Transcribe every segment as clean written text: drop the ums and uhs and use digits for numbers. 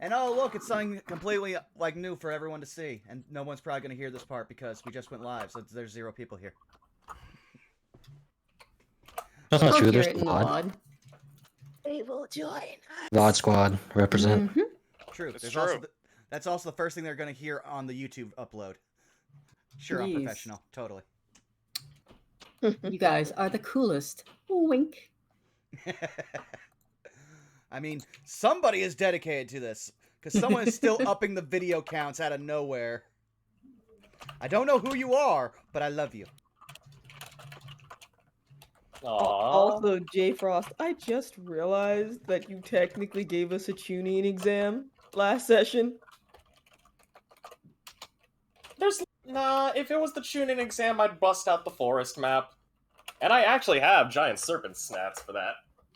And oh, look, it's something completely like new for everyone to see, and no one's probably going to hear this part because we just went live, so there's 0 people here. That's not I'll true. hear There's it in the VOD. VOD. They will join. VOD squad represent. Mhm. True. It's There's true. Also that's also the first thing they're going to hear on the YouTube upload. Sure, I'm Jeez. professional. Totally. You guys are the coolest. Wink. I mean, somebody is dedicated to this, because someone is still upping the video counts out of nowhere. I don't know who you are, but I love you. Also, J Frost, I just realized that you technically gave us a tuning exam last session. If it was the tuning exam, I'd bust out the forest map. And I actually have giant serpent snats for that.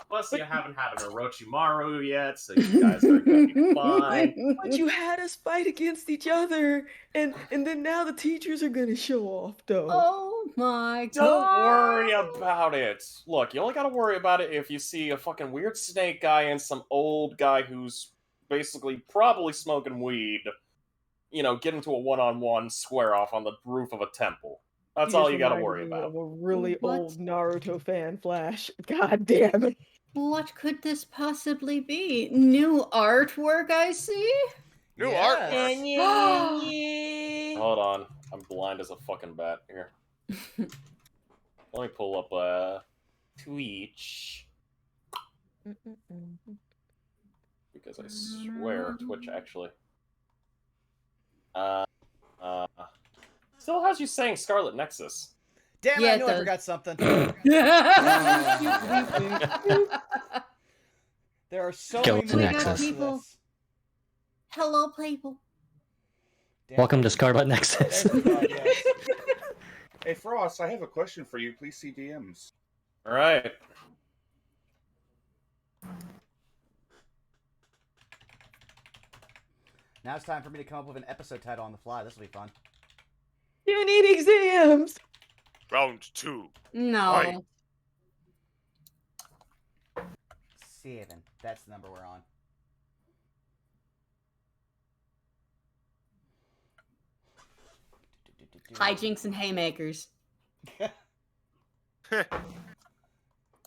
Plus, you haven't had an Orochimaru yet, so you guys are gonna be fine. But you had us fight against each other, and then now the teachers are gonna show off, though. Oh my god. Don't worry about it. Look, you only gotta worry about it if you see a fucking weird snake guy and some old guy who's basically probably smoking weed, get into a one-on-one square-off on the roof of a temple. That's all you gotta worry about. Of a really What? old Naruto fan, Flash. God damn it. What could this possibly be? New artwork, I see? New Yes. artwork! Hold on. I'm blind as a fucking bat here. Let me pull up Twitch. Because I swear Twitch actually. Still has you saying Scarlet Nexus. Damn, Yeah, I it knew I does. forgot something. There are so Skeleton many Nexus. People. Hello, people. Welcome to Scarlet Nexus. Yes. Hey, Frost, I have a question for you. Please see DMs. Alright. Now it's time for me to come up with an episode title on the fly. This will be fun. You need exams. Round 2. No. Right. 7. That's the number we're on. Hijinks and haymakers.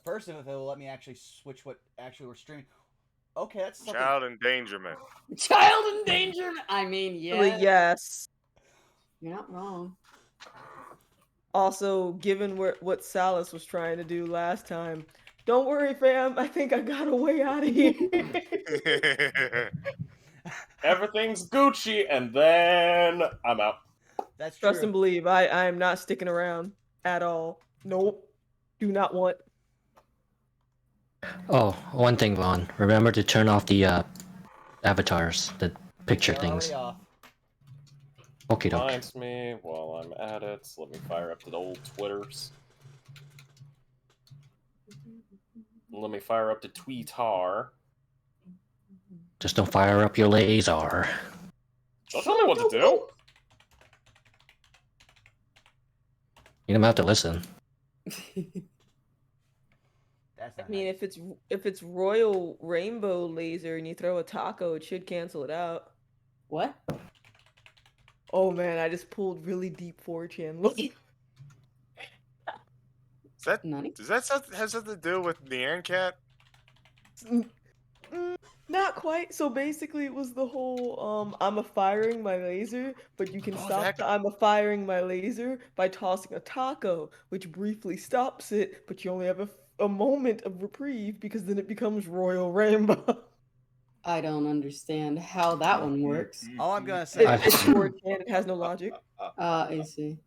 First, if it will let me actually switch what actually we're streaming. Okay, that's something. Child endangerment. Child endangerment. I mean, yeah. Yes. You're not wrong. Also, given what Salas was trying to do last time, don't worry, fam. I think I got a way out of here. Everything's Gucci, and then I'm out. That's true. Trust and believe. I am not sticking around at all. Nope. Do not want. Oh, one thing, Vaughn. Remember to turn off the avatars, the picture They're things. already off. Okay, doke. Reminds me while I'm at it. Let me fire up the old Twitters. Let me fire up the Tweetar. Just don't fire up your laser. Don't tell me what to do. You're gonna have to listen. That's I not mean, nice. if it's Royal Rainbow Laser and you throw a taco, it should cancel it out. What? Oh man, I just pulled really deep 4chan. Look. Nani? Does that have something to do with the Iron Cat? Not quite. So basically, it was the whole I'm a firing my laser, but you can stop the I'm a firing my laser by tossing a taco, which briefly stops it, but you only have a moment of reprieve because then it becomes Royal Rainbow. I don't understand how that one works. All I'm gonna say It's 4chan. It has no logic. I see.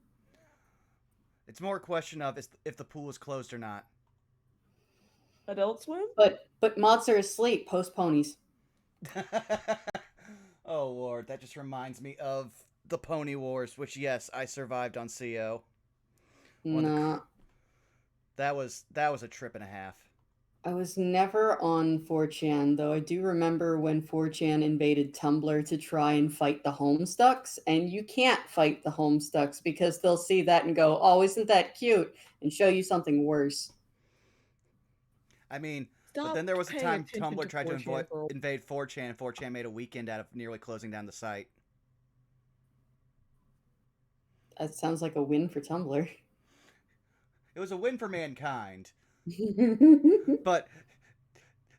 it's more a question of if the pool is closed or not. Adult Swim? But mods are asleep. Post ponies. Oh lord, that just reminds me of the Pony Wars, which yes, I survived on CO. Nah. That was a trip and a half. I was never on 4chan, though I do remember when 4chan invaded Tumblr to try and fight the Homestucks, and you can't fight the Homestucks because they'll see that and go, oh, isn't that cute? And show you something worse. I mean, But then there was a paying time attention Tumblr tried to 4chan for a invade 4chan, and 4chan made a weekend out of nearly closing down the site. That sounds like a win for Tumblr. It was a win for mankind. But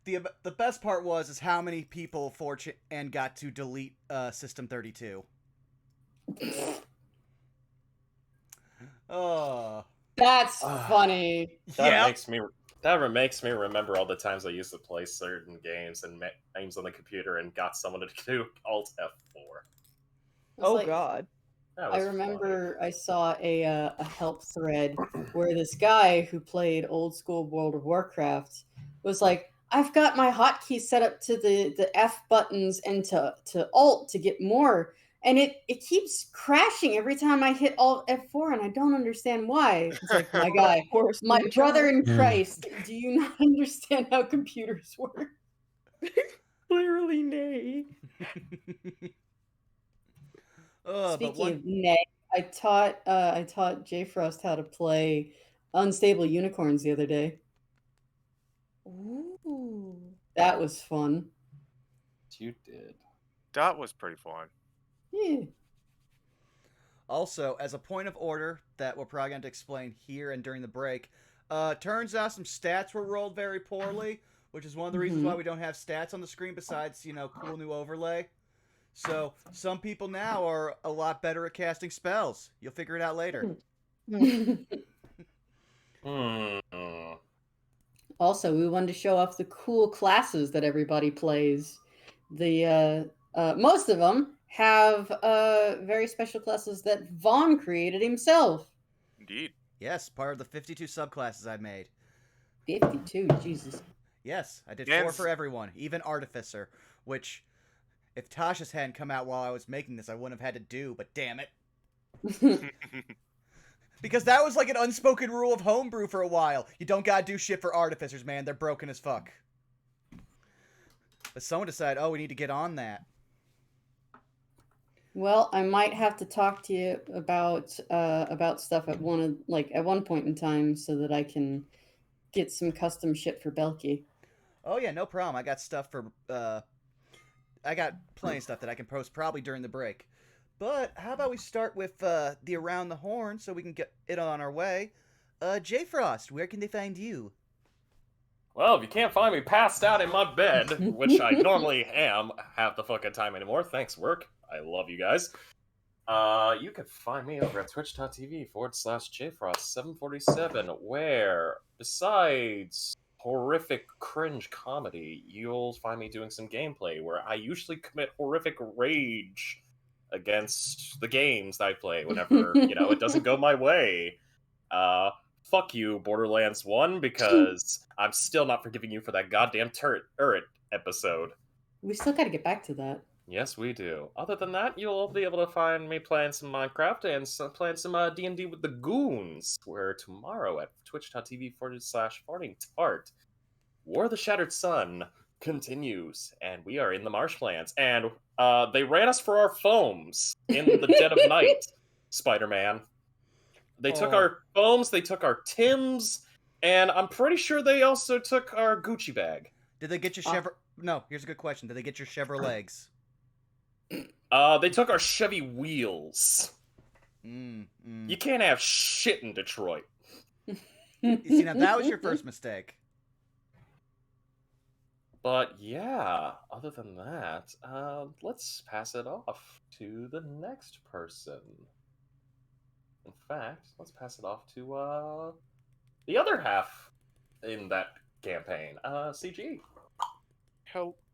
the best part is how many people 4chan got to delete System 32. Oh, That's funny. That makes me remember all the times I used to play certain games and games on the computer and got someone to do Alt F4. It's Oh like- god. That I was remember I saw a help thread where this guy who played old school World of Warcraft was like, I've got my hotkey set up to the F buttons and to Alt to get more, and it keeps crashing every time I hit Alt F4, and I don't understand why. It's like, my guy, Of course, my ninja. brother in Yeah. Christ, do you not understand how computers work? Clearly, nay. but Speaking of nay, I taught J Frost how to play Unstable Unicorns the other day. Ooh. That was fun. You did. That was pretty fun. Yeah. Also, as a point of order that we're probably going to explain here and during the break, turns out some stats were rolled very poorly, which is one of the reasons why we don't have stats on the screen besides, cool new overlay. So, some people now are a lot better at casting spells. You'll figure it out later. Also, we wanted to show off the cool classes that everybody plays. The most of them have very special classes that Vaughn created himself. Indeed. Yes, part of the 52 subclasses I made. 52, Jesus. Yes, I did 4 for everyone, even Artificer, which, if Tasha's hadn't come out while I was making this, I wouldn't have had to do, but damn it. Because that was like an unspoken rule of homebrew for a while. You don't gotta do shit for Artificers, man. They're broken as fuck. But someone decided, we need to get on that. Well, I might have to talk to you about stuff at one point in time so that I can get some custom shit for Belky. Oh yeah, no problem. I got stuff for I got plenty of stuff that I can post probably during the break. But how about we start with the Around the Horn so we can get it on our way. J Frost, where can they find you? Well, if you can't find me passed out in my bed, which I normally am half the fucking time anymore, thanks work. I love you guys. You can find me over at twitch.tv/JFrost747, where, besides horrific cringe comedy, you'll find me doing some gameplay where I usually commit horrific rage against the games that I play whenever, it doesn't go my way. Fuck you, Borderlands 1, because I'm still not forgiving you for that goddamn turret episode. We still got to get back to that. Yes, we do. Other than that, you'll be able to find me playing some Minecraft and playing some D&D with the Goons, where tomorrow at twitch.tv/fartingtart, War of the Shattered Sun continues, and we are in the marshlands. And they ran us for our foams in the dead of night, Spider-Man. They took our foams, they took our Tims, and I'm pretty sure they also took our Gucci bag. Did they get your Chevrolet? No, here's a good question. Did they get your Chevrolets? They took our Chevy wheels. You You can't have shit in Detroit. see, now that was your first mistake. But yeah, other than that, let's pass it off to the next person. In fact, let's pass it off to the other half in that campaign, CG.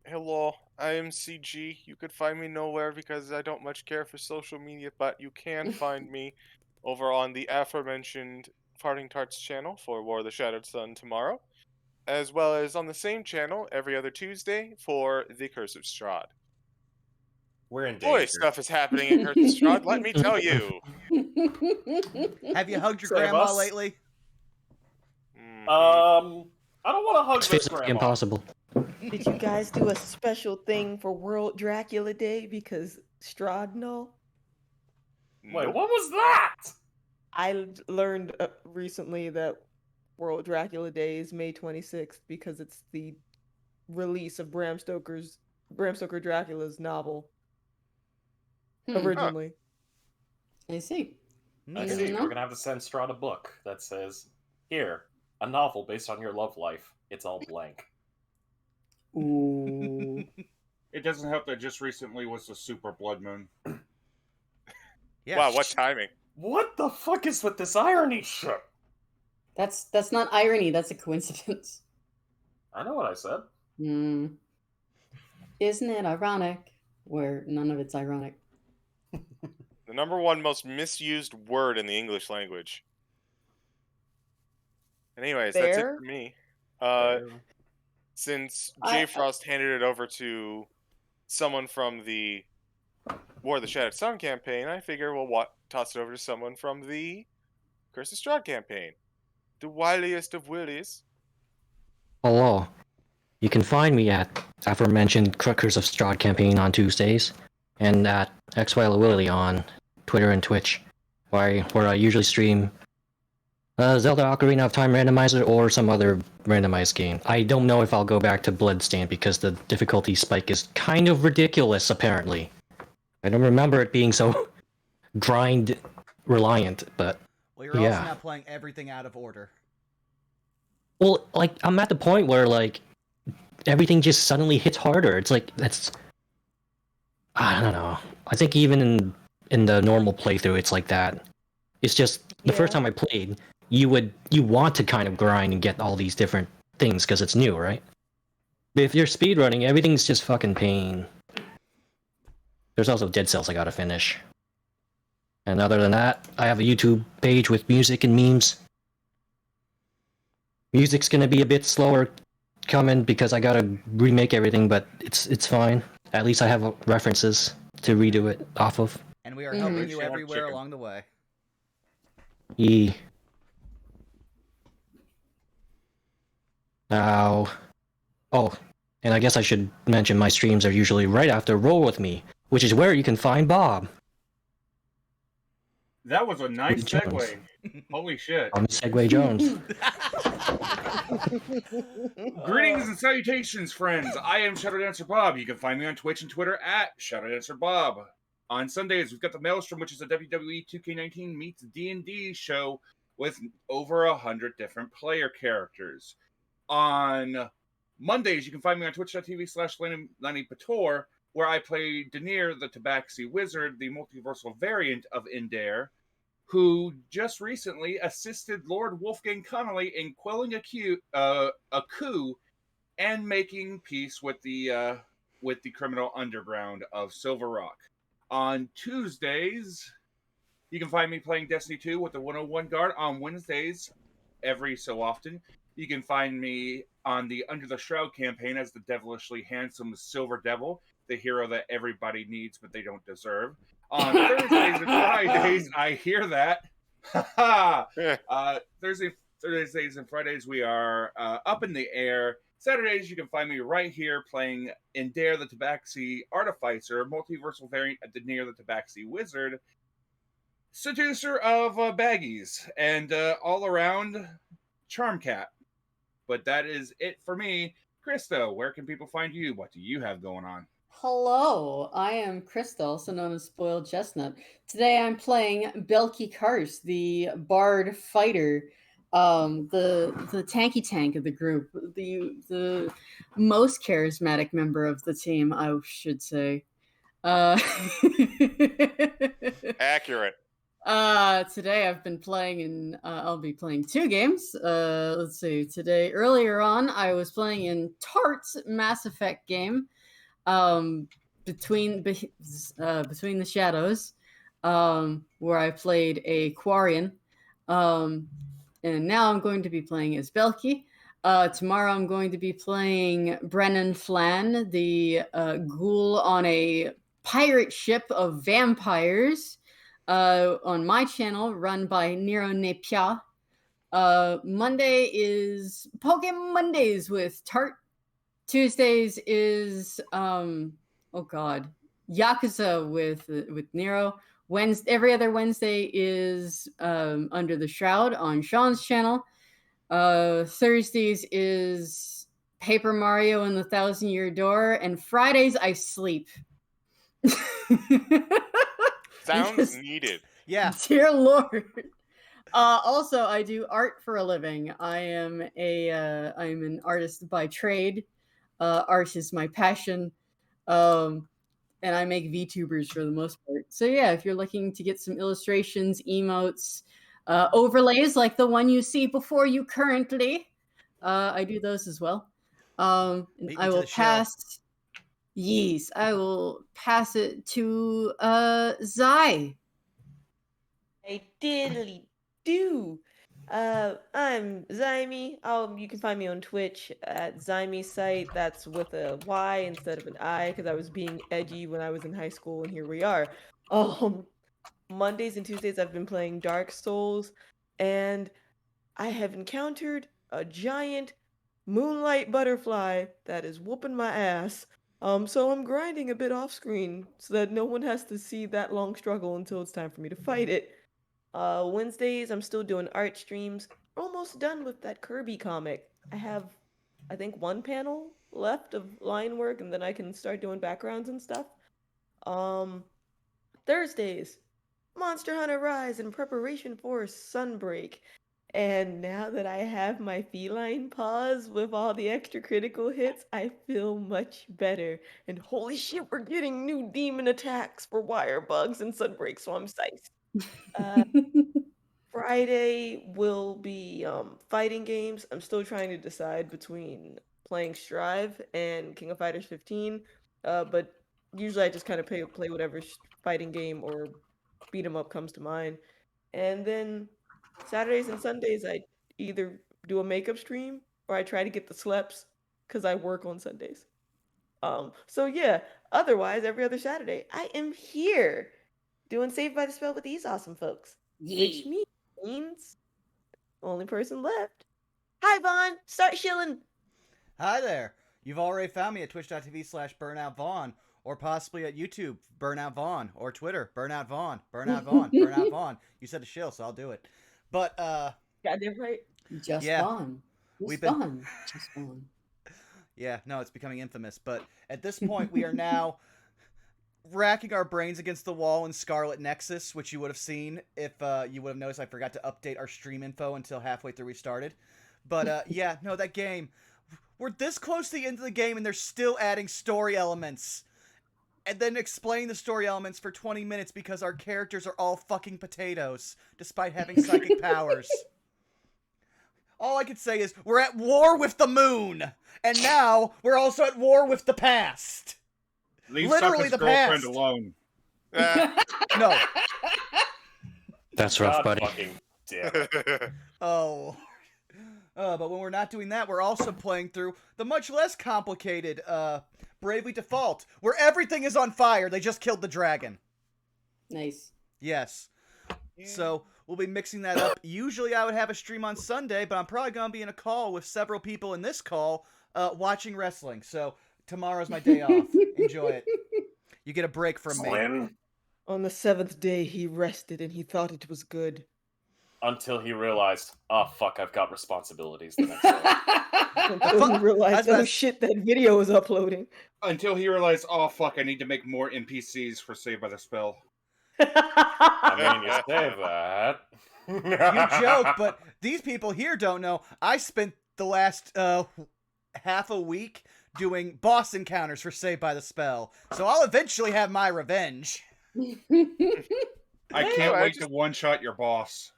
Hello, I am CG. You could find me nowhere because I don't much care for social media, but you can find me over on the aforementioned Farting Tarts channel for War of the Shattered Sun tomorrow, as well as on the same channel every other Tuesday for The Curse of Strahd. We're in danger. Boy, stuff is happening in Curse of Strahd, let me tell you. Have you hugged your Save grandma us. lately? I don't want to hug It's this physically grandma. impossible. Did you guys do a special thing for World Dracula Day because Strahd no? Wait, Nope. what was that? I learned recently that World Dracula Day is May 26th because it's the release of Bram Stoker Dracula's novel originally. I see. I Didn't see. know. We're gonna have to send Strahd a book that says, "Here, a novel based on your love life. It's all blank." Ooh. It doesn't help that just recently was the super blood moon. Yeah. Wow, what timing? What the fuck is with this irony shit? That's not irony. That's a coincidence. I know what I said. Isn't it ironic? Where none of it's ironic. The number one most misused word in the English language. Anyways, that's it Fair. for me. Fair. Since I- Jay Frost handed it over to someone from the War of the Shattered Sun campaign, I figure we'll toss it over to someone from the Curse of Strahd campaign. The wiliest of willies. Hello. You can find me at aforementioned Curse of Strahd campaign on Tuesdays, and at XYLWilly on Twitter and Twitch, where I usually stream Zelda Ocarina of Time randomizer or some other randomized game. I don't know if I'll go back to Bloodstained because the difficulty spike is kind of ridiculous, apparently. I don't remember it being so grind reliant, but Well, you're also yeah. not playing everything out of order. Well, like, I'm at the point where, like, everything just suddenly hits harder. It's like, I don't know. I think even in the normal playthrough, it's like that. It's just, the first Yeah. time I played, you want to kind of grind and get all these different things because it's new, right? But if you're speedrunning, everything's just fucking pain. There's also Dead Cells I gotta finish. And other than that, I have a YouTube page with music and memes. Music's gonna be a bit slower coming because I gotta remake everything, but it's fine. At least I have references to redo it off of. And we are helping Mhm. you Chicken. everywhere along the way. E. Now, oh, and I guess I should mention my streams are usually right after Roll With Me, which is where you can find Bob. That was a nice Jones. segue. Holy shit. I'm Segway Jones. Greetings and salutations, friends. I am Shadow Dancer Bob. You can find me on Twitch and Twitter at Shadow Dancer Bob. On Sundays, we've got the Maelstrom, which is a WWE 2K19 meets D&D show with over 100 different player characters. On Mondays, you can find me on twitch.tv/Lenny Pator, where I play Daenerys the Tabaxi Wizard, the multiversal variant of Indare, who just recently assisted Lord Wolfgang Connolly in quelling a coup and making peace with the criminal underground of Silver Rock. On Tuesdays, you can find me playing Destiny 2 with the 101 Guard. On Wednesdays, every so often, you can find me on the Under the Shroud campaign as the devilishly handsome Silver Devil, the hero that everybody needs but they don't deserve. On Thursdays and Fridays, I hear that. Thursdays and Fridays, we are up in the air. Saturdays, you can find me right here playing Indare the Tabaxi Artificer, multiversal variant of Daenerys the Tabaxi Wizard, seducer of baggies, and all around charm cat. But that is it for me. Krista, where can people find you? What do you have going on? Hello, I am Krista, also known as Spoiled Chestnut. Today I'm playing Belky Karst, the bard fighter, the tanky tank of the group, the most charismatic member of the team, I should say. Accurate. Today I've been playing I'll be playing 2 games. Let's see. Earlier on, I was playing in Tart's Mass Effect game. Between the Shadows, where I played a Quarian, and now I'm going to be playing as Belky. Tomorrow I'm going to be playing Brennan Flann, the ghoul on a pirate ship of vampires, on my channel, run by Nero Nepia. Monday is Pokemon Mondays with Tart. Tuesdays is Yakuza with Nero. Every other Wednesday is Under the Shroud on Sean's channel. Thursdays is Paper Mario and the Thousand-Year Door, and Fridays I sleep. Sounds Because- needed. Yeah. Dear Lord. Also, I do art for a living. I'm an artist by trade. Art is my passion. And I make VTubers for the most part. So yeah, if you're looking to get some illustrations, emotes, overlays like the one you see before you currently, I do those as well. And Beat me I to will the show. pass. Yes, I will pass it to Zai. I diddly do. I'm Zyme. You can find me on Twitch at Zyme site. That's with a Y instead of an I because I was being edgy when I was in high school, and here we are. Mondays and Tuesdays I've been playing Dark Souls, and I have encountered a giant moonlight butterfly that is whooping my ass. So I'm grinding a bit off screen so that no one has to see that long struggle until it's time for me to fight it. Wednesdays, I'm still doing art streams. Almost done with that Kirby comic. I have, I think, one panel left of line work, and then I can start doing backgrounds and stuff. Thursdays, Monster Hunter Rise in preparation for Sunbreak. And now that I have my feline paws with all the extra critical hits, I feel much better. And holy shit, we're getting new demon attacks for wire bugs and Sunbreak, so I'm psyched. Friday will be fighting games. I'm still trying to decide between playing Strive and King of Fighters 15, but usually I just kind of play whatever fighting game or beat 'em up comes to mind. And then Saturdays and Sundays I either do a makeup stream or I try to get the sleps because I work on Sundays. So yeah, otherwise every other Saturday I am here doing Saved by the Spell with these awesome folks. Which means only person left. Hi Vaughn, start shilling. Hi there. You've already found me at twitch.tv/BurnoutVaughn, or possibly at YouTube, Burnout Vaughn, or Twitter, Burnout Vaughn, Burnout Vaughn, Burnout Vaughn. You said to shill, so I'll do it. But Goddamn right. Just Yeah. fun. Just We've been- fun. Just fun. yeah, no, it's becoming infamous. But at this point, we are now racking our brains against the wall in Scarlet Nexus, which you would have seen if you would have noticed I forgot to update our stream info until halfway through we started. But yeah, no, that game. We're this close to the end of the game, and they're still adding story elements. And then explain the story elements for 20 minutes because our characters are all fucking potatoes, despite having psychic powers. All I could say is, we're at war with the moon! And now, we're also at war with the past! Leave Literally Sokka's the girlfriend past. alone. No. That's rough, God buddy. fucking damn it. Oh. But when we're not doing that, we're also playing through the much less complicated, Bravely Default, where everything is on fire. They just killed the dragon. Nice. Yes. So, we'll be mixing that up. Usually I would have a stream on Sunday, but I'm probably going to be in a call with several people in this call, watching wrestling. So, tomorrow's my day off. Enjoy it. You get a break from me. Slim, On the seventh day he rested and he thought it was good. until he realized, oh fuck, I've got responsibilities the next day. Until he I was realized, about oh to- shit, that video is uploading. Until he realized, oh fuck, I need to make more NPCs for Saved by the Spell. I mean, you say that. You joke, but these people here don't know. I spent the last half a week doing boss encounters for Saved by the Spell, so I'll eventually have my revenge. I Hey, can't I wait just- to one-shot your boss.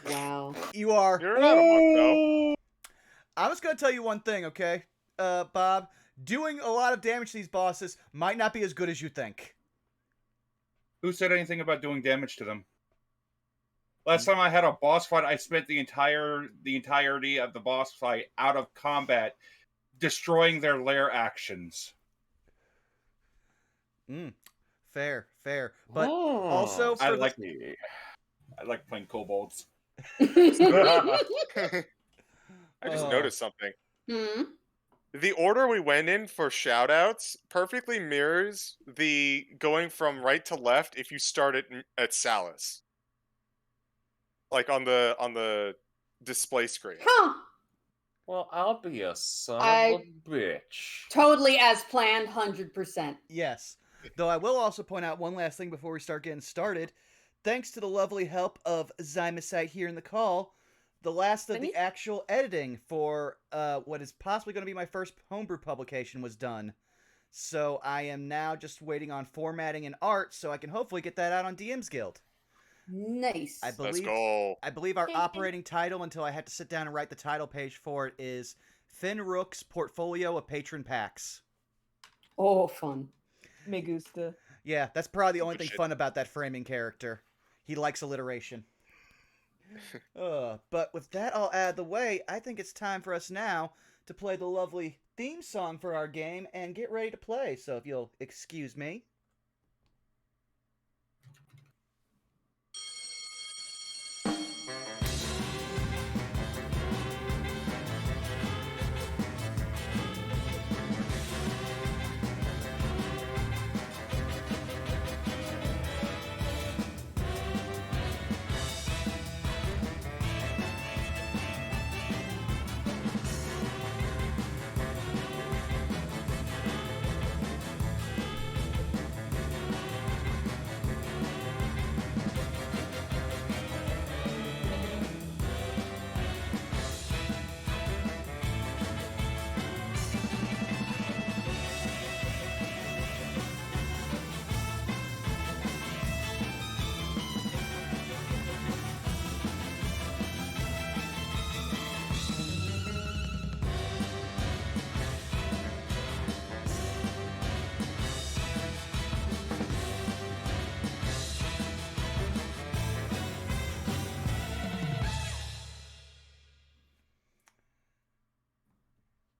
Wow. You are. You're not a monk, though. I'm just gonna tell you one thing, okay, Bob? Doing a lot of damage to these bosses might not be as good as you think. Who said anything about doing damage to them? Last time I had a boss fight, I spent the entirety of the boss fight out of combat, destroying their lair actions. Fair. But also I for like playing kobolds. I just Oh. noticed something. Hmm? The order we went in for shoutouts perfectly mirrors the going from right to left if you start at Salus. Like on the display screen. Huh. Well, I'll be a son I- of a bitch. Totally as planned, 100%. Yes. Though I will also point out one last thing before we start getting started. Thanks to the lovely help of Zymosite here in the call, the last of the actual editing for what is possibly going to be my first homebrew publication was done. So I am now just waiting on formatting and art so I can hopefully get that out on DM's Guild. Nice. Let's go. I believe our operating title, until I had to sit down and write the title page for it, is Finn Rook's Portfolio of Patron Packs. Oh, fun. Me gusta. Yeah, that's probably the only Good thing shit. fun about that framing character. He likes alliteration. But with that all out of the way, I think it's time for us now to play the lovely theme song for our game and get ready to play. So if you'll excuse me.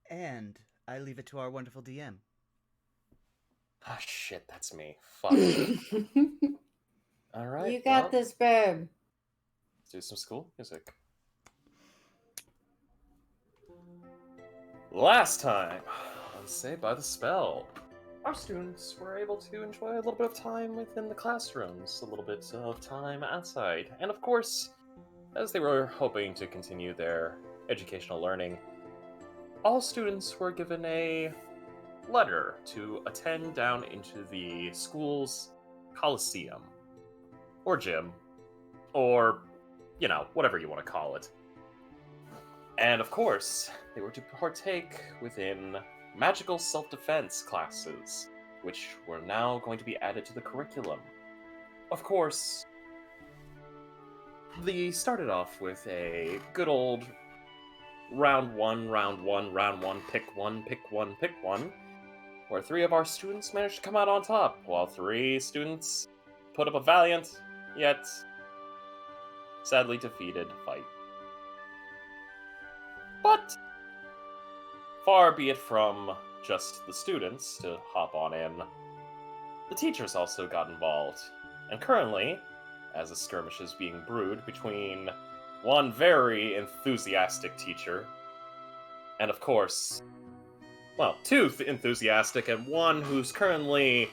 And I leave it to our wonderful DM. Ah, shit, that's me. Fuck. All right. You got well, this, babe. Let's do some school music. Last time on Saved by the Spell, our students were able to enjoy a little bit of time within the classrooms, a little bit of time outside, and of course, as they were hoping to continue their educational learning, all students were given a letter to attend down into the school's coliseum, or gym, or, you know, whatever you want to call it. And of course, they were to partake within magical self-defense classes, which were now going to be added to the curriculum. Of course, they started off with a good old round one, pick one, where 3 of our students managed to come out on top, while 3 students put up a valiant, yet sadly defeated fight. But far be it from just the students to hop on in, the teachers also got involved, and currently, as a skirmish is being brewed between one very enthusiastic teacher, and of course, well, 2 enthusiastic, and one who's currently,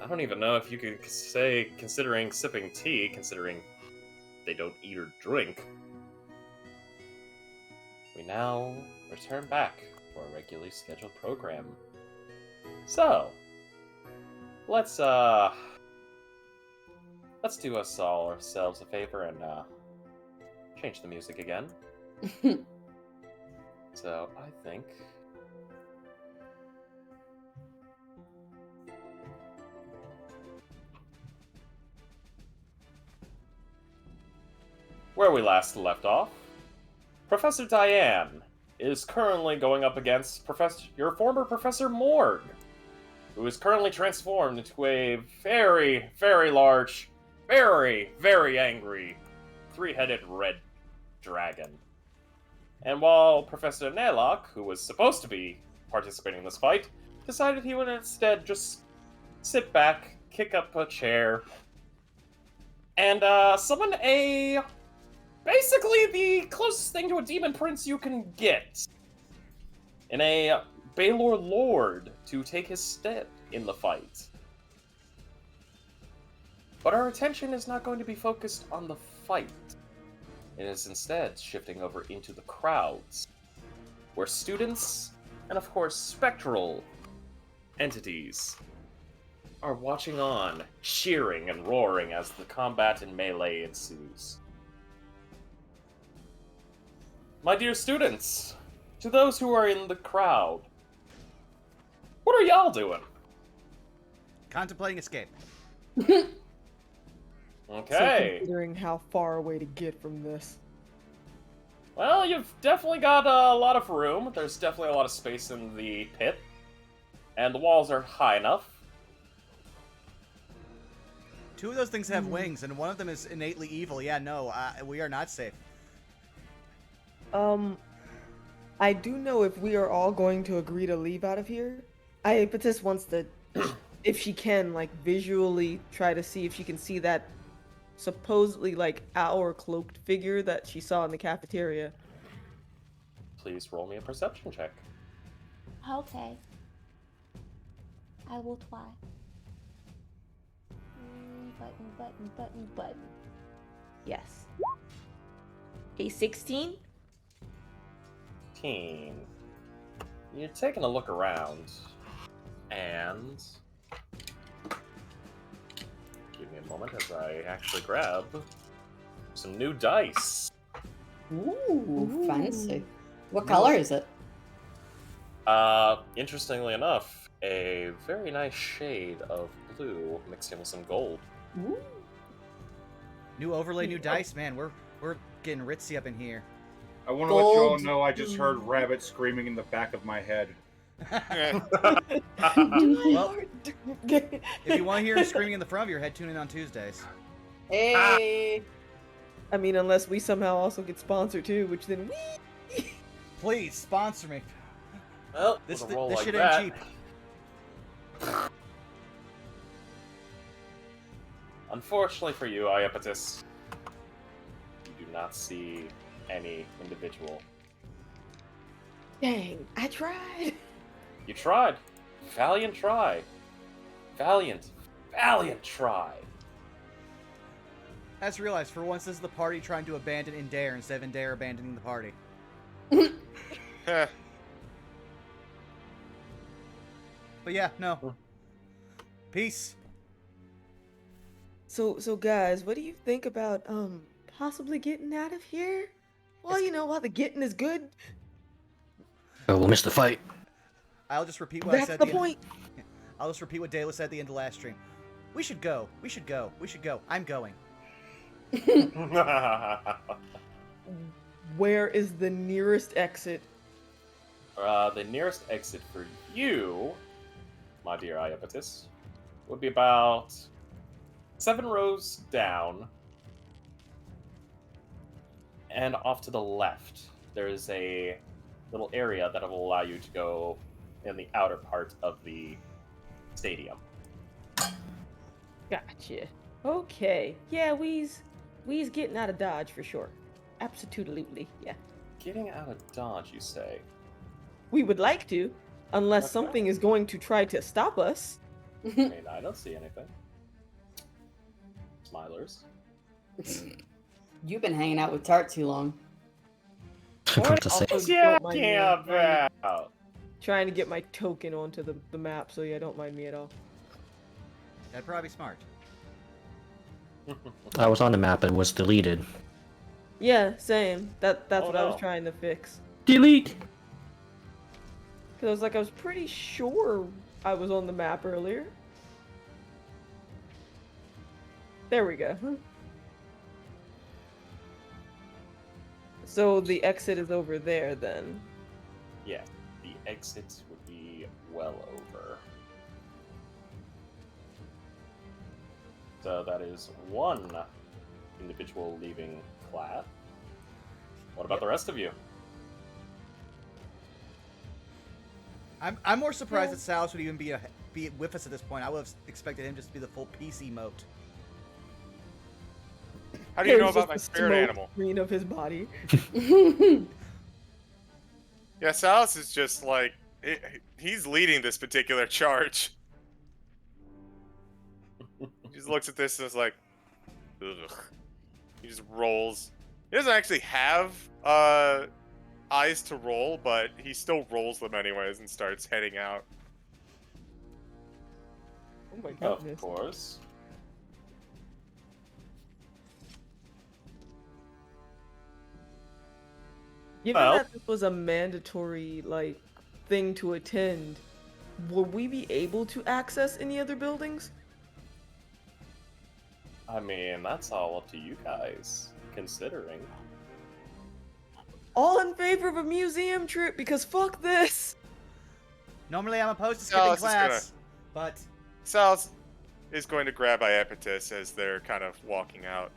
I don't even know if you could say considering sipping tea, considering they don't eat or drink. We now return back to our regularly scheduled program. So, let's do us all ourselves a favor and change the music again. So, I think where we last left off, Professor Diane is currently going up against your former Professor Morg, who is currently transformed into a very, very large, very, very angry, 3-headed red dragon. And while Professor Naylock, who was supposed to be participating in this fight, decided he would instead just sit back, kick up a chair, and summon basically the closest thing to a demon prince you can get, in a Baylor Lord to take his stead in the fight. But our attention is not going to be focused on the fight. It is instead shifting over into the crowds, where students, and of course spectral entities, are watching on, cheering and roaring as the combat and melee ensues. My dear students, to those who are in the crowd, what are y'all doing? Contemplating escape. So Okay. considering how far away to get from this. Well, you've definitely got a lot of room. There's definitely a lot of space in the pit. And the walls are high enough. Two of those things have wings, and one of them is innately evil. Yeah, no, we are not safe. I do know if we are all going to agree to leave out of here, Iapetus wants to, if she can, like, visually try to see if she can see that supposedly, like, our cloaked figure that she saw in the cafeteria. Please roll me a perception check. Okay. I will try. Button. Yes. A 16? You're taking a look around, and give me a moment as I actually grab some new dice. Ooh, fancy. What color is it? Interestingly enough, a very nice shade of blue mixed in with some gold. Ooh. New overlay, new dice, man. We're getting ritzy up in here. I want to let you all Gold. know I just heard rabbit screaming in the back of my head. Well, if you want to hear him screaming in the front of your head, tune in on Tuesdays. Hey. I mean, unless we somehow also get sponsored too, which then Please sponsor me. Well, This with a roll like shit that, ain't cheap. Unfortunately for you, Iapetus, you do not see any individual. Dang, I tried. You tried. Valiant try. Valiant try. I just realized, for once, this is the party trying to abandon Indare instead of Indare abandoning the party. Heh. But yeah, no. Peace. So guys, what do you think about possibly getting out of here? Well, you know, while the getting is good. Oh, we'll miss the fight. I'll just repeat what I That's said. the point. I'll just repeat what Dayla said at the end of last stream. We should go. We should go. We should go. I'm going. Where is the nearest exit? The nearest exit for you, my dear Iapetus, would be about 7 rows down, and off to the left. There is a little area that will allow you to go in the outer part of the stadium. Gotcha. Okay. Yeah, we's getting out of Dodge for sure. Absolutely. Yeah. Getting out of Dodge, you say? We would like to, unless Okay. something is going to try to stop us. I mean, I don't see anything. Smilers. You've been hanging out with Tart too long. I'm about to say. Also, Yeah, don't mind me. yeah, about. Trying to get my token onto the map, so yeah, don't mind me at all. That'd probably be smart. I was on the map and was deleted. Yeah, same. That's Oh, what I was no. trying to fix. Delete! Cause I was pretty sure I was on the map earlier. There we go. So the exit is over there then. Yeah, the exit would be well over. So that is one individual leaving class. What about the rest of you? I'm more surprised that Salus would even be with us at this point. I would have expected him just to be the full PC moat. How do you know There's about my just the spirit smoke animal? screen of his body. Yeah, Salus is just like he's leading this particular charge. He just looks at this and is like, ugh. He just rolls He doesn't actually have eyes to roll, but he still rolls them anyways and starts heading out. Oh my Of goodness. course. Given Well- that this was a mandatory like thing to attend, will we be able to access any other buildings? I mean, that's all up to you guys, considering. All in favor of a museum trip because fuck this. Normally I'm opposed to Salas skipping is gonna- class, but Salas is going to grab Iapetus as they're kind of walking out.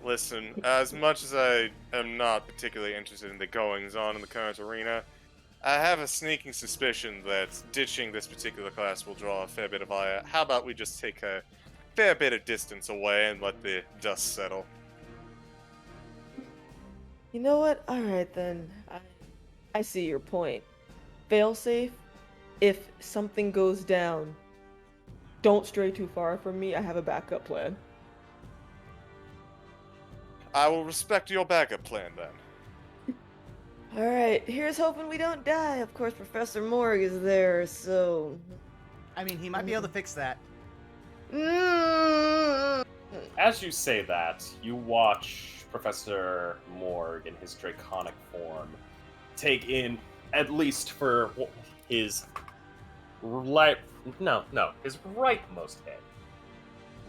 Listen, as much as I am not particularly interested in the goings-on in the current arena, I have a sneaking suspicion that ditching this particular class will draw a fair bit of ire. How about we just take a fair bit of distance away and let the dust settle? You know what? All right then. I see your point. Failsafe. If something goes down, don't stray too far from me. I have a backup plan. I will respect your backup plan then. All right. Here's hoping we don't die. Of course, Professor Morg is there, so. I mean, he might be able to fix that. As you say that, you watch Professor Morg in his draconic form take in, at least for his his rightmost head,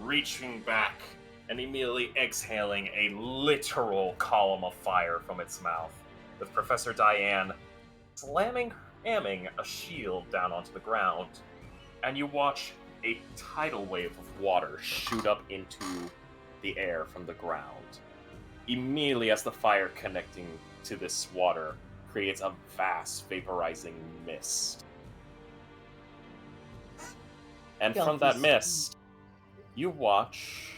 reaching back and immediately exhaling a literal column of fire from its mouth, with Professor Diane hamming a shield down onto the ground, and you watch a tidal wave of water shoot up into the air from the ground. Immediately as the fire connecting to this water creates a vast vaporizing mist. And from that mist, you watch...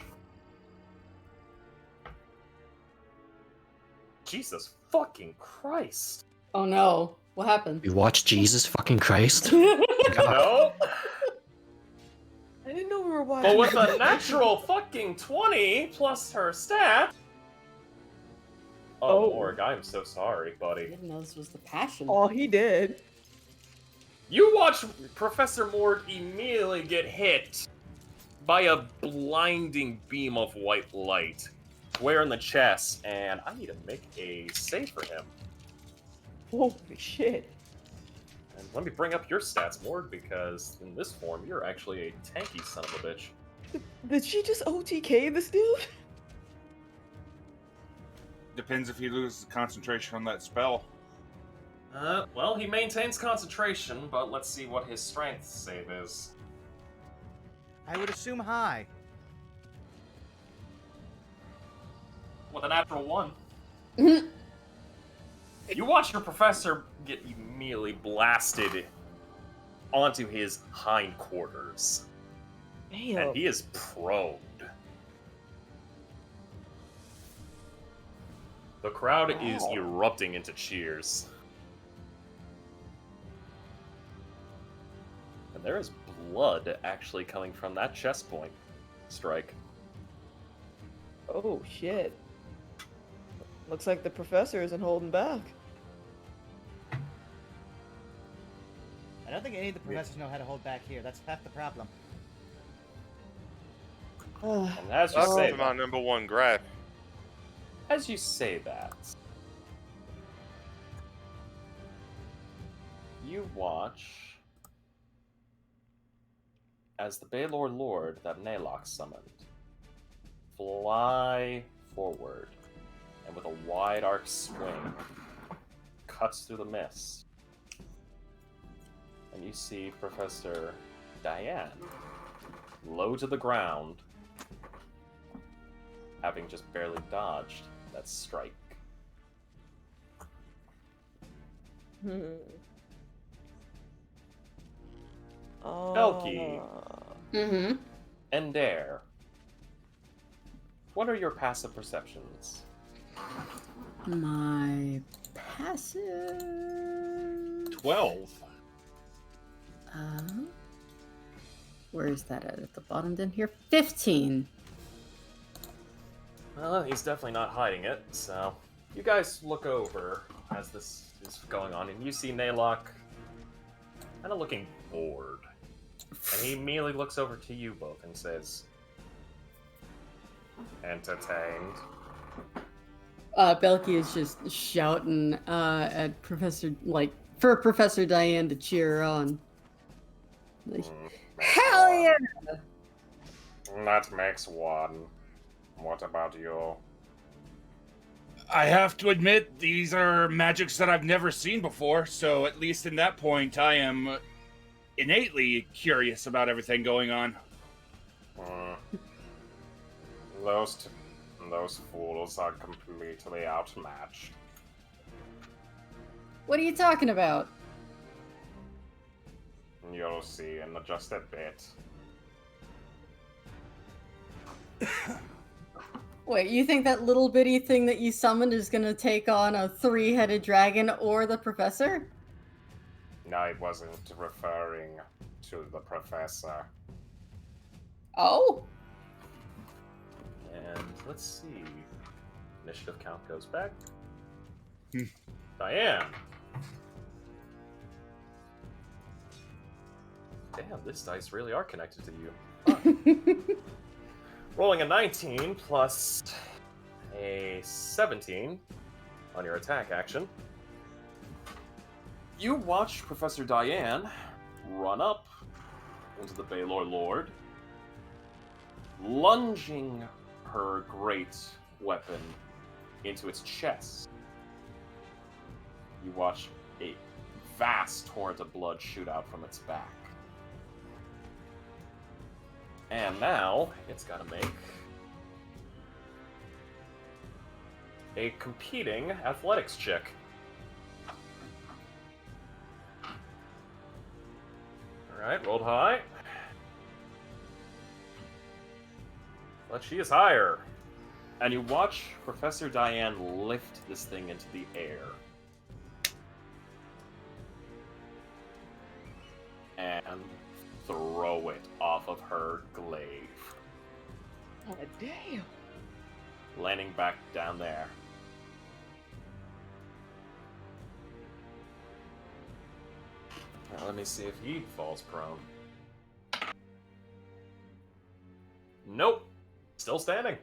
Jesus fucking Christ. Oh no. What happened? You watch Jesus fucking Christ? No? I didn't know we were watching. But with a natural fucking 20 plus her stat... Oh, Oh. Morg, I'm so sorry, I buddy. didn't know this was the passion. Oh, he did. You watch Professor Morg immediately get hit by a blinding beam of white light, square in the chest, and I need to make a save for him. Holy shit. And let me bring up your stats, Morg, because in this form, you're actually a tanky son of a bitch. Did she just OTK this dude? Depends if he loses concentration on that spell. Well, he maintains concentration, but let's see what his strength save is. I would assume high. With a natural 1. You watch your professor get immediately blasted onto his hindquarters. Damn. And he is prone. The crowd is erupting into cheers. And there is blood actually coming from that chest point strike. Oh shit. Looks like the professor isn't holding back. I don't think any of the professors know how to hold back here. That's half the problem. And as you That's say my number one gripe. As you say that, you watch as the Baylor Lord that Naylock summoned fly forward and with a wide arc swing cuts through the mist. And you see Professor Diane low to the ground, having just barely dodged that strike. Elkie Mm-hmm. and Dare, what are your passive perceptions? My passive. 12. Where is that at the bottom? Then here, 15. Well, he's definitely not hiding it, so... You guys look over as this is going on, and you see Naylock kind of looking bored. And he immediately looks over to you both and says, "Entertained?" Belky is just shouting at for Professor Diane to cheer her on. Like, hell yeah! That makes one. What about you? I have to admit, these are magics that I've never seen before, so at least in that point, I am innately curious about everything going on. Those fools are completely outmatched. What are you talking about? You'll see in just a bit. Wait, you think that little bitty thing that you summoned is gonna take on a 3-headed dragon or the professor? I wasn't referring to the professor. Oh? And let's see. Initiative count goes back. Diane! Damn, these dice really are connected to you. Huh. Rolling a 19 plus a 17 on your attack action. You watch Professor Diane run up into the Baylor Lord, lunging her great weapon into its chest. You watch a vast torrent of blood shoot out from its back. And now, it's gotta make a competing athletics check. Alright, rolled high. But she is higher. And you watch Professor Diane lift this thing into the air. And throw it off of her glaive. God damn. Landing back down there. Now let me see if he falls prone. Nope. Still standing.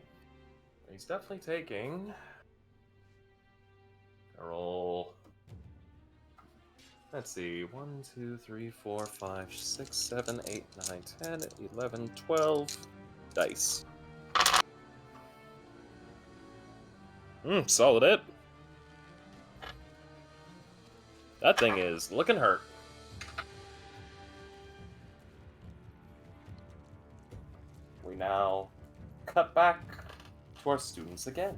He's definitely taking a roll. Let's see. 1, 2, 3, 4, 5, 6, 7, 8, 9, 10, 11, 12 dice. Solid hit. That thing is looking hurt. We now cut back to our students again.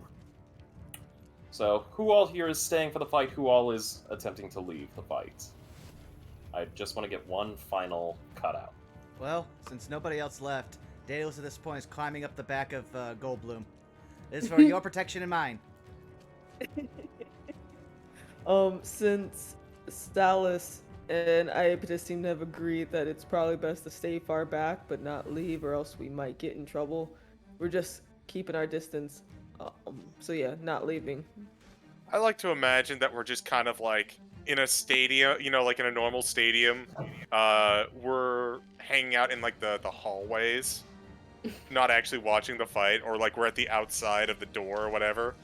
So, who all here is staying for the fight? Who all is attempting to leave the fight? I just want to get one final cutout. Well, since nobody else left, Daedalus at this point is climbing up the back of Goldblum. This is for your protection and mine. Since Stalis and Iapetus seem to have agreed that it's probably best to stay far back but not leave, or else we might get in trouble, we're just keeping our distance. So yeah, not leaving. I like to imagine that we're just kind of like in a stadium, you know, like in a normal stadium. We're hanging out in like the hallways, not actually watching the fight, or like we're at the outside of the door or whatever.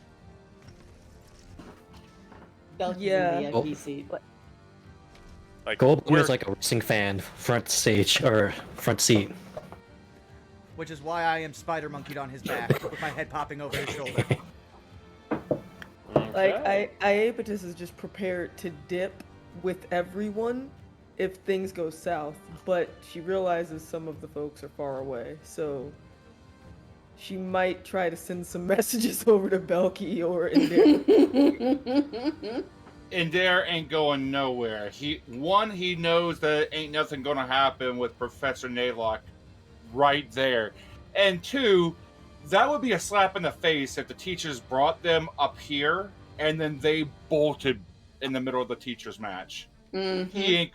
Belky's Yeah. in the VIP seat. Like Goldblum is like a racing fan, front stage or front seat. Which is why I am spider monkeyed on his back, with my head popping over his shoulder. Like, Iapetus is just prepared to dip with everyone if things go south, but she realizes some of the folks are far away, so she might try to send some messages over to Belky or Indira. Indare ain't going nowhere. He knows that ain't nothing gonna happen with Professor Naylock right there. And 2, that would be a slap in the face if the teachers brought them up here and then they bolted in the middle of the teachers match. Mm-hmm. He ain't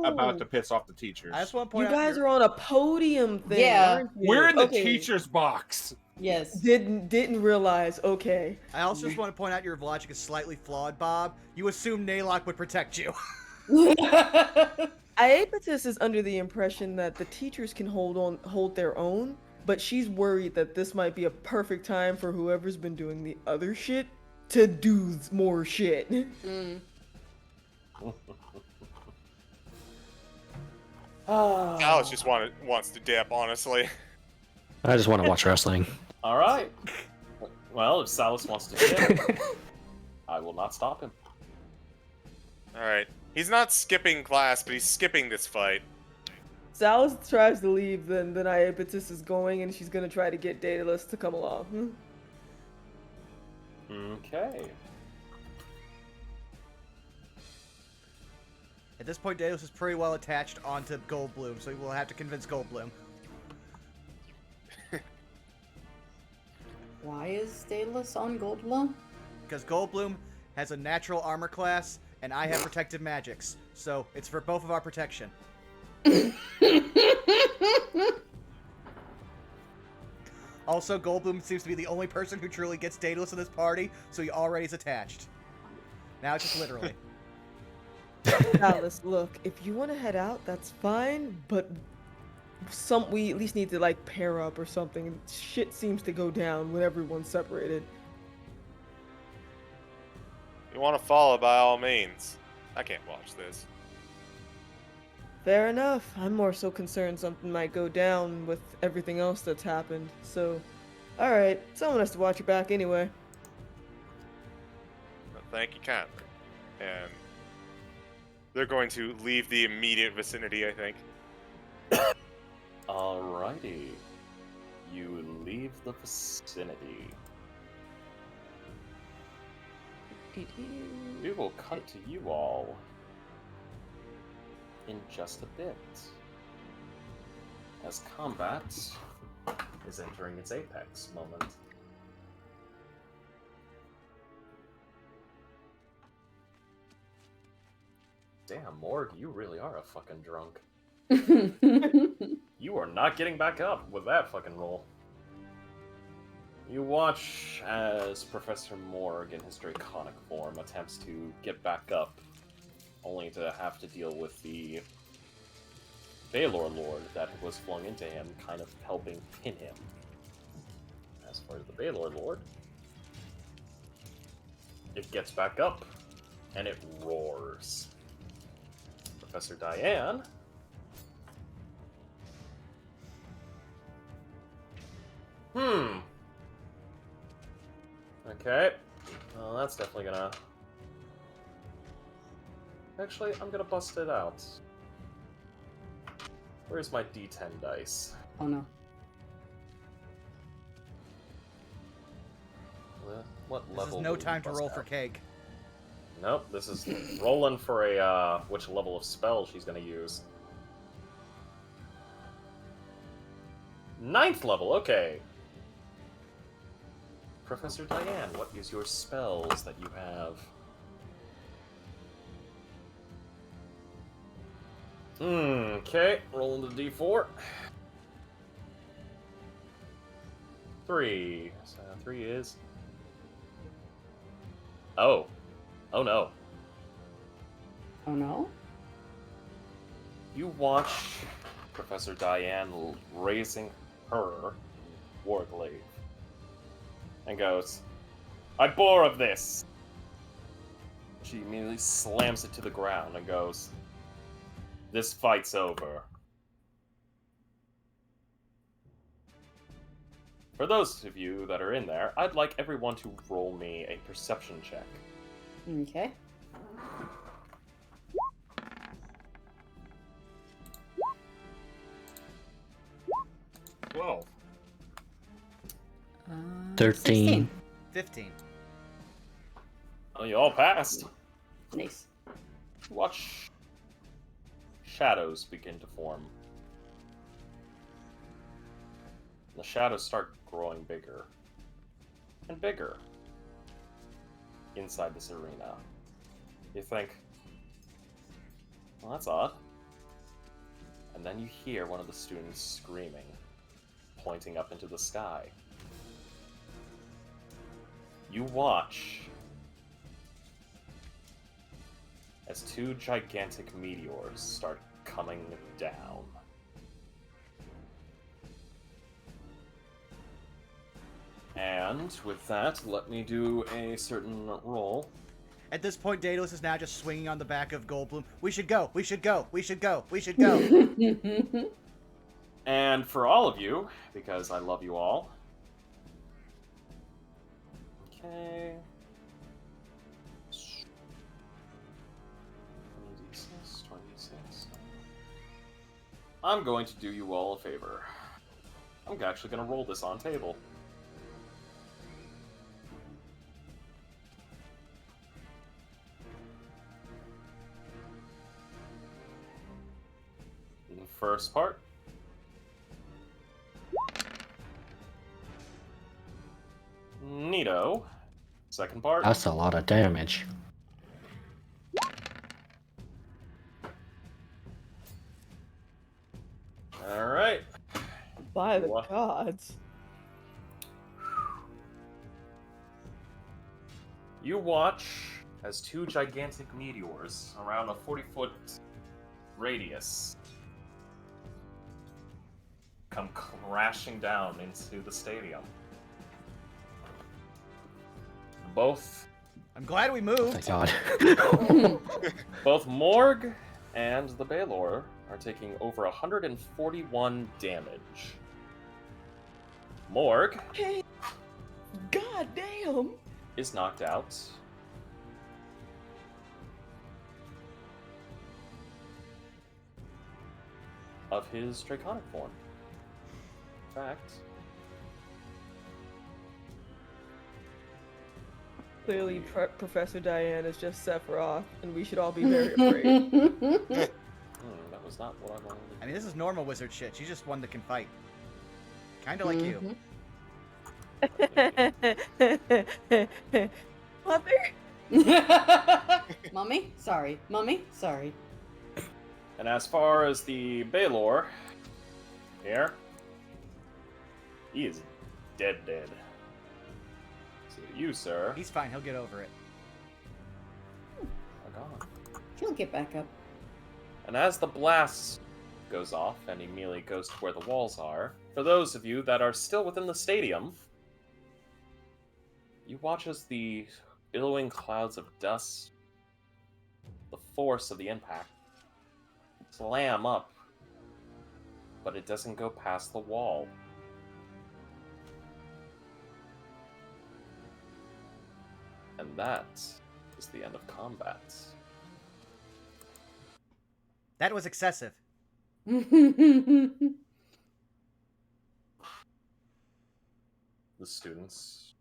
about to piss off the teachers. I just want to You point out guys are on a podium thing, Yeah. aren't you? We're in the Okay. teacher's box. Yes. Didn't realize. Okay. I also just want to point out your logic is slightly flawed, Bob. You assume Naylock would protect you. Iapetus is under the impression that the teachers can hold their own, but she's worried that this might be a perfect time for whoever's been doing the other shit to do more shit. Alice just wants to dip, honestly. I just want to watch wrestling. All right. Well, if Salus wants to dip, I will not stop him. Alright. He's not skipping class, but he's skipping this fight. Salus tries to leave, then Iapetus is going, and she's gonna try to get Daedalus to come along. Okay. At this point, Daedalus is pretty well attached onto Goldblum, so we'll have to convince Goldblum. Why is Daedalus on Goldblum? Because Goldblum has a natural armor class, and I have protective magics. So it's for both of our protection. Also, Goldblum seems to be the only person who truly gets Daedalus in this party, so he already is attached. Now it's just literally. Alice, look, if you want to head out, that's fine, but we at least need to like pair up or something. Shit seems to go down when everyone's separated. You want to follow by all means. I can't watch this. Fair enough. I'm more so concerned something might go down with everything else that's happened. So, alright, someone has to watch your back anyway. Well, thank you kindly. And they're going to leave the immediate vicinity, I think. Alrighty. You leave the vicinity. We will cut to you all in just a bit, as combat is entering its apex moment. Damn, Morg, you really are a fucking drunk. You are not getting back up with that fucking roll. You watch as Professor Morg, in his draconic form, attempts to get back up, only to have to deal with the Baylor Lord that was flung into him, kind of helping pin him. As far as the Baylor Lord, it gets back up, and it roars. Professor Diane Okay. Well, that's definitely gonna... Actually, I'm gonna bust it out. Where's my D10 dice? Oh no. What This level? is no will you time to bust roll out? for cake. Nope, this is rolling for a, which level of spell she's gonna use. 9th level, okay. Professor Diane, what is your spells that you have? Okay, rolling the D4. 3. So 3 is... Oh. Oh no. Oh no? You watch Professor Diane raising her warglaive and goes, I bore of this! She immediately slams it to the ground and goes, this fight's over. For those of you that are in there, I'd like everyone to roll me a perception check. Okay. Whoa. 13. 15. Oh, you all passed. Nice. Watch shadows begin to form. The shadows start growing bigger and bigger inside this arena. You think, well, that's odd. And then you hear one of the students screaming, pointing up into the sky. You watch as two gigantic meteors start coming down. And with that, let me do a certain roll. At this point, Daedalus is now just swinging on the back of Goldblum. We should go. We should go. We should go. We should go. And for all of you, because I love you all. Okay. 26, 26. I'm going to do you all a favor. I'm actually going to roll this on table. The first part. Neato. Second part. That's a lot of damage. Alright. By the What? gods. You watch as two gigantic meteors around a 40-foot radius come crashing down into the stadium. Both I'm glad we Oh moved. my god. both Morg and the Baylor are taking over 141 damage. Morg Hey, god damn. is knocked out. Of his draconic form. In fact, Clearly, Professor Diane is just Sephiroth, and we should all be very afraid. that was not what I wanted. I mean, this is normal wizard shit. She's just one that can fight. Kind of like you. Mother? Mummy? Sorry. Mummy? Sorry. And as far as the Baylor, here, he is dead. So you, sir, He's fine. He'll get over it. are gone. He'll get back up. And as the blast goes off and immediately goes to where the walls are, for those of you that are still within the stadium, you watch as the billowing clouds of dust, the force of the impact, slam up, but it doesn't go past the wall. And that is the end of combat. That was excessive. The students,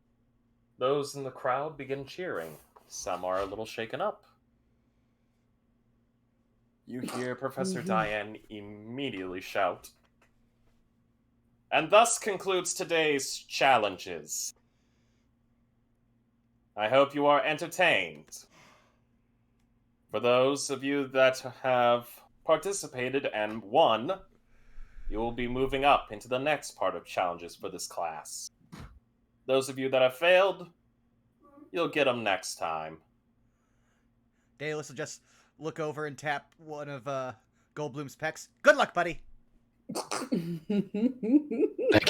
those in the crowd, begin cheering. Some are a little shaken up. You hear Professor Diane immediately shout. And thus concludes today's challenges. I hope you are entertained. For those of you that have participated and won, you will be moving up into the next part of challenges for this class. Those of you that have failed, you'll get them next time. Daedalus will just look over and tap one of Goldblum's pecs. Good luck, buddy. Thank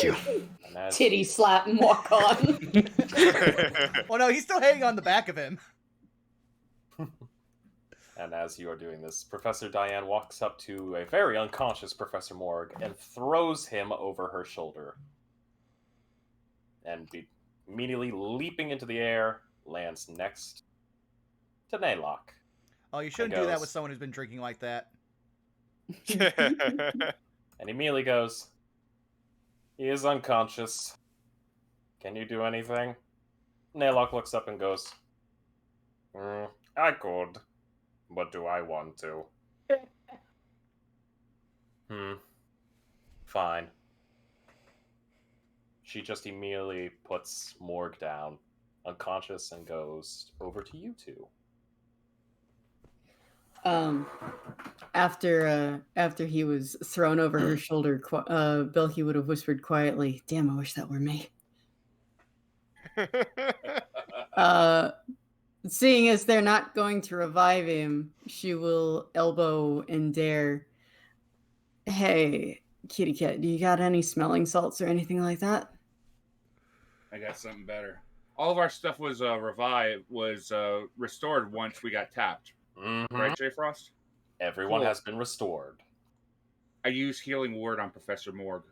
you. And as, Titty slap and walk on. Oh no, he's still hanging on the back of him. and as you are doing this, Professor Diane walks up to a very unconscious Professor Morg and throws him over her shoulder. And immediately leaping into the air, lands next to Naylock. Oh, you shouldn't do that with someone who's been drinking like that. And immediately goes, he is unconscious. Can you do anything? Naylock looks up and goes, I could, but do I want to? Fine. She just immediately puts Morg down, unconscious, and goes over to you two. After he was thrown over her shoulder, Bill, he would have whispered quietly, "Damn, I wish that were me." Seeing as they're not going to revive him, she will elbow and dare. Hey, kitty cat, do you got any smelling salts or anything like that? I got something better. All of our stuff was restored once we got tapped. Mm-hmm. Right, J Frost? Everyone Cool. has been restored. I use Healing Word on Professor Morg.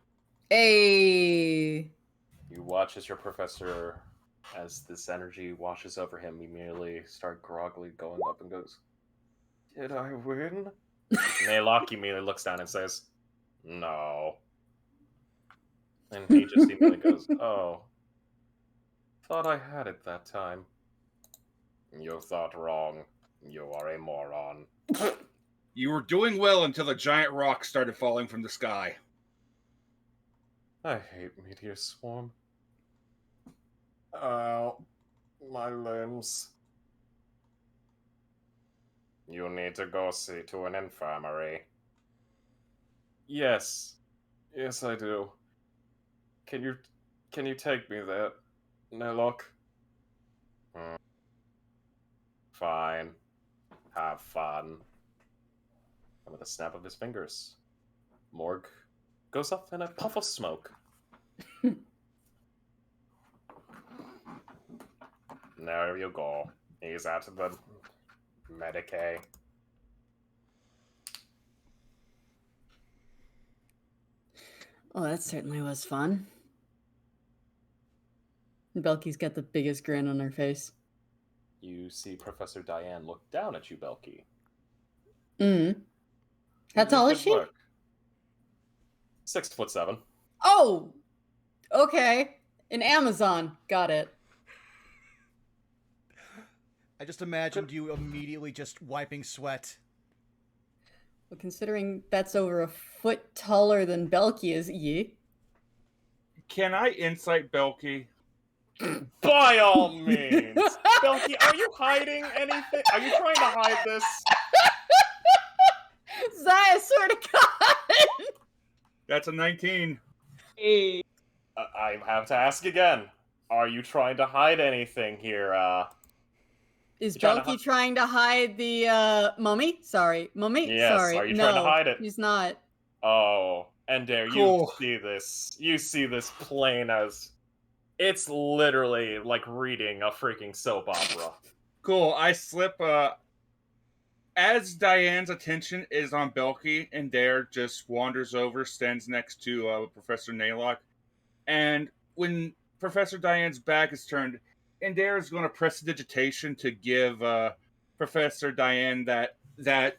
Hey! You watch as your professor, as this energy washes over him, immediately start groggily going up and goes, "Did I win?" Naylock immediately looks down and says, "No." And he just immediately goes, "Oh. Thought I had it that time." "You thought wrong. You are a moron." You were doing well until the giant rock started falling from the sky. I hate Meteor Swarm. Ow. My limbs. You need to go see to an infirmary. Yes. Yes, I do. Can you take me there, Naylock? Fine. Have fun. And with a snap of his fingers, Morg goes up in a puff of smoke. There you go. He's at the Medicaid. Oh, that certainly was fun. Belky's got the biggest grin on her face. You see Professor Diane look down at you, Belky. How tall is she? 6'7". Oh! Okay. An Amazon. Got it. I just imagined you immediately just wiping sweat. Well, considering that's over a foot taller than Belky is, Can I insight Belky? By all means. Belky, are you hiding anything? Are you trying to hide this? Zaya, swear to God! That's a 19. Hey. I have to ask again. Are you trying to hide anything here? Is Belky trying to hide the mummy? Sorry, mummy. Yes. Sorry, Are you no, trying to hide it? He's not. Oh, and there Cool. you see this. You see this plain as it's literally like reading a freaking soap opera. Cool. I slip. As Diane's attention is on Belky, and Dare just wanders over, stands next to Professor Naylock, and when Professor Diane's back is turned, and Dare is going to press digitation to give Professor Diane that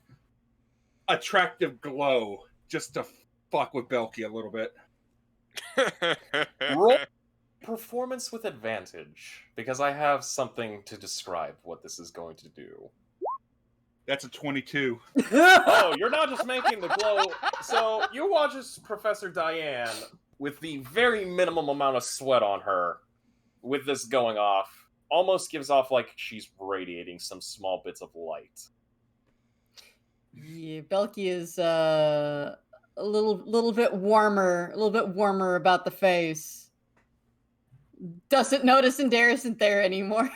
attractive glow, just to fuck with Belky a little bit. Roll performance with advantage, because I have something to describe what this is going to do. That's a 22. Oh, you're not just making the glow. So you watch as Professor Diane, with the very minimum amount of sweat on her, with this going off, almost gives off like she's radiating some small bits of light. Yeah, Belky is a little bit warmer about the face. Doesn't notice Indare isn't there anymore.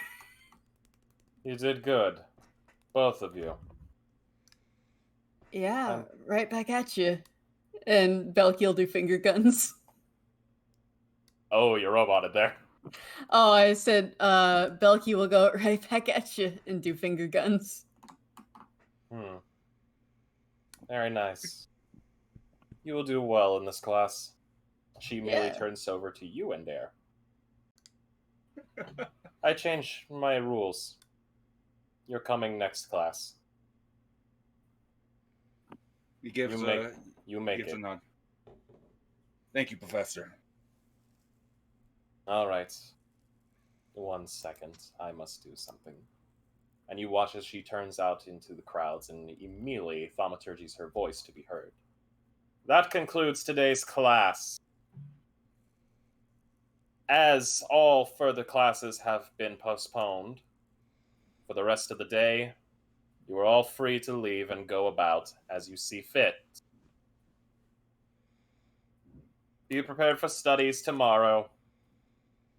You did good. Both of you. Yeah, right back at you. And Belky will do finger guns. Oh, you roboted there. Oh, I said Belky will go right back at you and do finger guns. Very nice. You will do well in this class. She immediately Yeah. turns over to you, Indare. I changed my rules. You're coming next class. He gives You make gives it. a nod. Thank you, Professor. All right. 1 second. I must do something. And you watch as she turns out into the crowds and immediately thaumaturgies her voice to be heard. That concludes today's class. As all further classes have been postponed, for the rest of the day, you are all free to leave and go about as you see fit. Be prepared for studies tomorrow.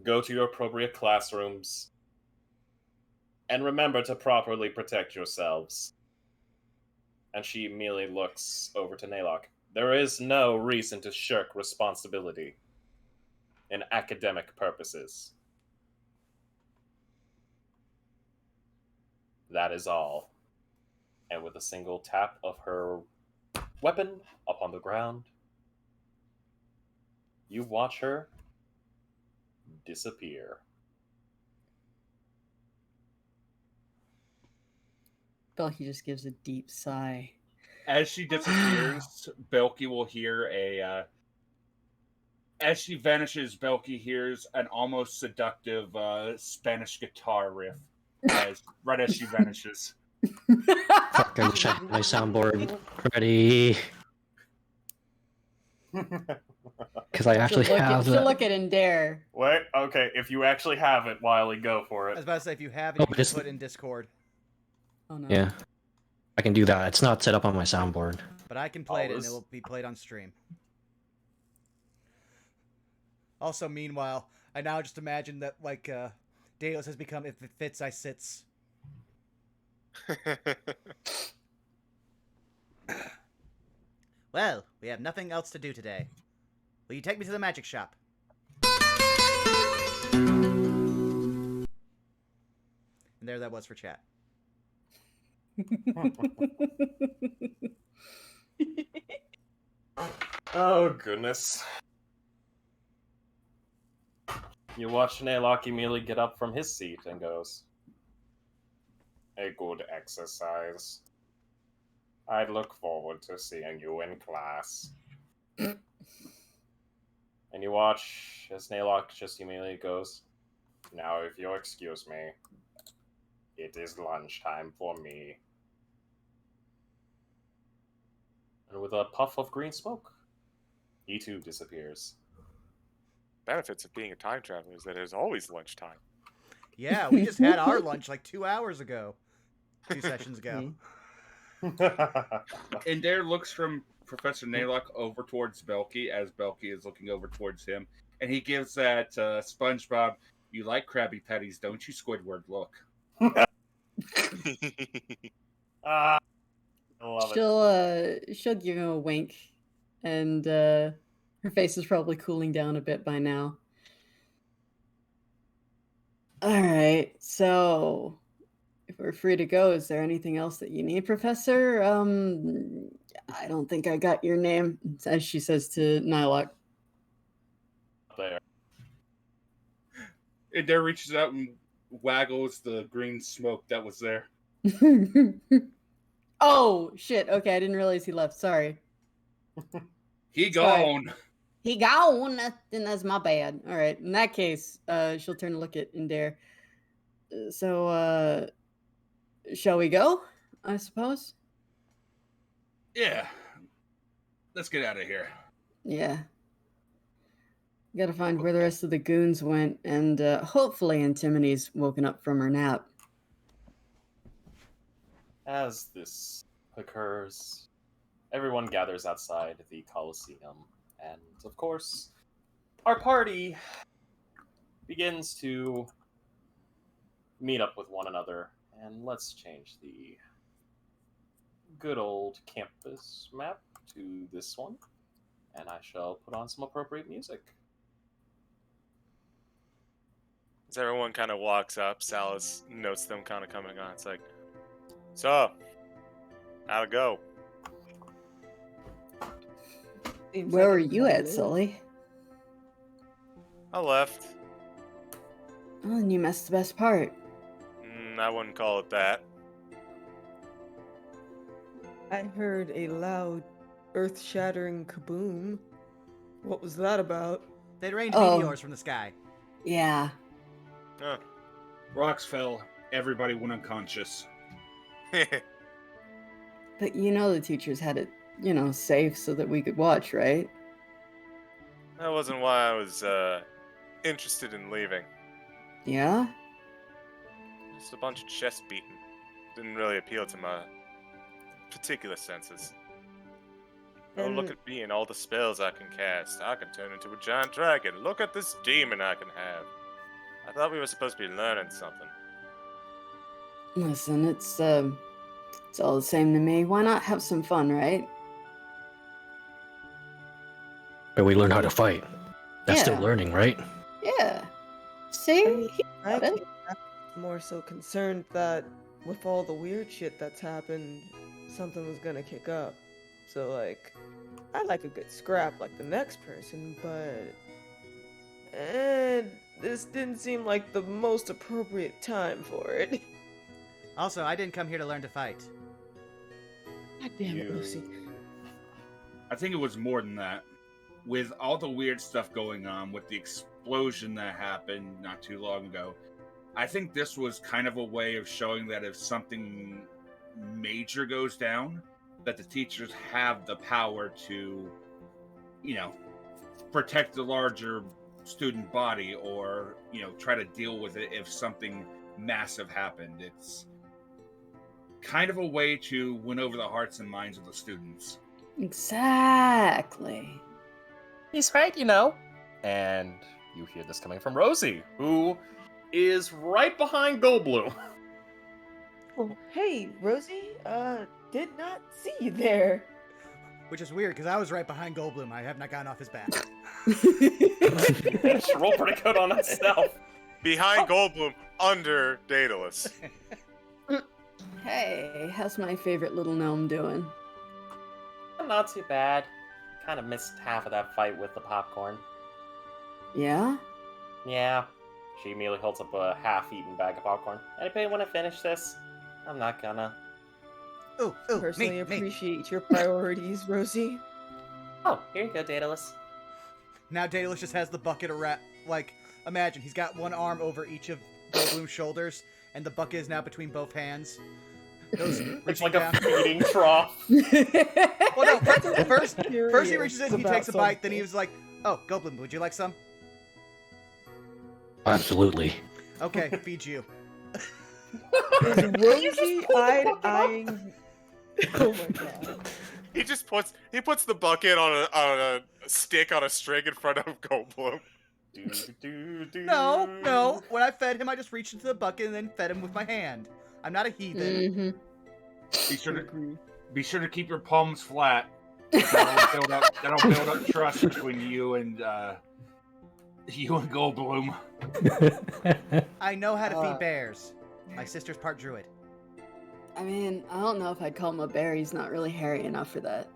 Go to your appropriate classrooms. And remember to properly protect yourselves. And she immediately looks over to Naylock. There is no reason to shirk responsibility in academic purposes. That is all. And with a single tap of her weapon upon the ground, you watch her disappear. Belky just gives a deep sigh. As she disappears, Belky will hear as she vanishes, Belky hears an almost seductive Spanish guitar riff right as she vanishes. Fucking check my soundboard. Ready? Because I actually have She'll look at Indare. Wait, okay, if you actually have it, Wiley, go for I was it. about to say, if you have it, Oh, you but can it's- put it in Discord. Oh no. Yeah. I can do that. It's not set up on my soundboard. But I can play it, and Always. it will be played on stream. Also, meanwhile, I now just imagine that, like, Delos has become if it fits, I sits. Well, we have nothing else to do today. Will you take me to the magic shop? And there that was for chat. Oh, goodness. You watch Naylock immediately get up from his seat and goes, "A good exercise. I look forward to seeing you in class." And you watch as Naylock just immediately goes, "Now, if you'll excuse me, it is lunchtime for me." And with a puff of green smoke, he too disappears. Benefits of being a time traveler is that there's always lunchtime. Yeah, we just had our lunch like 2 hours ago. 2 sessions ago. And there looks from Professor Naylock over towards Belky as Belky is looking over towards him. And he gives that SpongeBob, "You like Krabby Patties, don't you, Squidward?" look. I love it. She'll give him a wink, and her face is probably cooling down a bit by now. All right, so if we're free to go, is there anything else that you need, Professor? I don't think I got your name, as she says to Nylock. There. And there reaches out and waggles the green smoke that was there. Oh shit! Okay, I didn't realize he left. Sorry. He Sorry. gone. He gone. Then that's my bad. All right. In that case, she'll turn to look at Indare. So, shall we go? I suppose. Yeah. Let's get out of here. Yeah. Gotta find where the rest of the goons went, and hopefully Antimone's woken up from her nap. As this occurs, everyone gathers outside the Colosseum, and of course, our party begins to meet up with one another, and let's change the good old campus map to this one, and I shall put on some appropriate music. As everyone kind of walks up, Salas notes them kind of coming on. It's like, "So, how'd it go?" Seems Where like were it's you not at, good. Sully? I left. Oh, and you missed the best part. I wouldn't call it that. I heard a loud, earth-shattering kaboom. What was that about? They'd rained Oh. meteors from the sky. Yeah. Huh. Rocks fell. Everybody went unconscious. But you know the teachers had it, safe so that we could watch, right? That wasn't why I was interested in leaving. Yeah? Just a bunch of chest beating. Didn't really appeal to my particular senses. Oh, look And- at me and all the spells I can cast. I can turn into a giant dragon. Look at this demon I can have. I thought we were supposed to be learning something. Listen, it's all the same to me. Why not have some fun, right? But we learn how to fight. That's still Yeah. learning, right? Yeah. See? I mean, He I got it. came back more so concerned that with all the weird shit that's happened, something was gonna kick up. So, like, I like a good scrap like the next person, but this didn't seem like the most appropriate time for it. Also, I didn't come here to learn to fight. God damn it, Lucy. I think it was more than that. With all the weird stuff going on, with the explosion that happened not too long ago, I think this was kind of a way of showing that if something major goes down, that the teachers have the power to, protect the larger student body, or, try to deal with it if something massive happened. It's kind of a way to win over the hearts and minds of the students. Exactly. He's right, And you hear this coming from Rosie, who is right behind Goldblum. Oh, hey, Rosie, did not see you there. Which is weird, because I was right behind Goldblum. I have not gotten off his back. She rolled pretty good on herself. Behind Goldblum, under Daedalus. Hey, how's my favorite little gnome doing? Not too bad. Kind of missed half of that fight with the popcorn. Yeah? Yeah. She immediately holds up a half-eaten bag of popcorn. Anybody want to finish this? I'm not gonna. Ooh, Personally me. appreciate your priorities, Rosie. Oh, here you go, Daedalus. Now Daedalus just has the bucket of imagine, he's got one arm over each of Goldblum's shoulders, and the bucket is now between both hands. It's like a feeding trough. Well, no, first he reaches in, he about takes a bite, then something. he was like, oh, Goldblum, would you like some? Absolutely. Okay, feed you. Is Rosie eyeing? Oh my god! He just puts the bucket on a stick on a string in front of Goldblum. No. When I fed him, I just reached into the bucket and then fed him with my hand. I'm not a heathen. Mm-hmm. Be sure to keep your palms flat. That'll build up trust between you and Goldblum. I know how to feed bears. My sister's part druid. I mean, I don't know if I'd call him a bear. He's not really hairy enough for that.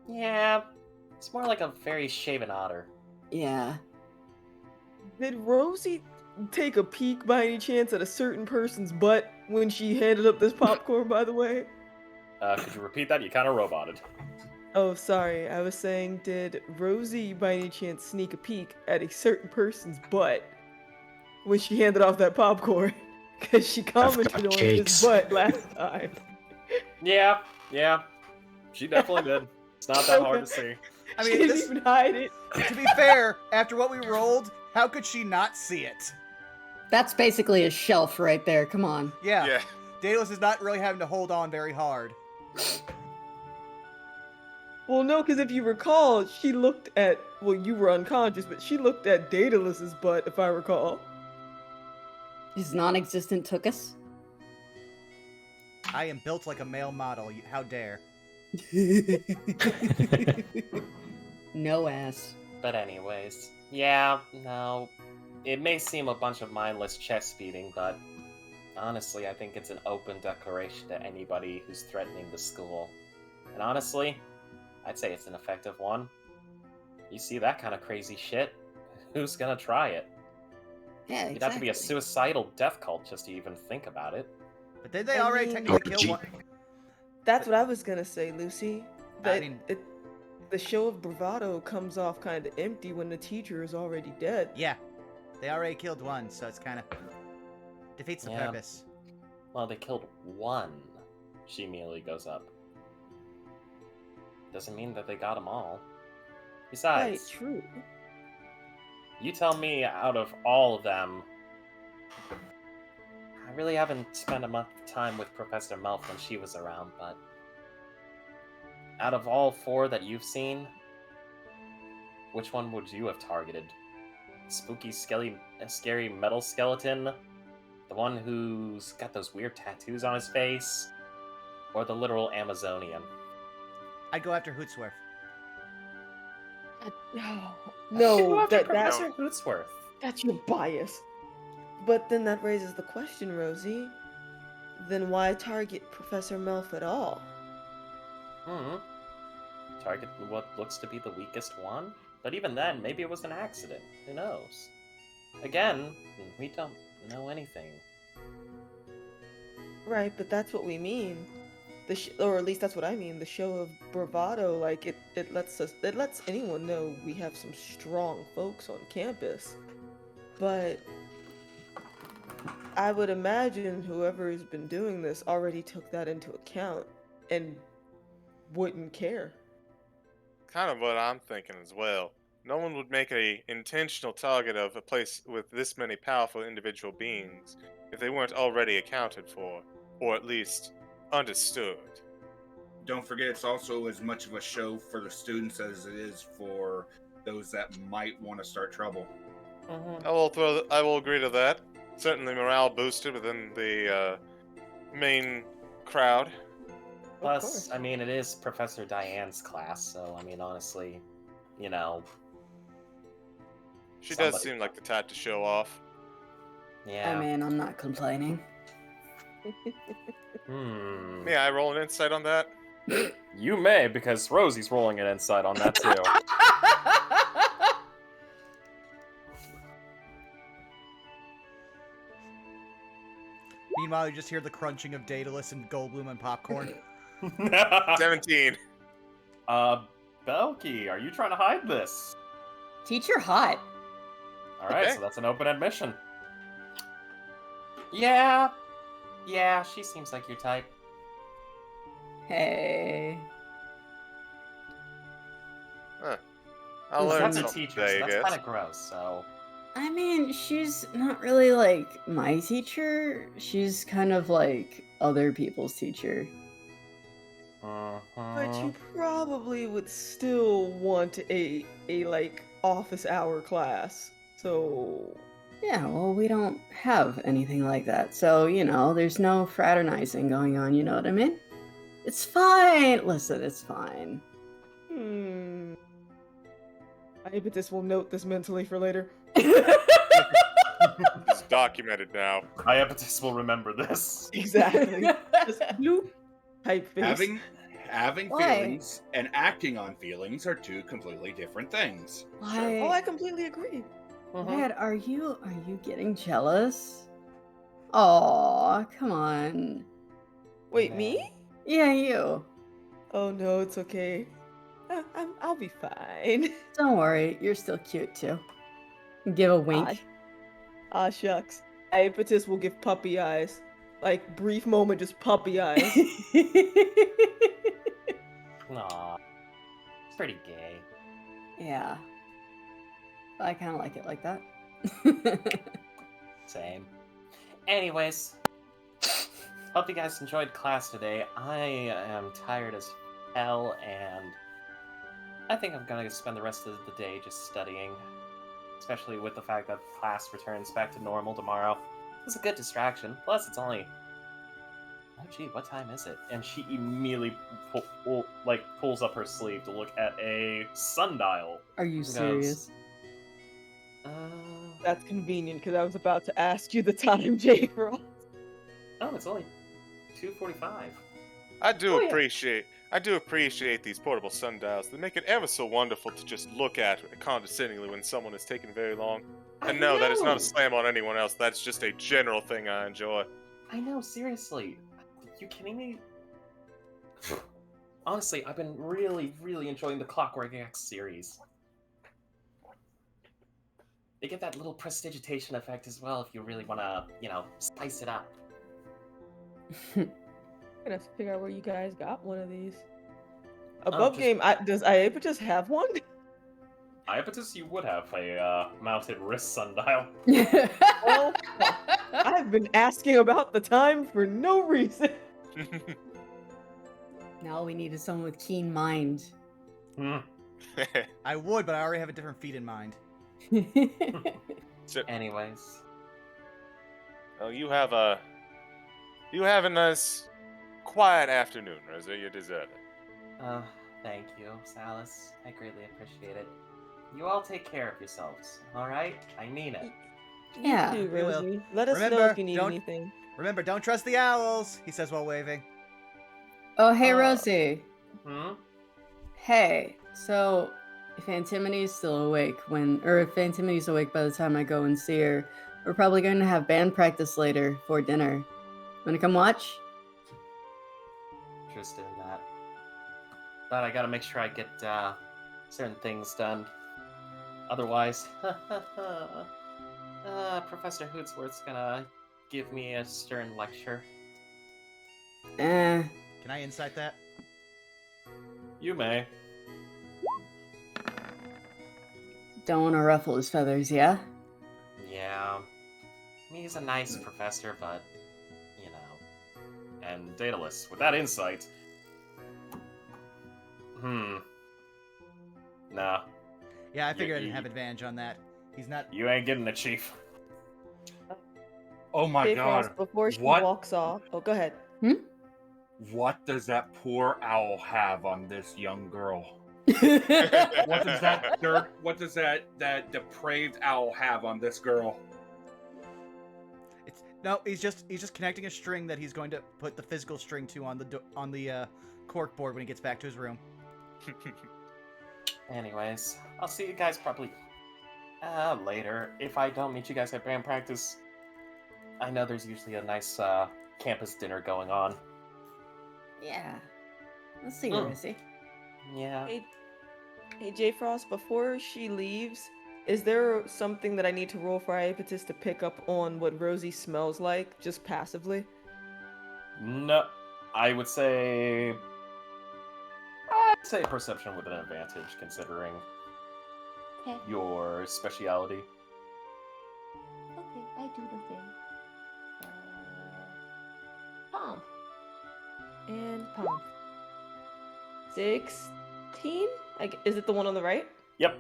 Yeah, it's more like a very shaven otter. Yeah. Did Rosie take a peek by any chance at a certain person's butt when she handed up this popcorn? By the way. Could you repeat that? You kind of roboted. Oh, sorry. I was saying, did Rosie by any chance sneak a peek at a certain person's butt when she handed off that popcorn? Because she commented on his butt last time. Yeah. She definitely did. It's not that hard to see. I She mean, didn't even hide it. to be fair, after what we rolled, how could she not see it? That's basically a shelf right there. Come on. Yeah. Daedalus is not really having to hold on very hard. Well, no, because if you recall, she looked at, well, you were unconscious, but she looked at Daedalus's butt, if I recall. His non-existent took us. I am built like a male model. How dare. No ass. But anyways, yeah, no. It may seem a bunch of mindless chest beating, but honestly, I think it's an open declaration to anybody who's threatening the school. And honestly, I'd say it's an effective one. You see that kind of crazy shit, who's gonna try it? Yeah, exactly. You'd have to be a suicidal death cult just to even think about it. But did they I already mean- technically kill one? That's what I was gonna say, Lucy. I mean- The show of bravado comes off kind of empty when the teacher is already dead. Yeah. They already killed one, so it's kind of defeats the Yeah. purpose. Well, they killed one. She immediately goes up. Doesn't mean that they got them all. Right, Besides, true. you tell me out of all of them, I really haven't spent enough time with Professor Melf when she was around, but out of all four that you've seen, which one would you have targeted? Spooky, scary metal skeleton, The one who's got those weird tattoos on his face? Or the literal Amazonian? I'd go after Hootsworth. No, After that's Professor Hootsworth. that's your bias. But then that raises the question, Rosie. Then why target Professor Melf at all? Target what looks to be the weakest one? But even then, maybe it was an accident. Who knows? Again, we don't know anything. Right, but that's what we mean. Or at least that's what I mean. The show of bravado, like it lets anyone know we have some strong folks on campus. But I would imagine whoever has been doing this already took that into account and wouldn't care. Kind of what I'm thinking as well. No one would make a intentional target of a place with this many powerful individual beings if they weren't already accounted for, or at least understood. Don't forget, it's also as much of a show for the students as it is for those that might want to start trouble. I will agree to that. Certainly morale boosted within the main crowd. Plus, I mean, it is Professor Diane's class, so, I mean, honestly, you know... She does seem like the type to show off. Yeah. I mean, I'm not complaining. May I roll an insight on that? You may, because Rosie's rolling an insight on that, too. Meanwhile, you just hear the crunching of Daedalus and Goldblum and popcorn. 17. Belky, are you trying to hide this? Teacher hot. Alright, Okay. so that's an open admission. Yeah, she seems like your type. Hey. I'll Who's learn That's a something teacher, today, so I that's guess. kind of gross, so... I mean, she's not really like my teacher. She's kind of like other people's teacher. But you probably would still want a like office hour class. So Yeah, well, we don't have anything like that. So, you know, there's no fraternizing going on, you know what I mean? It's fine. Listen, it's fine. Iapetus will note this mentally for later. It's documented now. Iapetus will remember this. Exactly. Just bloop. Type face. Having Why? feelings and acting on feelings are two completely different things. Why? Oh, I completely agree. Dad, are you getting jealous? Aw, come on. Wait, me? Yeah, you. Oh no, it's okay. I'll be fine. Don't worry, you're still cute too. Give a wink. Ah, shucks. Iapetus will give puppy eyes. Like, brief moment, just puppy eyes. Aw. It's pretty gay. Yeah. I kind of like it like that. Same. Anyways, hope you guys enjoyed class today. I am tired as hell, and I think I'm gonna spend the rest of the day just studying. Especially with the fact that class returns back to normal tomorrow. It's a good distraction. Plus, it's only... Oh gee, what time is it? And she immediately pulls up her sleeve to look at a sundial. Are you Goes, serious? That's convenient, because I was about to ask you the time, J. Ross. Oh, it's only 2:45. I do Oh, yeah. appreciate these portable sundials. They make it ever so wonderful to just look at condescendingly when someone is taking very long. And no, that is not a slam on anyone else. That's just a general thing I enjoy. I know, seriously. Are you kidding me? Honestly, I've been really, really enjoying the Clockwork X series. They get that little prestidigitation effect as well if you really want to, you know, spice it up. I'm gonna have to figure out where you guys got one of these. just- Above game, does Iapetus have one? Iapetus, you would have a mounted wrist sundial. Well, I've been asking about the time for no reason. Now all we need is someone with keen mind. I would, but I already have a different feat in mind. Anyways. Well, you have a nice, quiet afternoon, Rosa. You deserve it. Oh, thank you, Salis. I greatly appreciate it. You all take care of yourselves, alright? I mean it. Yeah. You too, We will. Rosie. Let us know Remember, if you need don't- anything. Remember, don't trust the owls, he says while waving. Oh, hey, Rosie. Hmm? Hey, so if Antimity's still awake if Antimity's awake by the time I go and see her, we're probably going to have band practice later for dinner. Wanna come watch? Interested in that. But I gotta make sure I get certain things done. Otherwise, Professor Hootsworth's gonna give me a stern lecture. Eh, Can I insight that? You may. don't want to ruffle his feathers, yeah? Yeah. I mean, he's a nice professor, but, you know. And Daedalus, with that insight. Nah, Yeah, I figured I you- didn't have advantage on that. He's not. you ain't getting the chief. Oh my Jay god. Frost, before she What? walks off. Oh, go ahead. What does that poor owl have on this young girl? What does that depraved owl have on this girl? No, he's just connecting a string that he's going to put the physical string to on the cork board when he gets back to his room. Anyways, I'll see you guys probably later. If I don't meet you guys at band practice, I know there's usually a nice campus dinner going on. Yeah. Let's see, Mm. Rosie. Yeah. Hey, Jay Frost, before she leaves, is there something that I need to roll for Iapetus to pick up on what Rosie smells like, just passively? No, I would say perception with an advantage, considering Okay. your speciality. Okay, I do the thing. Pomp. And Pomp. 16? Is it the one on the right? Yep.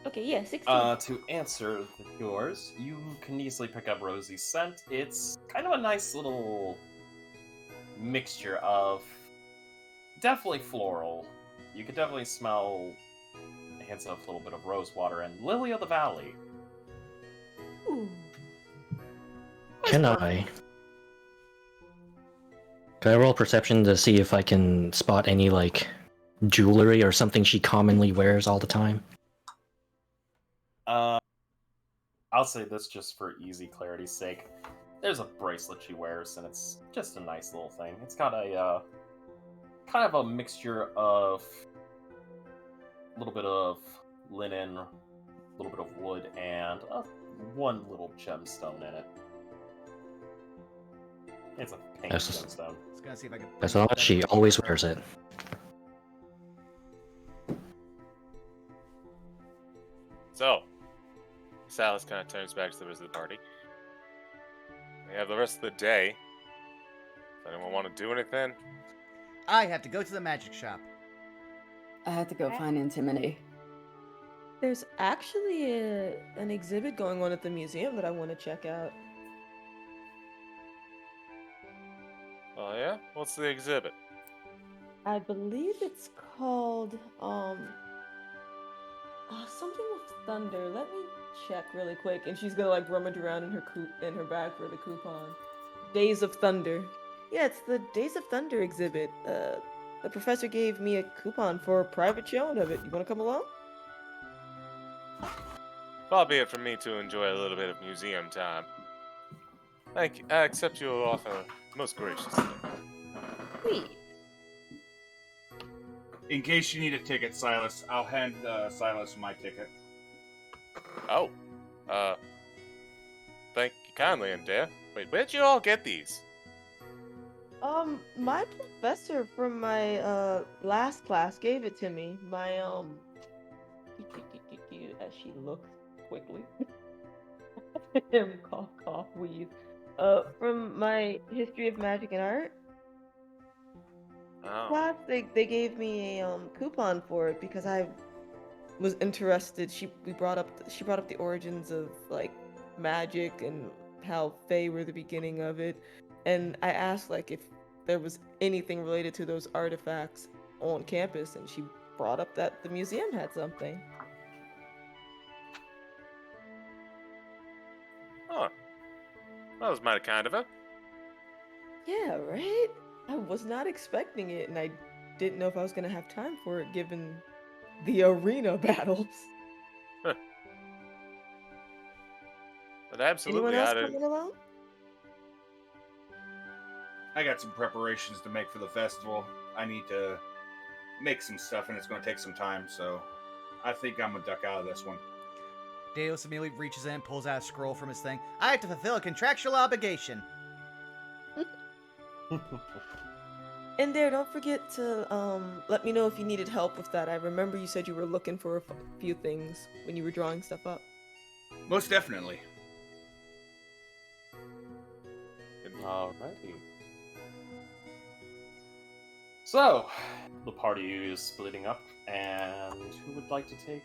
Okay, yeah, 16. To answer yours, you can easily pick up Rosie's scent. It's kind of a nice little mixture of definitely floral. You could definitely smell hints of a little bit of rose water and lily of the valley. Ooh. Can I roll perception to see if I can spot any, like, jewelry or something she commonly wears all the time? I'll say this just for easy clarity's sake. There's a bracelet she wears, and it's just a nice little thing. It's got a kind of a mixture of a little bit of linen, a little bit of wood, and one little gemstone in it. It's a pink Yes. gemstone. Just gonna see if I can. As long as she always wears it. So, Salis kind of turns back to the rest of the party. We have the rest of the day. Does anyone want to do anything? I have to go to the magic shop. I had to go find Antimony. There's actually an exhibit going on at the museum that I want to check out. Oh yeah? What's the exhibit? I believe it's called something with thunder. Let me check really quick. And she's gonna like rummage around in her bag for the coupon. Days of Thunder. Yeah, it's the Days of Thunder exhibit. The professor gave me a coupon for a private showing of it. You wanna come along? Far be it from me to enjoy a little bit of museum time. Thank you. I accept your offer most graciously. Sweet. In case you need a ticket, Silas, I'll hand Silas my ticket. Oh. Thank you kindly, Adair. Wait, where'd you all get these? My professor from my last class gave it to me. My as she looks quickly. Cough, cough, wheeze. From my history of magic and art Oh. class, they gave me a coupon for it because I was interested. She brought up the origins of like magic and how Fae were the beginning of it, and I asked like if there was anything related to those artifacts on campus, and she brought up that the museum had something. Huh. That was mighty kind of her. Yeah, right? I was not expecting it, and I didn't know if I was gonna have time for it given the arena battles. But absolutely, Anyone else I did. coming along? I got some preparations to make for the festival. I need to make some stuff, and it's going to take some time, so I think I'm going to duck out of this one. Deus immediately reaches in, pulls out a scroll from his thing. I have to fulfill a contractual obligation. And there, don't forget to let me know if you needed help with that. I remember you said you were looking for a few things when you were drawing stuff up. Most definitely. Alrighty. So, the party is splitting up, and who would like to take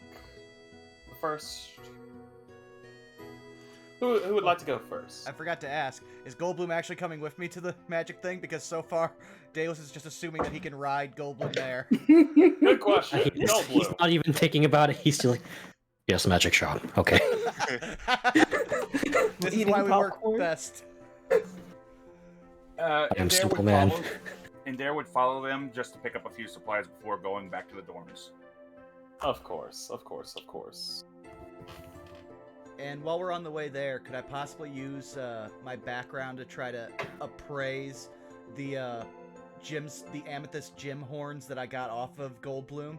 the first? Who would like to go first? I forgot to ask, is Goldblum actually coming with me to the magic thing? Because so far, Deus is just assuming that he can ride Goldblum there. Good question. He's Goldblum. not even thinking about it. He's still like, yes, magic shot. Okay. This is Eating why we work popcorn? best. I'm simple man. And Dare would follow them just to pick up a few supplies before going back to the dorms. Of course, of course, of course. And while we're on the way there, could I possibly use my background to try to appraise the the amethyst gem horns that I got off of Goldblum?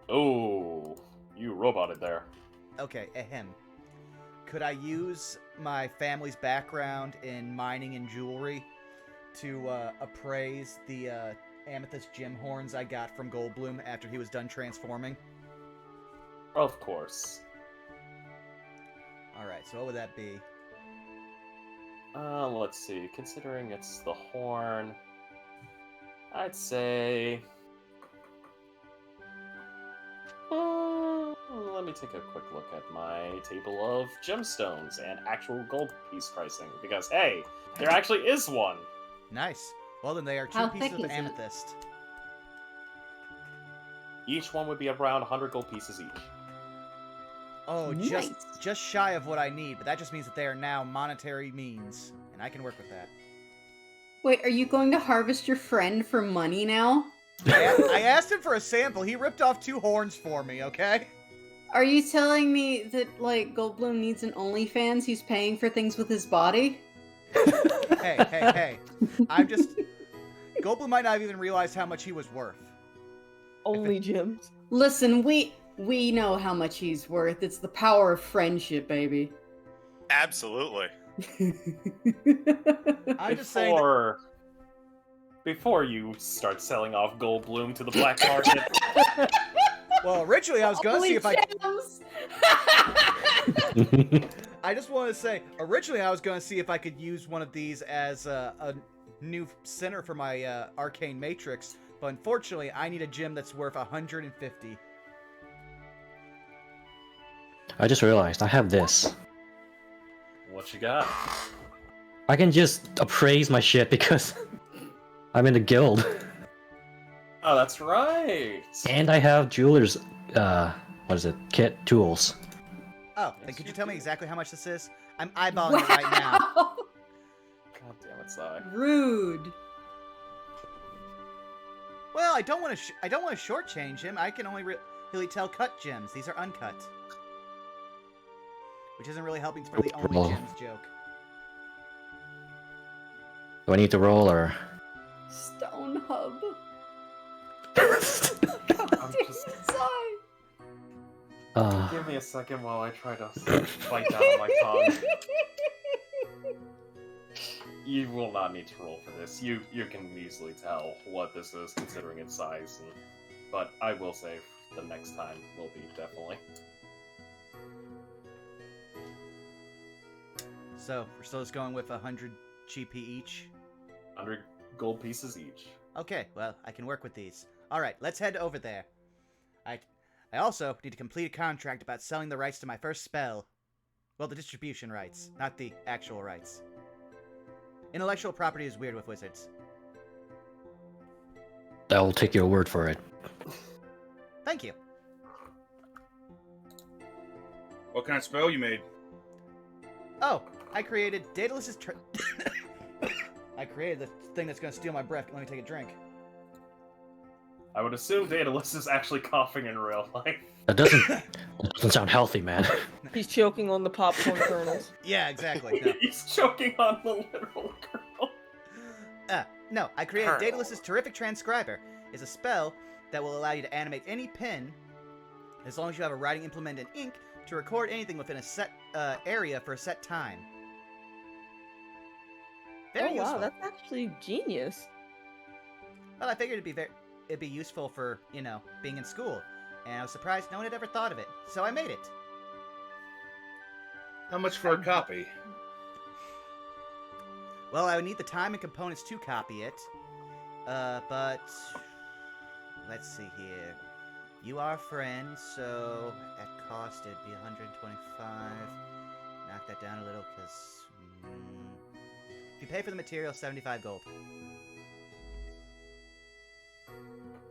Oh, you roboted there. Okay, ahem. Could I use my family's background in mining and jewelry to appraise the amethyst gem horns I got from Goldblum after he was done transforming? Of course. Alright, so what would that be? Let's see. Considering it's the horn, I'd say. Let me take a quick look at my table of gemstones and actual gold piece pricing, because hey, there actually is one. Nice. Well, then they are two How pieces thick of is it? amethyst. Each one would be around 100 gold pieces each. Oh, Nice. just shy of what I need, but that just means that they are now monetary means, and I can work with that. Wait, are you going to harvest your friend for money now? I asked him for a sample. He ripped off 2 horns for me, okay? Are you telling me that, like, Goldblum needs an OnlyFans? He's paying for things with his body? Hey. I'm just... Goldblum might not have even realized how much he was worth. Only gems. Listen, we know how much he's worth. It's the power of friendship, baby. Absolutely. I'm just saying that... Before you start selling off Goldblum to the black market, Well, originally I was going to see if I... Gems! I just want to say, originally I was going to see if I could use one of these as a new center for my arcane matrix, but unfortunately I need a gem that's worth 150. I just realized I have this. what you got? I can just appraise my shit because I'm in the guild. Oh, that's right. And I have jeweler's, what is it, kit tools. Oh, then could you tell me exactly how much this is? I'm eyeballing it right now. Wow! God damn it, Sai. Rude. Well, I don't want to shortchange him. I can only really tell cut gems. These are uncut. Which isn't really helping for the only Roll. gems joke. Do I need to roll or? Stone hub. I'm God just- damn it, Sai. Give me a second while I try to bite down on my tongue. You will not need to roll for this. You can easily tell what this is considering its size, but I will say the next time will be definitely. So, we're still just going with 100 GP each? 100 gold pieces each. Okay, well, I can work with these. Alright, let's head over there. I also need to complete a contract about selling the rights to my first spell. Well, the distribution rights, not the actual rights. Intellectual property is weird with wizards. I'll take your word for it. Thank you. What kind of spell you made? Oh, I created Daedalus's I created the thing that's gonna steal my breath. Let me take a drink. I would assume Daedalus is actually coughing in real life. That doesn't sound healthy, man. He's choking on the popcorn kernels. Yeah, exactly. No. He's choking on the literal girl. No, I created Colonel. Daedalus's Terrific Transcriber. It's a spell that will allow you to animate any pen, as long as you have a writing implement and ink, to record anything within a set area for a set time. Very Oh useful. wow, that's actually genius. Well, I figured it'd be useful for, being in school, and I was surprised no one had ever thought of it, so I made it. How much for a copy? Well, I would need the time and components to copy it, but let's see here. You are friends, so at cost it'd be 125. Knock that down a little, because if you pay for the material, 75 gold.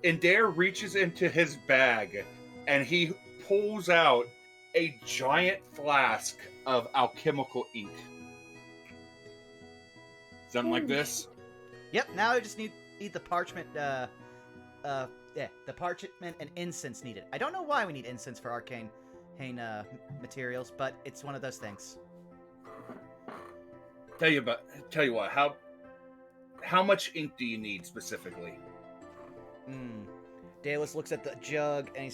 And Dare reaches into his bag and he pulls out a giant flask of alchemical ink. Something like this. Yep. Now I just need the parchment. The parchment and incense needed. I don't know why we need incense for arcane materials, but it's one of those things. Tell you what. How much ink do you need specifically? Daedalus looks at the jug and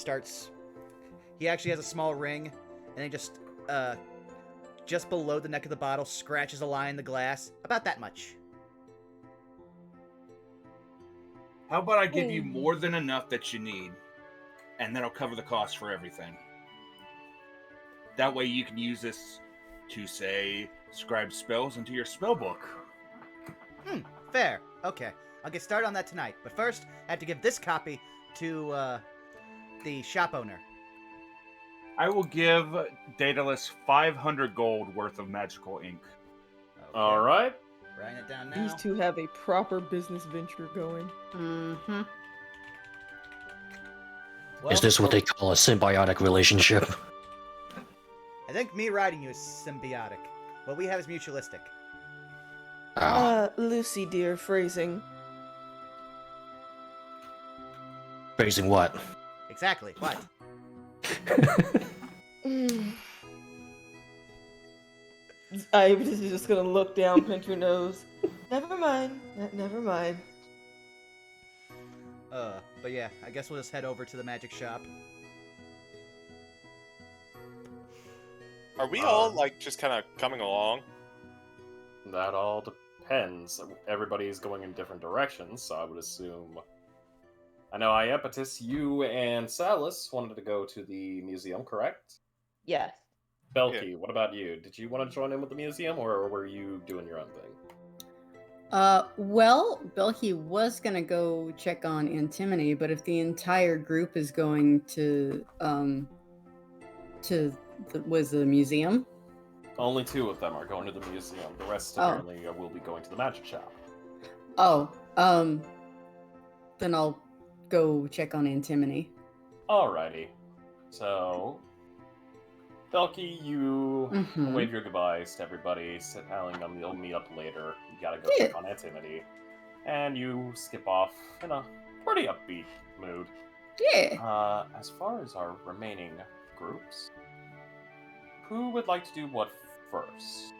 he actually has a small ring, and he just below the neck of the bottle, scratches a line in the glass. About that much. How about I give you more than enough that you need, and then I'll cover the cost for everything. That way you can use this to, say, scribe spells into your spell book. Fair. Okay. I'll get started on that tonight. But first, I have to give this copy to the shop owner. I will give Daedalus 500 gold worth of magical ink. Okay. All right. Writing it down now. These two have a proper business venture going. Mm-hmm. Well, Is this what they call a symbiotic relationship? I think me writing you is symbiotic. What we have is mutualistic. Lucy, dear, phrasing. Phrasing what? Exactly. What? I was just gonna look down, pinch her nose. Never mind. Never mind. But yeah, I guess we'll just head over to the magic shop. Are we all like just kind of coming along? That all depends. Everybody's going in different directions, so I would assume. I know Iapetus, you and Salus wanted to go to the museum, correct? Yes. Belky, what about you? Did you want to join in with the museum, or were you doing your own thing? Well, Belky was gonna go check on Antimony, but if the entire group is going to the museum? Only 2 of them are going to the museum. The rest apparently will be going to the magic shop. Oh, then I'll go check on Antimony. Alrighty. So, Belky, you Mhm. wave your goodbyes to everybody, telling them you'll meet up later. You gotta go Yeah. check on Antimony. And you skip off in a pretty upbeat mood. Yeah. As far as our remaining groups, who would like to do what first?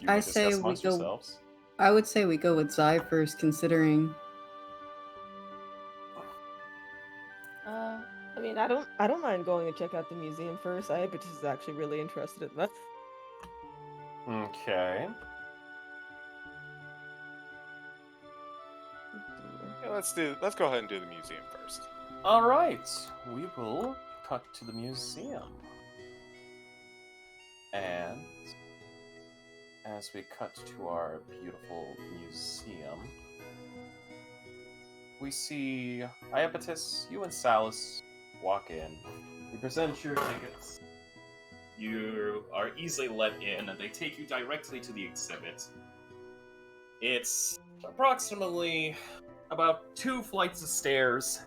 You I may say discuss we amongst go- yourselves. I would say we go with Zai first, considering. I mean, I don't mind going to check out the museum first. Iapetus is actually really interested in that. Okay. Yeah, let's go ahead and do the museum first. Alright, we will cut to the museum. And as we cut to our beautiful museum, we see Iapetus, you and Salus walk in. You present your tickets. You are easily let in, and they take you directly to the exhibit. It's approximately about 2 flights of stairs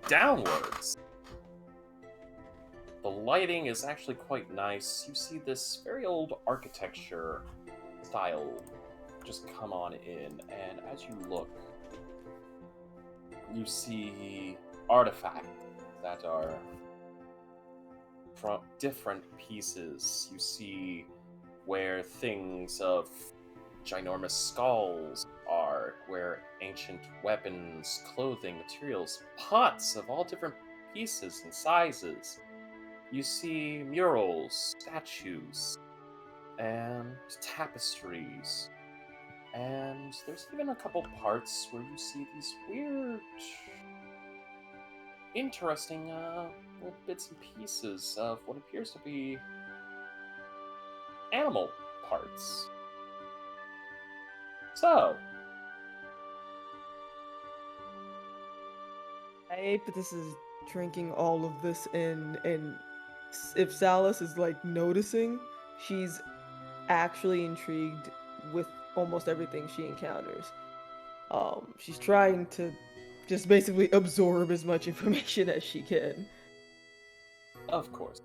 downwards. The lighting is actually quite nice. You see this very old architecture style just come on in, and as you look, you see artifacts that are from different pieces. You see where things of ginormous skulls are, where ancient weapons, clothing, materials, pots of all different pieces and sizes. You see murals, statues, and tapestries. And there's even a couple parts where you see these weird, interesting little bits and pieces of what appears to be animal parts. So, This is drinking all of this in, and if Salis is like noticing, she's actually intrigued with almost everything she encounters. She's trying to just basically absorb as much information as she can. of course,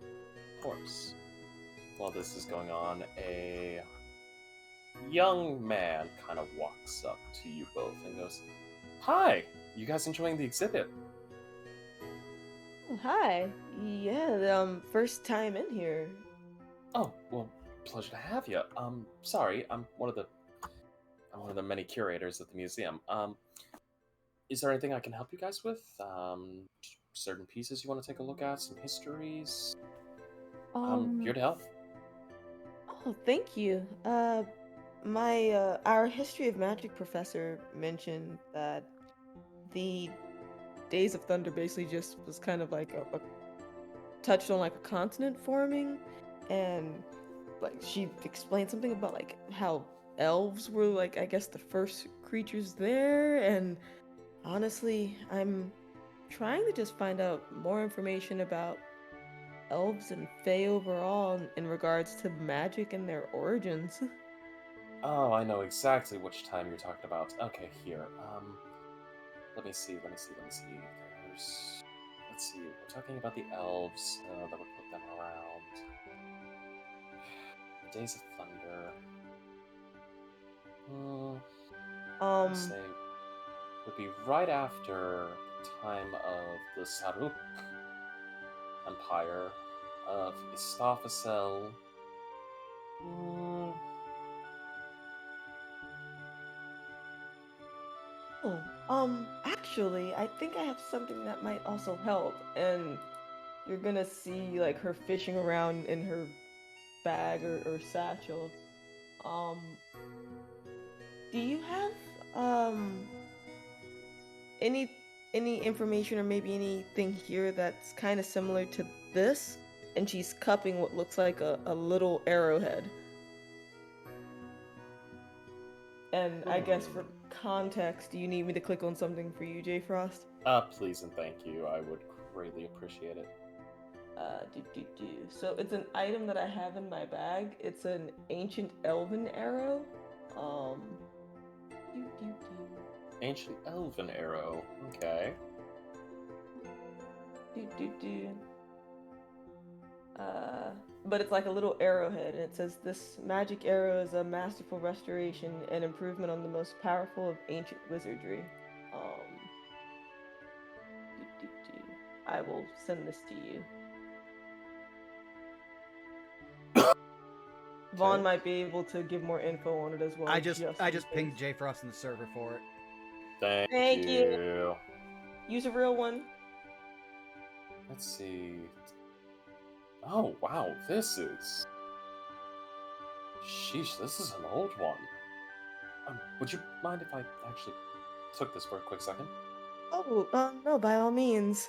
while this is going on, a young man kind of walks up to you both and goes, "Hi, you guys enjoying the exhibit?" Oh, hi. Yeah, first time in here. Oh, well, pleasure to have you. Sorry, I'm one of the many curators at the museum. Is there anything I can help you guys with? Certain pieces you want to take a look at, some histories? I'm here to help. Oh, thank you. Our history of magic professor mentioned that the Days of Thunder basically just was kind of like a touched on like a continent forming, and like she explained something about like how elves were like I guess the first creatures there, and honestly, I'm trying to just find out more information about elves and fae overall in regards to magic and their origins. Oh, I know exactly which time you're talking about. Okay, here. Let me see. Let's see. We're talking about the elves that would put them around. The Days of Thunder. Let's say would be right after the time of the Saruk Empire of Istafasel. Actually, I think I have something that might also help, and you're gonna see like her fishing around in her bag or satchel. Um, do you have any any information or maybe anything here that's kind of similar to this? And she's cupping what looks like a little arrowhead. And I guess for context, do you need me to click on something for you, J Frost? Please and thank you. I would greatly appreciate it. So it's an item that I have in my bag. It's an ancient elven arrow. Do, do, do. Ancient elven arrow. Okay. But it's like a little arrowhead, and it says this magic arrow is a masterful restoration and improvement on the most powerful of ancient wizardry. I will send this to you. Vaughn might be able to give more info on it as well. I just pinged J Frost in the server for it. Thank you. Use a real one. Let's see. Oh, wow, this is... Sheesh, this is an old one. Would you mind if I actually took this for a quick second? Oh, no, by all means.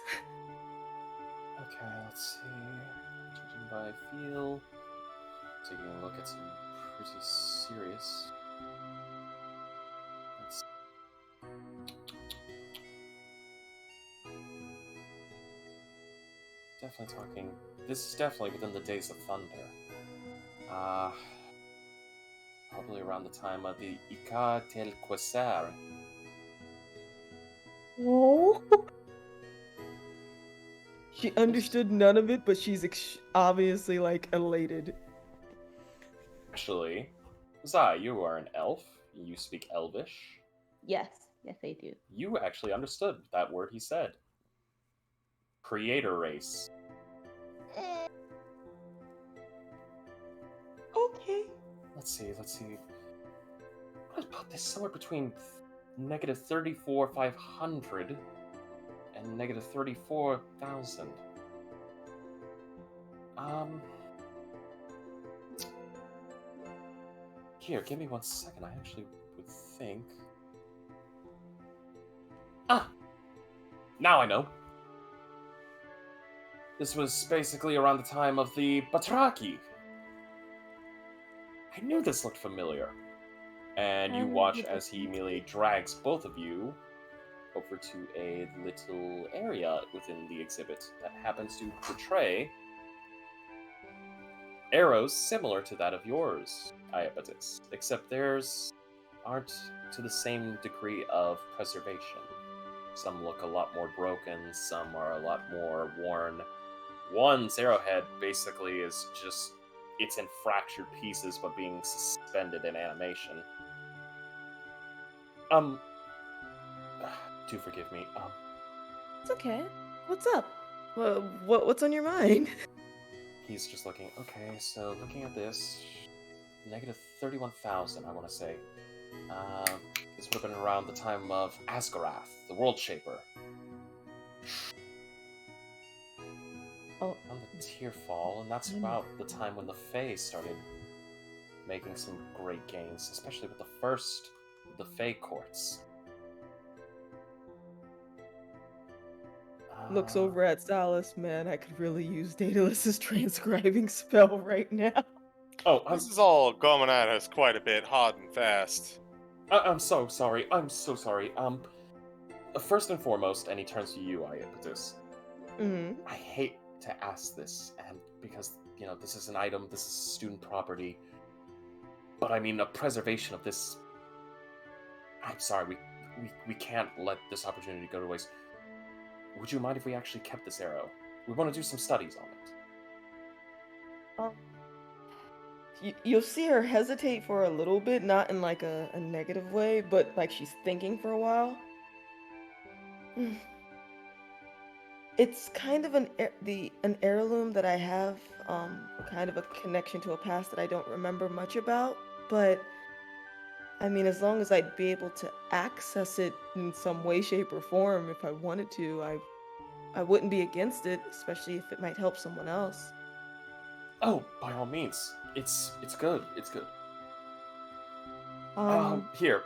Okay, let's see. Judging by feel, taking a look at some pretty serious... Let's... definitely talking. This is definitely within the days of Thunder. Probably around the time of the Ica del Quasar. Oh. She understood none of it, but she's obviously like elated. Actually, Zai, you are an elf. You speak Elvish. Yes, yes, I do. You actually understood that word he said. Creator race. Okay. Let's see. I'll put this somewhere between negative 34,500 and negative 34,000. Here, give me 1 second. I actually would think. Now I know. This was basically around the time of the Batraki. I knew this looked familiar. And you watch as he immediately drags both of you over to a little area within the exhibit that happens to portray arrows similar to that of yours, Iapetus, except theirs aren't to the same degree of preservation. Some look a lot more broken, some are a lot more worn. One's arrowhead basically is just, it's in fractured pieces but being suspended in animation. Do forgive me. It's okay. What's up? What's on your mind? He's just looking. Okay, so looking at this, negative 31,000. I want to say. This would have been around the time of Asgarath, the World Shaper. Oh, On the Tearfall, and that's about the time when the Fae started making some great gains, especially with the first, the Fae courts. Looks over at Salas. Man, I could really use Daedalus's transcribing spell right now. Oh, This is all coming at us quite a bit hard and fast. I'm so sorry. I'm so sorry. First and foremost, and he turns to you, Iapetus. Mm-hmm. I hate to ask this, and because, this is an item, this is student property, but I mean, a preservation of this... I'm sorry, we can't let this opportunity go to waste. Would you mind if we actually kept this arrow? We want to do some studies on it. You'll see her hesitate for a little bit, not in like a negative way, but like she's thinking for a while. It's kind of an heirloom that I have, kind of a connection to a past that I don't remember much about, but I mean, as long as I'd be able to access it in some way, shape, or form if I wanted to, I wouldn't be against it, especially if it might help someone else. Oh, by all means. It's good. It's good. Here.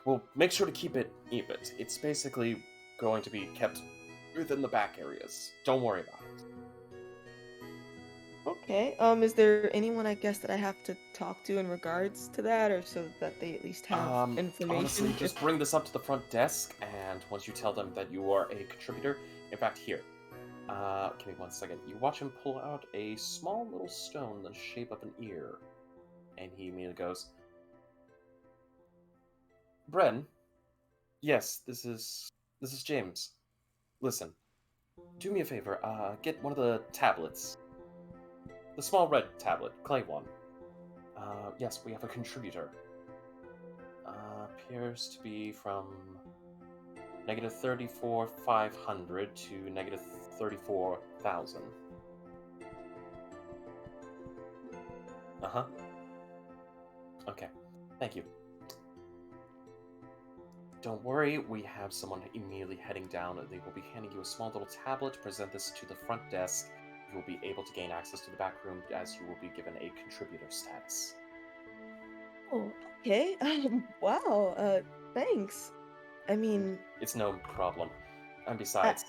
We'll make sure to keep it even. It's basically going to be kept within the back areas. Don't worry about it. Okay. Is there anyone, I guess, that I have to talk to in regards to that, or so that they at least have information? Honestly, just bring this up to the front desk, and once you tell them that you are a contributor, in fact, here, give me 1 second. You watch him pull out a small little stone the shape of an ear, and he immediately goes, Bren, yes, this is James. Listen, do me a favor, get one of the tablets. The small red tablet, clay one. Yes, we have a contributor. Appears to be from negative 34,500 to negative 34,000. Uh-huh. Okay, thank you. Don't worry, we have someone immediately heading down. They will be handing you a small little tablet. Present this to the front desk. You will be able to gain access to the back room as you will be given a contributor status. Oh, okay. Wow. Thanks. I mean, it's no problem. And besides,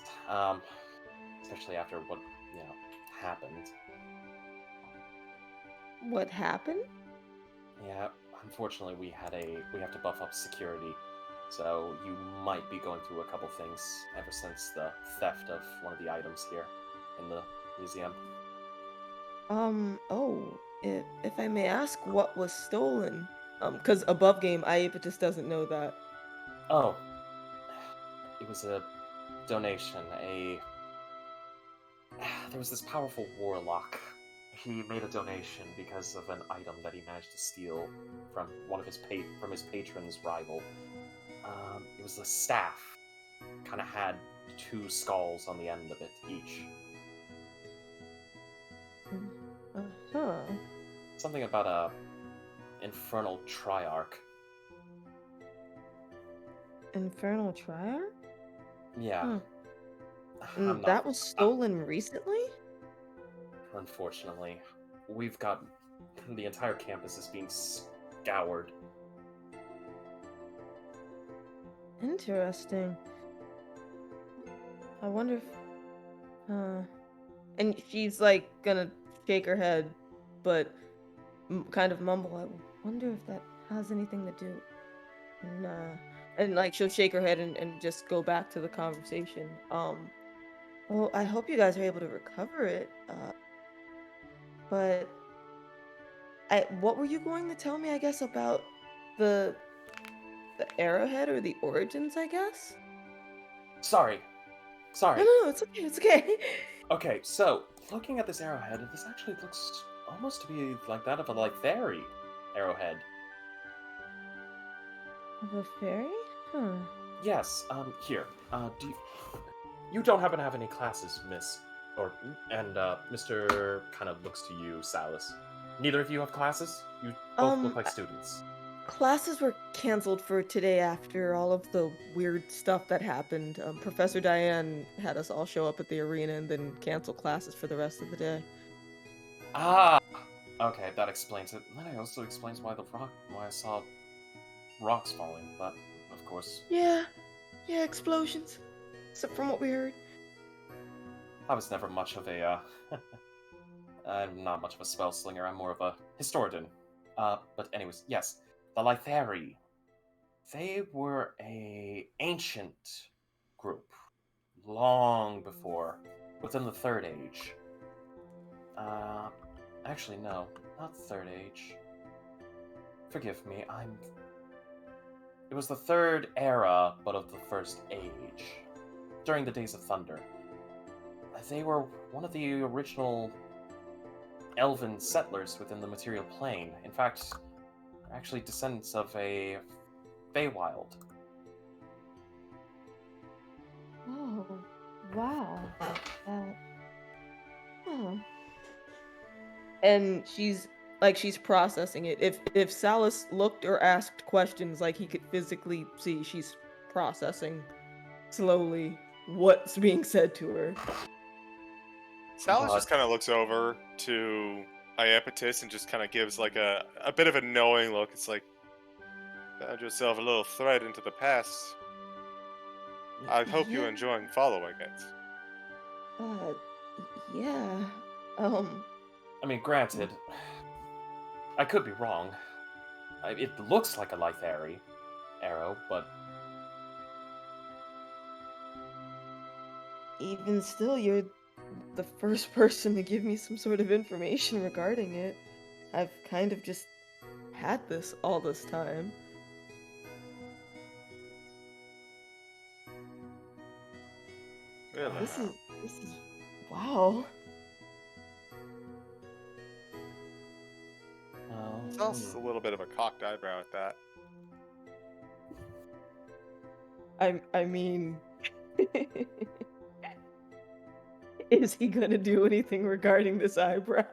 especially after what, happened. What happened? Yeah, unfortunately we have to buff up security. So you might be going through a couple things ever since the theft of one of the items here. in the museum. If I may ask, what was stolen? Because above game, Iapetus doesn't know that. Oh, it was a donation. There was this powerful warlock. He made a donation because of an item that he managed to steal from one of his patron's rival. It was a staff. Kind of had 2 skulls on the end of it each. Huh. Something about a infernal triarch. Infernal Triarch? Yeah. And that was stolen recently? Unfortunately, we've got the entire campus is being scoured. Interesting. I wonder if... And she's like gonna shake her head, but kind of mumble, I wonder if that has anything to do... Nah. And like she'll shake her head and just go back to the conversation. Well, I hope you guys are able to recover it. But what were you going to tell me, I guess, about the arrowhead or the origins, I guess? Sorry. No, it's okay, it's okay. Okay, so, looking at this arrowhead, this actually looks almost to be like that of a Lythari arrowhead. Of a fairy? Huh. Yes, here. You don't happen to have any classes, miss? Mr. kind of looks to you, Salus. Neither of you have classes? You both look like students. Classes were canceled for today after all of the weird stuff that happened. Professor Diane had us all show up at the arena and then cancel classes for the rest of the day. Ah! Okay, that explains it. That also explains why I saw rocks falling, but, of course... Yeah, explosions. Except from what we heard. I was never much of a, I'm not much of a spell slinger, I'm more of a historian. But anyways, yes. The Lythari. They were a ancient group. Long before. Within the Third Age. Actually, no. Not Third Age. Forgive me, It was the Third Era, but of the First Age. During the Days of Thunder. They were one of the original elven settlers within the material plane. In fact, they're actually descendants of a Feywild. Oh, wow. And she's processing it. If Salus looked or asked questions, like he could physically see she's processing slowly what's being said to her. Salus just kind of looks over to Iapetus and just kind of gives like a bit of a knowing look. It's like, found yourself a little thread into the past. I hope you're enjoying following it. Yeah. I mean, granted, I could be wrong. It looks like a Lythari arrow, but... Even still, you're the first person to give me some sort of information regarding it. I've kind of just had this all this time. Really? This is wow. Salus a little bit of a cocked eyebrow at that. I mean, is he gonna do anything regarding this eyebrow?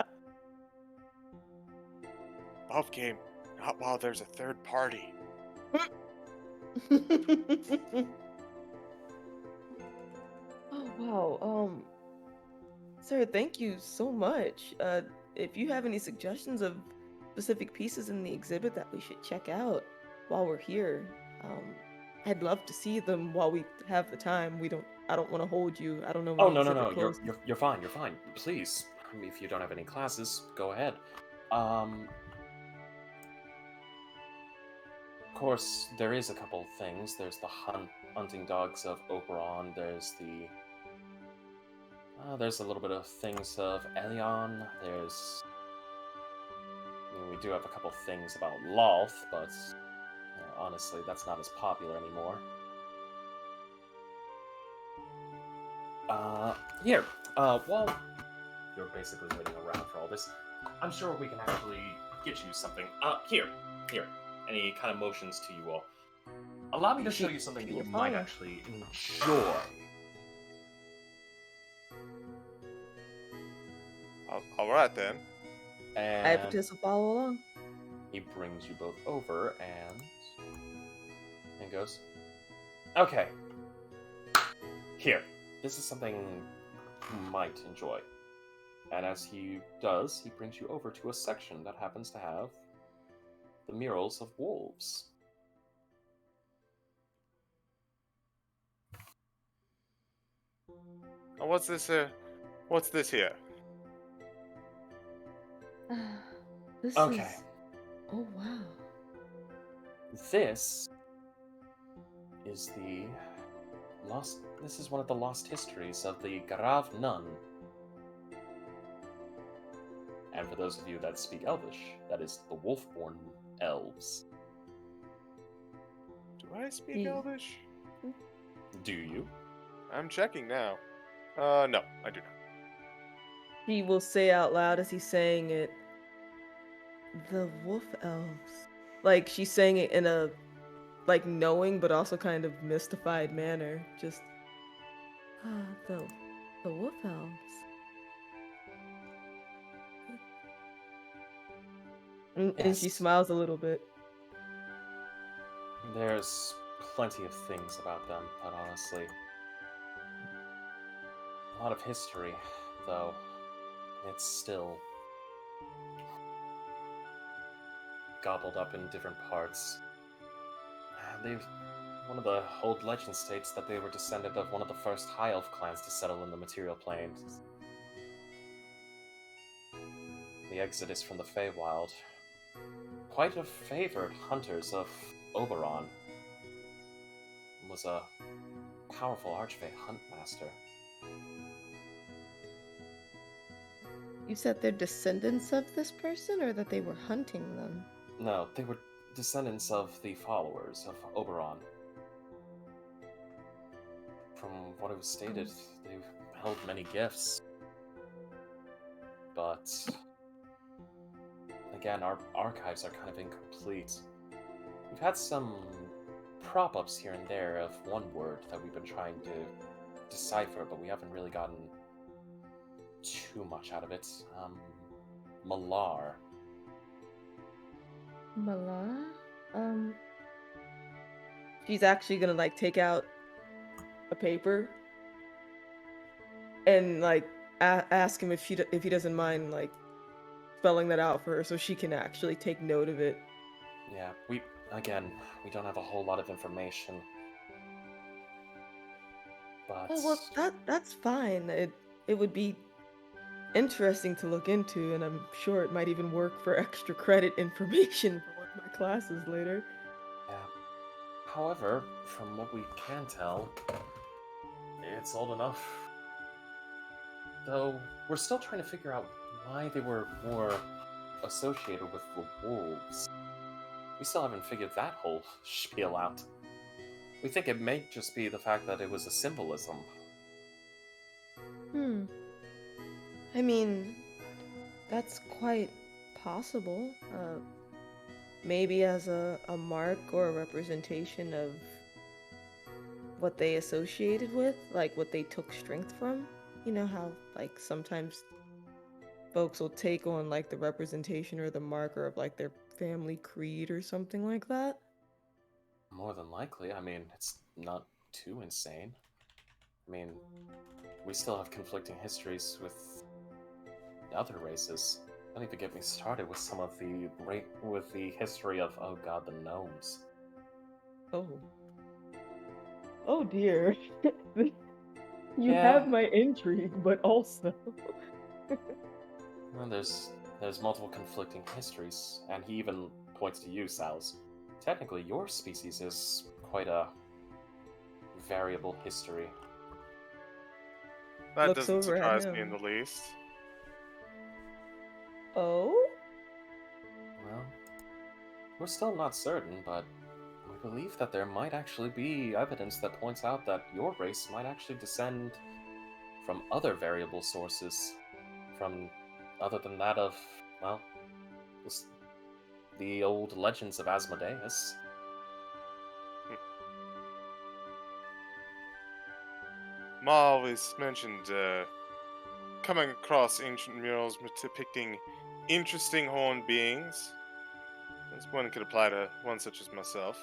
Off game, not while there's a third party. Oh wow. Sir, thank you so much. If you have any suggestions of specific pieces in the exhibit that we should check out while we're here, I'd love to see them while we have the time. I don't want to hold you. I don't know. Oh, no. You're fine. You're fine. Please. I mean, if you don't have any classes, go ahead. Of course, there is a couple of things. There's the hunting dogs of Oberon. There's the... There's a little bit of things of Elion. We do have a couple things about Lolth, but honestly, that's not as popular anymore. Here, while you're basically waiting around for all this, I'm sure we can actually get you something. Here. And he kind of motions to you all. Allow me to show you something that you might actually enjoy. Alright then. And I have to follow along. he brings you both over and goes, okay. Here, this is something you might enjoy. And as he does, he brings you over to a section that happens to have the murals of wolves. Oh, what's this here? This Okay. is... Oh, wow. This is the lost. This is one of the lost histories of the Garav Nun. And for those of you that speak Elvish, that is the Wolfborn elves. Do I speak Elvish? Do you? I'm checking now. No, I do not. He will say out loud as he's saying it, the wolf elves. Like, she's saying it in a, like, knowing but also kind of mystified manner. Just, the wolf elves. And she smiles a little bit. There's plenty of things about them, but honestly, a lot of history, though. It's still gobbled up in different parts. One of the old legends states that they were descended of one of the first High Elf clans to settle in the material planes. The exodus from the Feywild. Quite a favored hunters of Oberon. Was a powerful archfey huntmaster. You said they're descendants of this person, or that they were hunting them? No, they were descendants of the followers of Oberon. From what it was stated, they held many gifts. But again, our archives are kind of incomplete. We've had some prop-ups here and there of one word that we've been trying to decipher, but we haven't really gotten too much out of it. Malar. Malar? She's actually gonna, like, take out a paper and, like, ask him if he doesn't mind, like, spelling that out for her so she can actually take note of it. Yeah, we don't have a whole lot of information. But Oh, well, that's fine. It would be interesting to look into, and I'm sure it might even work for extra credit information for one of my classes later. yeah. However, from what we can tell, it's old enough. Though we're still trying to figure out why they were more associated with the wolves. We still haven't figured that whole spiel out. We think it may just be the fact that it was a symbolism. I mean, that's quite possible. Maybe as a mark or a representation of what they associated with, like what they took strength from. You know how, like, sometimes folks will take on, like, the representation or the marker of, like, their family creed or something like that? More than likely. I mean, it's not too insane. I mean, we still have conflicting histories with other races. Don't even get me started with some of the history of, oh god, the gnomes. Oh dear. You Yeah. have my intrigue, but also... Well, there's multiple conflicting histories, and he even points to you, Sal's. Technically, your species is quite a variable history. That Looks doesn't over at surprise me in him. the least. Oh? Well, we're still not certain, but we believe that there might actually be evidence that points out that your race might actually descend from other variable sources, from other than that of, well, the old legends of Asmodeus. Ma always mentioned coming across ancient murals depicting interesting horned beings. This one could apply to one such as myself.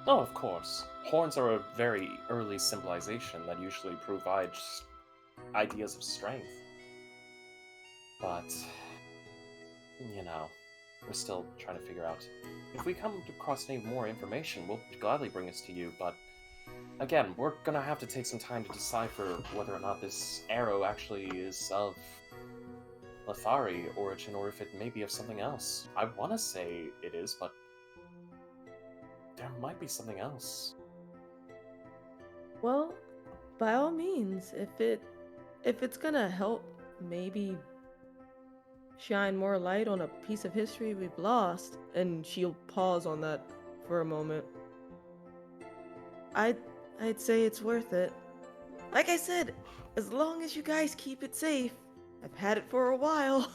Oh, of course. Horns are a very early symbolization that usually provides ideas of strength. But, we're still trying to figure out. If we come across any more information, we'll gladly bring this to you, but again, we're gonna have to take some time to decipher whether or not this arrow actually is of Lethari origin or if it may be of something else. I want to say it is, but there might be something else. Well, by all means, if it's gonna help maybe shine more light on a piece of history we've lost, and she'll pause on that for a moment. I'd say it's worth it. Like I said, as long as you guys keep it safe. I've had it for a while.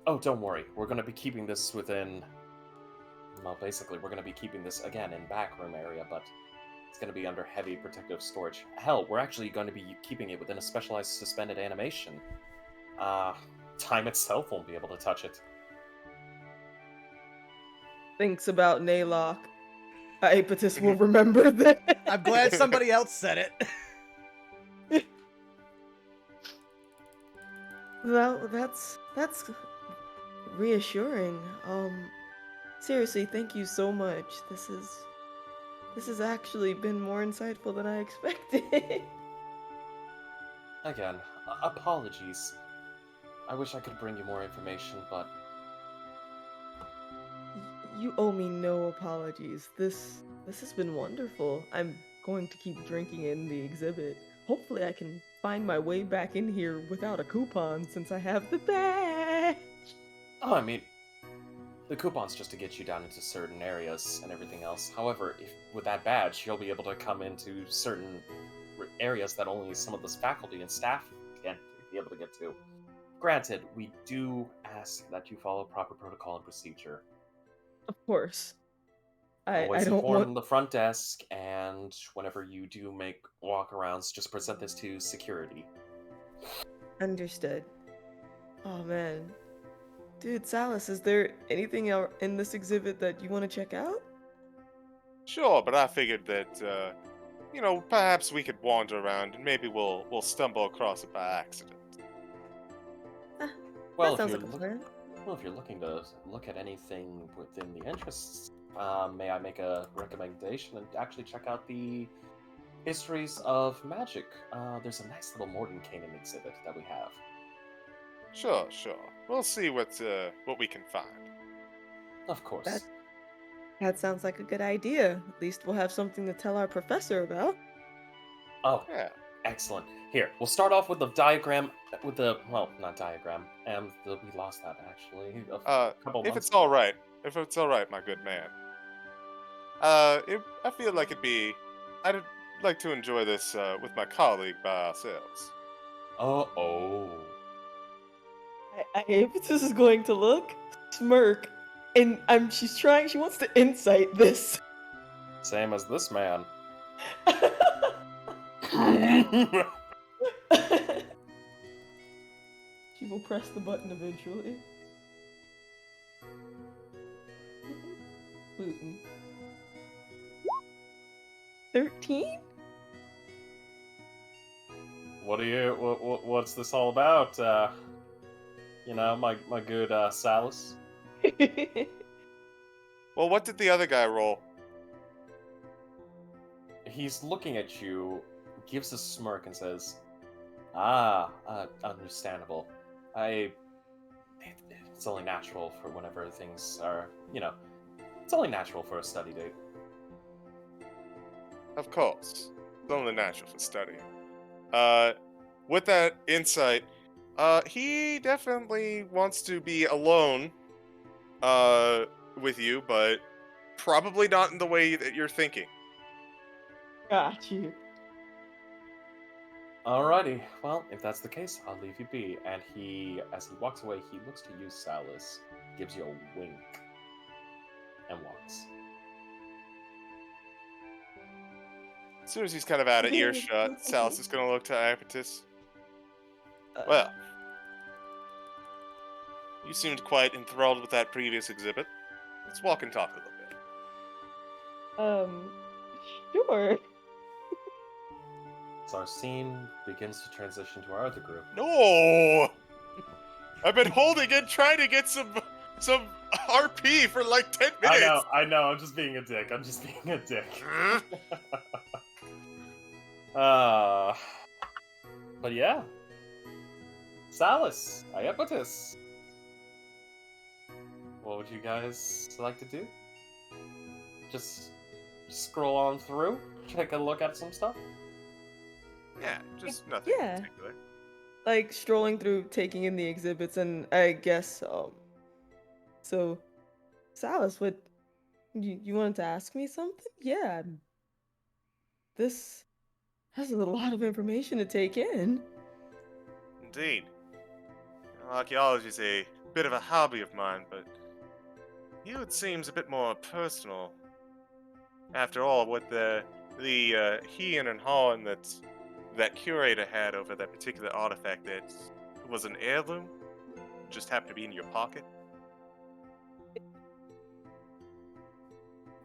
Oh, don't worry. We're going to be keeping this within... Well, basically, we're going to be keeping this, again, in backroom area, but it's going to be under heavy protective storage. Hell, we're actually going to be keeping it within a specialized suspended animation. Time itself won't be able to touch it. Thinks about Naylock. Aepatus will remember that. I'm glad somebody else said it. Well, that's reassuring. Seriously, thank you so much. This has actually been more insightful than I expected. Again, apologies. I wish I could bring you more information, but... You owe me no apologies. This has been wonderful. I'm going to keep drinking in the exhibit. Hopefully I can find my way back in here without a coupon since I have the badge. Oh, I mean, the coupon's just to get you down into certain areas and everything else. However, with that badge, you'll be able to come into certain areas that only some of the faculty and staff can be able to get to. Granted, we do ask that you follow proper protocol and procedure. Of course. Always I don't inform want the front desk, and whenever you do make walk-arounds, just present this to security. Understood. Oh man. Dude, Salas, is there anything in this exhibit that you want to check out? Sure, but I figured that, perhaps we could wander around and maybe we'll stumble across it by accident. Well, that sounds like a plan. Well, if you're looking to look at anything within the interests, may I make a recommendation and actually check out the histories of magic? There's a nice little Mordenkainen exhibit that we have. Sure. We'll see what we can find. Of course. That sounds like a good idea. At least we'll have something to tell our professor about. Oh, Yeah. excellent. Here, we'll start off with the diagram, not diagram, we lost that, actually, a couple If months it's all right, my good man. I feel like I'd like to enjoy this with my colleague by ourselves. Oh. Aepatus is going to look, smirk, and she wants to insight this. Same as this man. She will press the button eventually. Gluten. 13? What's this all about? My good Salus. Well, what did the other guy roll? He's looking at you, gives a smirk, and says, understandable. It's only natural for whenever things are, it's only natural for a study date. Of course. It's only natural for studying. with that insight, he definitely wants to be alone with you, but probably not in the way that you're thinking. Got you. Alrighty, well, if that's the case, I'll leave you be. And as he walks away, he looks to you, Salus, gives you a wink, and walks. As soon as he's kind of out of earshot, Salus is going to look to Iapetus. Well, you seemed quite enthralled with that previous exhibit. Let's walk and talk a little bit. Sure. So our scene begins to transition to our other group. No! I've been holding it, trying to get some RP for like 10 minutes. I know. I'm just being a dick. But yeah. Salus, Iapetus. What would you guys like to do? Just scroll on through, take a look at some stuff? Yeah, just nothing Yeah. in particular. Like strolling through, taking in the exhibits, and I guess so Salus, what you wanted to ask me something? Yeah. This has a lot of information to take in. Indeed. Archaeology is a bit of a hobby of mine, but you, it seems a bit more personal. After all, what the Heian and Han that curator had over that particular artifact that was an heirloom, just happened to be in your pocket.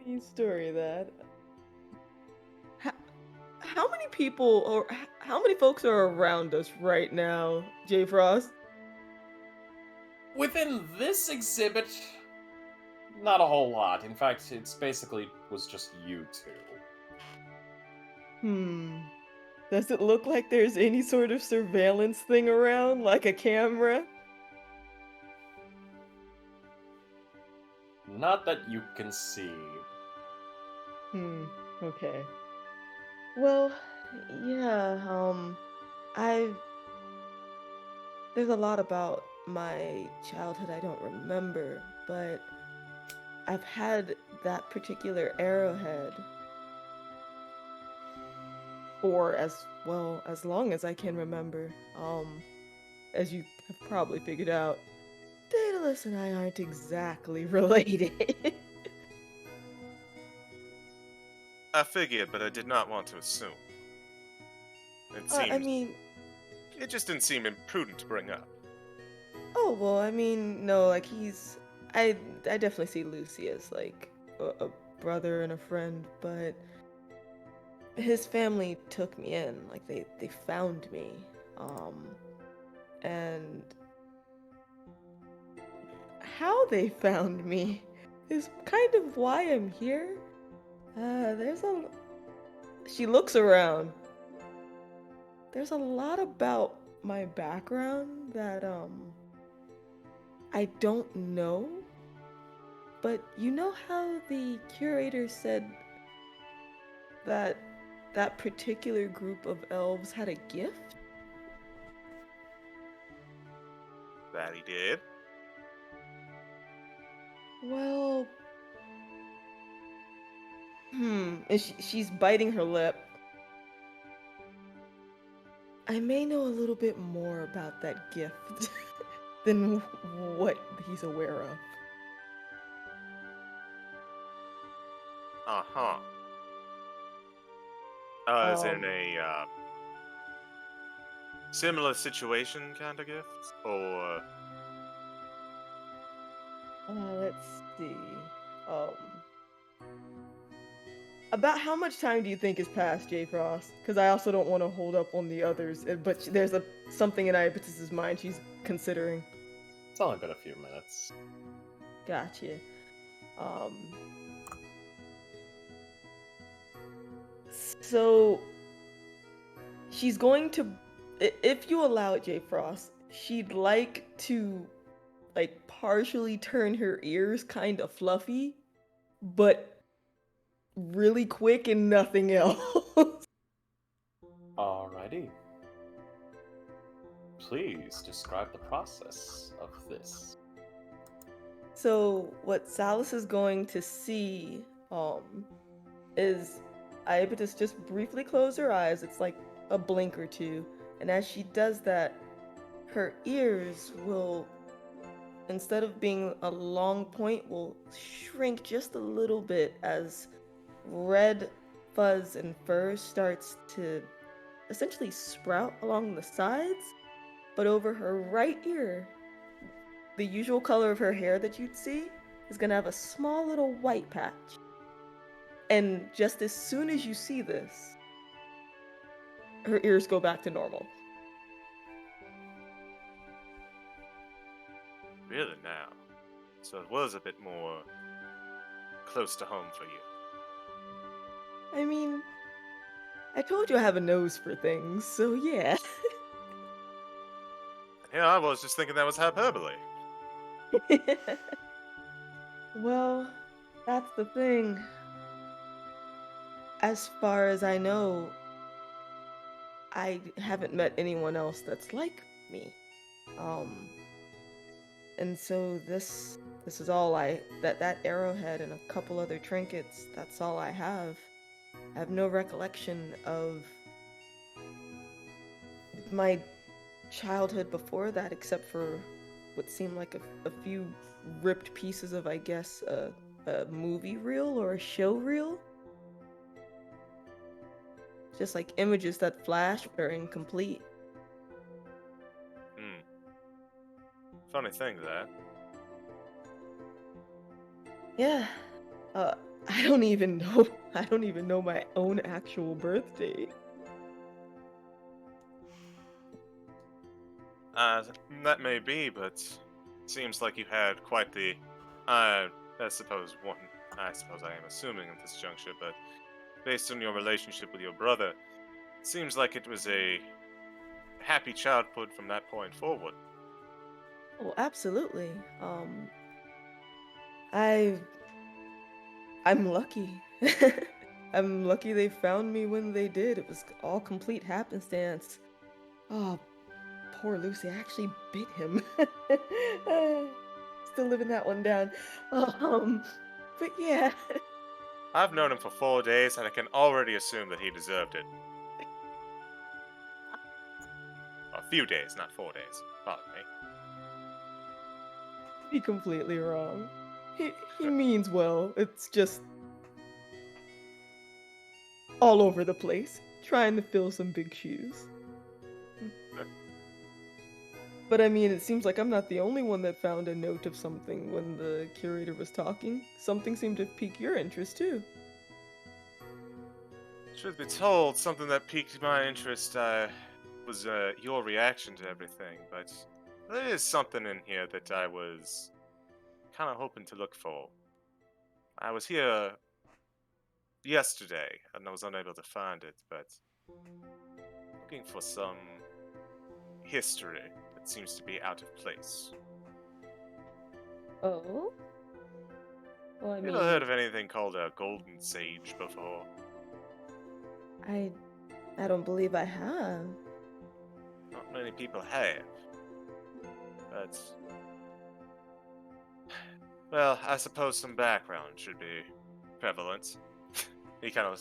The story of that. How many people or how many folks are around us right now, J. Frost? Within this exhibit, not a whole lot. In fact, it's basically was just you two. Does it look like there's any sort of surveillance thing around, like a camera? Not that you can see. Okay. Well, yeah, there's a lot about my childhood I don't remember, but I've had that particular arrowhead for as long as I can remember. As you have probably figured out, Daedalus and I aren't exactly related. I figured, but I did not want to assume. It seems. I mean, It just didn't seem imprudent to bring up. oh well, I mean, no, like I definitely see Lucy as like a brother and a friend, but his family took me in, like they found me, and how they found me is kind of why I'm here. She looks around. There's a lot about my background that I don't know, but you know how the curator said that that particular group of elves had a gift? That he did. Well, and she's biting her lip. I may know a little bit more about that gift than what he's aware of. Uh-huh. Is it in a similar situation kind of gift? Or Let's see. About how much time do you think has passed, J. Frost? Because I also don't want to hold up on the others, but there's something in Iapetus' mind she's considering. It's only been a few minutes. Gotcha. So she's going to, if you allow it, J. Frost, she'd like to, like, partially turn her ears kind of fluffy, but really quick and nothing else. Alrighty. Please describe the process of this. So what Salus is going to see is Iapetus just briefly close her eyes. It's like a blink or two. And as she does that, her ears will, instead of being a long point, will shrink just a little bit as red fuzz and fur starts to essentially sprout along the sides. But over her right ear, the usual color of her hair that you'd see is gonna have a small little white patch. And just as soon as you see this, her ears go back to normal. Really now? So it was a bit more close to home for you. I mean, I told you I have a nose for things, so yeah. Yeah, I was just thinking that was hyperbole. Well, that's the thing. As far as I know, I haven't met anyone else that's like me. And so this is all that arrowhead and a couple other trinkets, that's all I have. I have no recollection of my childhood before that, except for what seemed like a few ripped pieces of, I guess, a movie reel or a show reel. Just like images that flash but are incomplete. Funny thing, that. Yeah. I don't even know my own actual birthday. That may be, but seems like you had quite the, I suppose I am assuming at this juncture, but based on your relationship with your brother, it seems like it was a happy childhood from that point forward. Oh, absolutely. I'm lucky. I'm lucky they found me when they did. It was all complete happenstance. Oh, poor Lucy. I actually bit him. Still living that one down. But yeah. I've known him for 4 days, and I can already assume that he deserved it. A few days, not 4 days. Pardon me. Be completely wrong. He means well. It's just all over the place, trying to fill some big shoes. But I mean, it seems like I'm not the only one that found a note of something when the curator was talking. Something seemed to pique your interest too. Truth be told, something that piqued my interest was your reaction to everything, but there is something in here that I was kind of hoping to look for. I was here yesterday, and I was unable to find it, but looking for some history that seems to be out of place. Oh? Well, I You mean, ever heard of anything called a golden sage before? I don't believe I have. Not many people have. But, well, I suppose some background should be prevalent. He kind of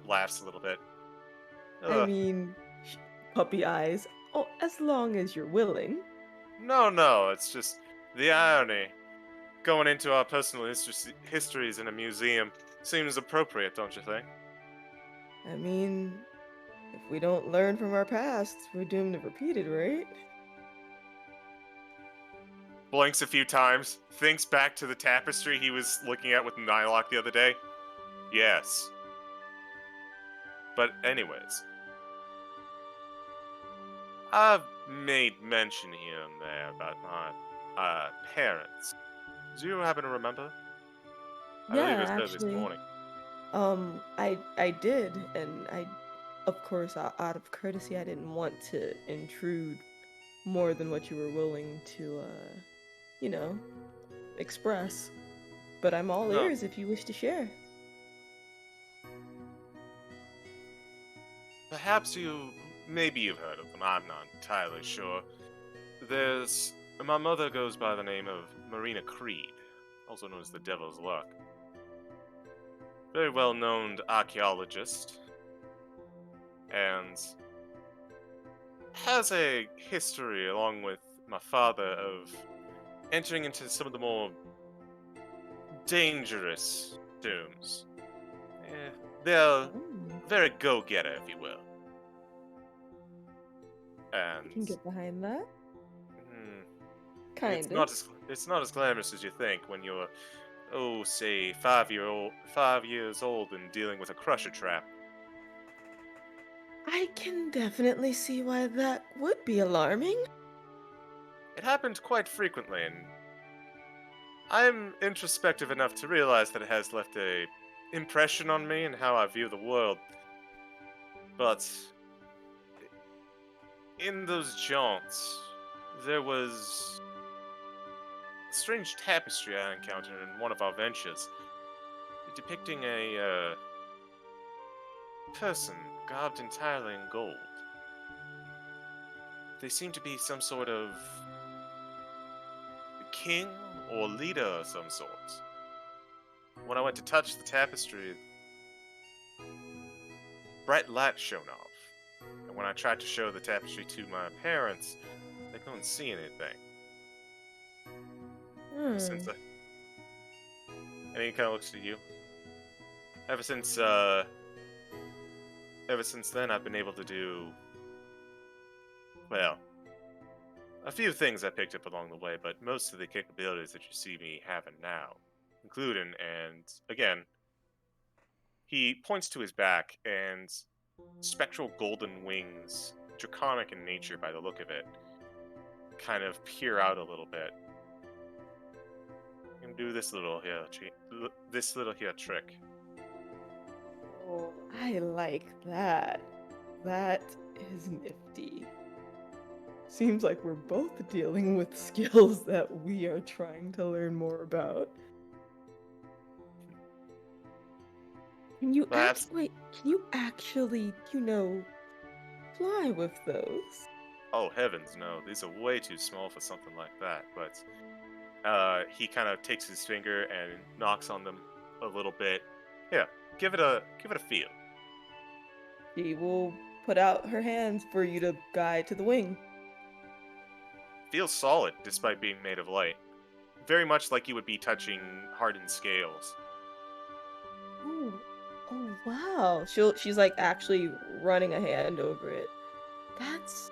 laughs a little bit. I mean, puppy eyes. Oh, as long as you're willing. No, it's just the irony. Going into our personal histories in a museum seems appropriate, don't you think? I mean, if we don't learn from our past, we're doomed to repeat it, right? Blinks a few times, thinks back to the tapestry he was looking at with Nylock the other day. Yes. But anyways, I've made mention here and there about my parents. Do you happen to remember? I Yeah, believe it was early actually. this morning. I did, and of course, out of courtesy, I didn't want to intrude more than what you were willing to, express. But I'm all No. ears if you wish to share. Perhaps you maybe you've heard of them, I'm not entirely sure. My mother goes by the name of Marina Creed, also known as the Devil's Luck. Very well-known archaeologist, and has a history, along with my father, of entering into some of the more dangerous tombs. They're very go-getter, if you will. I And can get behind that. it's Kind not of. it's not as glamorous as you think when you're, say 5 years old and dealing with a crusher trap. I can definitely see why that would be alarming. It happened quite frequently, and I'm introspective enough to realize that it has left a impression on me and how I view the world. But in those jaunts, there was a strange tapestry I encountered in one of our ventures, depicting a person garbed entirely in gold. They seem to be some sort of king or leader of some sort. When I went to touch the tapestry, bright light shone off. And when I tried to show the tapestry to my parents, they couldn't see anything. Since and he kind of looks at you. Ever since then, I've been able to do, well, a few things I picked up along the way, but most of the capabilities that you see me having now, including, and again, he points to his back, and spectral golden wings, draconic in nature by the look of it, kind of peer out a little bit. You can do this little here trick. Oh, I like that. That is nifty. Seems like we're both dealing with skills that we are trying to learn more about. Can you Perhaps- can you actually, fly with those? Oh, heavens, no. These are way too small for something like that, but he kind of takes his finger and knocks on them a little bit. Yeah, give it a feel. She will put out her hands for you to guide to the wing. Feels solid despite being made of light. Very much like you would be touching hardened scales. Oh wow. She's like actually running a hand over it. That's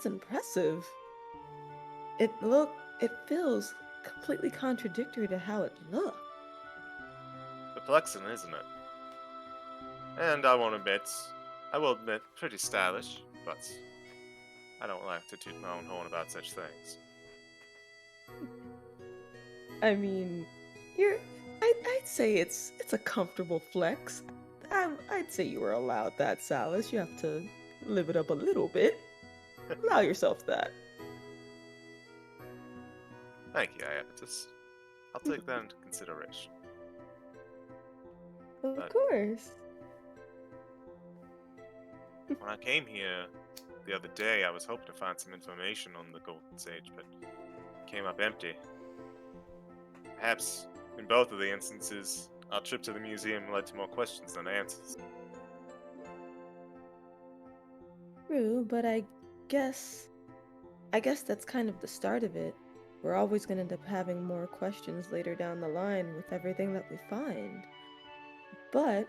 impressive. It feels completely contradictory to how it looked. Perplexing, isn't it? And I will admit, pretty stylish, but I don't like to toot my own horn about such things. I mean, I'd say it's a comfortable flex. I'd say you were allowed that, Salas. You have to live it up a little bit. Allow yourself that. Thank you, Iapetus. I'll take that into consideration. Of course. When I came here the other day, I was hoping to find some information on the Golden Sage, but came up empty. Perhaps, in both of the instances, our trip to the museum led to more questions than answers. True, but I guess that's kind of the start of it. We're always going to end up having more questions later down the line with everything that we find. But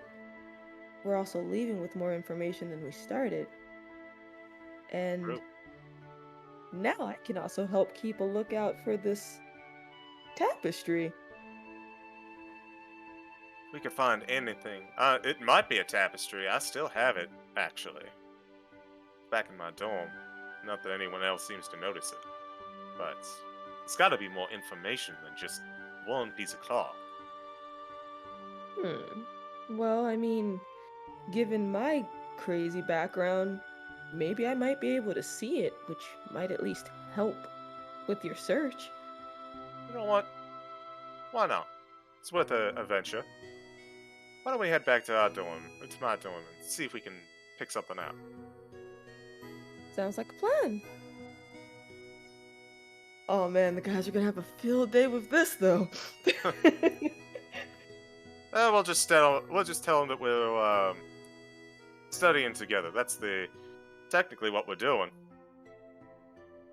we're also leaving with more information than we started. And True. now I can also help keep a lookout for this tapestry. We could find anything. It might be a tapestry. I still have it, actually. Back in my dorm. Not that anyone else seems to notice it. But it's gotta be more information than just one piece of cloth. Well, I mean, given my crazy background, maybe I might be able to see it, which might at least help with your search. You know what? Why not? It's worth a venture. Why don't we head back to our dorm, or to my dorm, and see if we can pick something out? Sounds like a plan. Oh man, the guys are gonna have a field day with this though. We'll just tell them that we're studying together. That's technically what we're doing.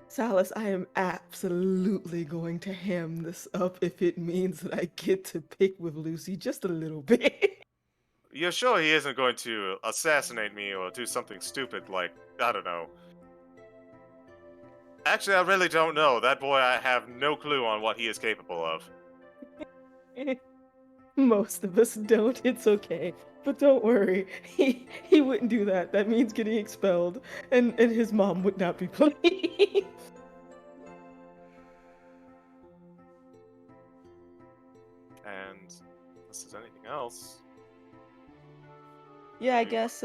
Salas, I am absolutely going to ham this up if it means that I get to pick with Lucy just a little bit. You're sure he isn't going to assassinate me or do something stupid like, I don't know. Actually, I really don't know. That boy, I have no clue on what he is capable of. Most of us don't. It's okay. But don't worry. He wouldn't do that. That means getting expelled. And his mom would not be pleased. And unless there's anything else. Yeah, I guess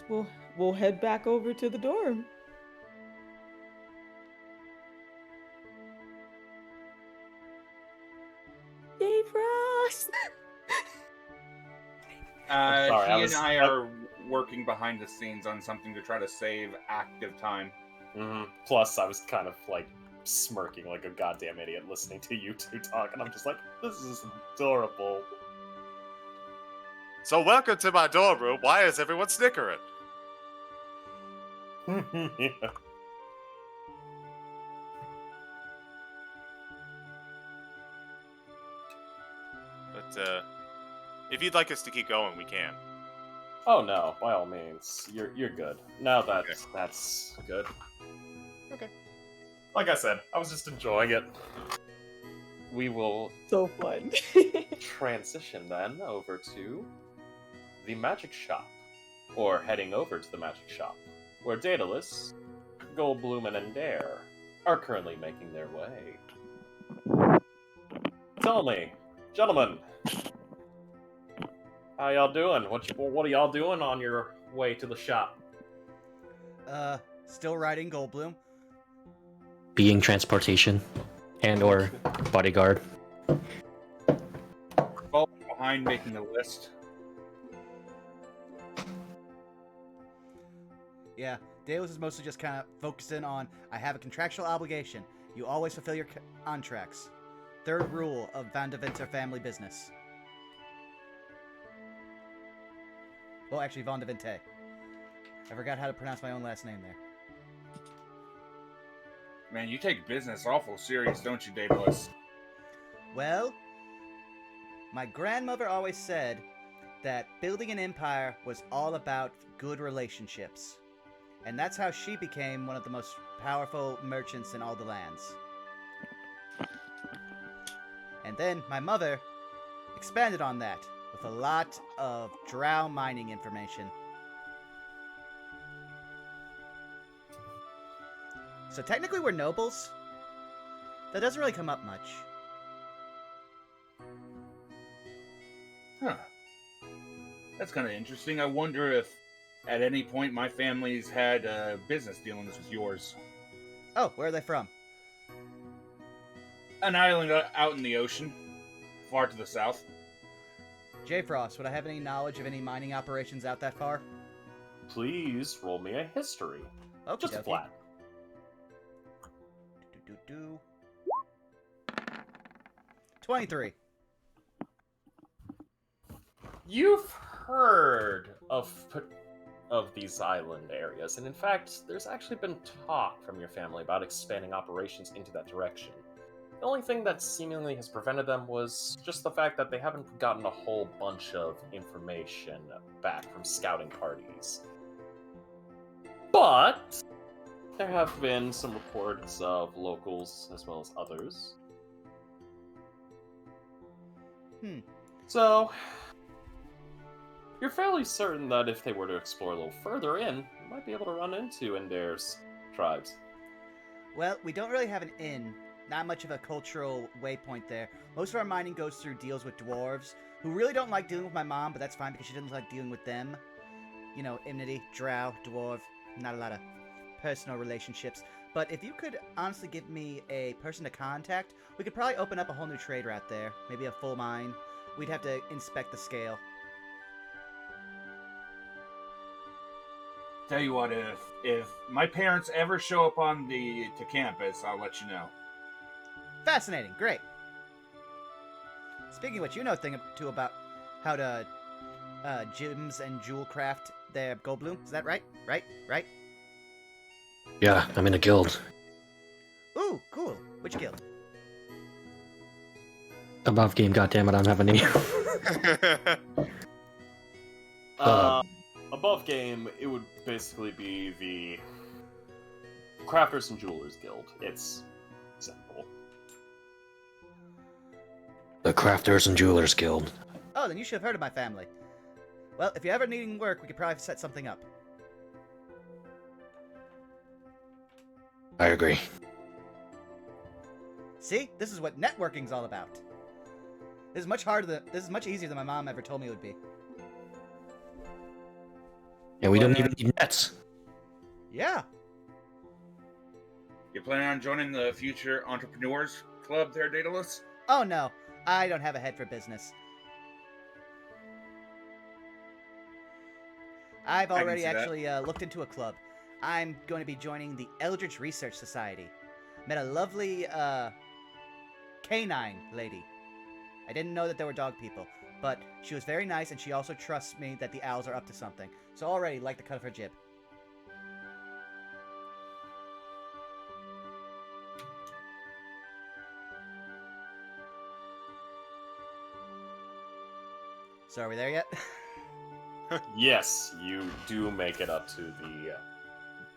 we'll head back over to the dorm. Yay, Frost! He and I are working behind the scenes on something to try to save active time. Plus, I was kind of like smirking like a goddamn idiot listening to you two talk, and I'm just like, this is adorable. So welcome to my dorm room. Why is everyone snickering? Yeah. But if you'd like us to keep going, we can. Oh no, by all means, you're good. Now that Okay. that's good. Okay. Like I said, I was just enjoying it. We will So fun. transition then over to the magic shop, or heading over to the magic shop, where Daedalus, Goldblum, and Dare are currently making their way. Tell me, gentlemen, how y'all doing? What are y'all doing on your way to the shop? Still riding Goldblum. Being transportation and or bodyguard. Falling behind making a list. Yeah, Daedalus is mostly just kind of focusing on, I have a contractual obligation. You always fulfill your contracts. Third rule of Van de Winter family business. Well, actually, Van de Vinte. I forgot how to pronounce my own last name there. Man, you take business awful serious, don't you, Daedalus? Well, my grandmother always said that building an empire was all about good relationships. And that's how she became one of the most powerful merchants in all the lands. And then my mother expanded on that with a lot of drow mining information. So technically we're nobles. That doesn't really come up much. Huh. That's kind of interesting. I wonder if at any point my family's had business dealings with yours. Oh, where are they from? An island out in the ocean, far to the south. J. Frost, would I have any knowledge of any mining operations out that far? Please roll me a history. Okay, Just a flat. 23. You've heard of these island areas, and in fact, there's actually been talk from your family about expanding operations into that direction. The only thing that seemingly has prevented them was just the fact that they haven't gotten a whole bunch of information back from scouting parties. But there have been some reports of locals as well as others. So, you're fairly certain that if they were to explore a little further in, you might be able to run into Endare's tribes. Well, we don't really have an inn. Not much of a cultural waypoint there. Most of our mining goes through deals with dwarves, who really don't like dealing with my mom, but that's fine because she doesn't like dealing with them. You know, enmity, drow, dwarf, not a lot of personal relationships. But if you could honestly give me a person to contact, we could probably open up a whole new trade route there. Maybe a full mine. We'd have to inspect the scale. Tell you what, if my parents ever show up to campus, I'll let you know. Fascinating. Great. Speaking of which, you know a thing too about how to gems and jewel craft their gold bloom. Is that right? Right? Yeah, I'm in a guild. Ooh, cool. Which guild? Above game, goddammit, I don't have a name. Above game, it would basically be the Crafters and Jewelers Guild. It's simple. The Crafters and Jewelers Guild. Oh, then you should have heard of my family. Well, if you're ever needing work, we could probably set something up. I agree. See? This is what networking's all about. This is much easier than my mom ever told me it would be. And we don't even need nets. Yeah. You planning on joining the Future Entrepreneurs Club there, Daedalus? Oh no, I don't have a head for business. I've already actually looked into a club. I'm going to be joining the Eldritch Research Society. Met a lovely canine lady. I didn't know that there were dog people, but she was very nice, and she also trusts me that the owls are up to something. So already like the cut of her jib. So are we there yet? Yes, you do make it up to the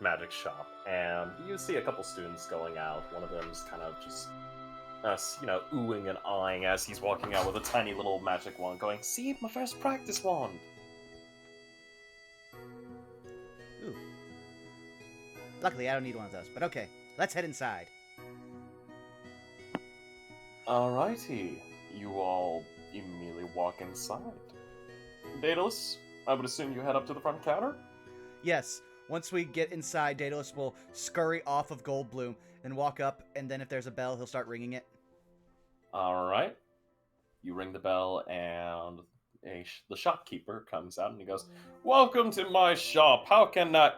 magic shop, and you see a couple students going out. One of them's kind of just, oohing and eyeing as he's walking out with a tiny little magic wand going, "See, my first practice wand!" Ooh. Luckily, I don't need one of those, but okay. Let's head inside. Alrighty, you all immediately walk inside. Daedalus, I would assume you head up to the front counter? Yes. Once we get inside, Daedalus will scurry off of Goldbloom, then walk up, and then if there's a bell, he'll start ringing it. Alright. You ring the bell, and the shopkeeper comes out, and he goes, "Welcome to my shop. How can I..."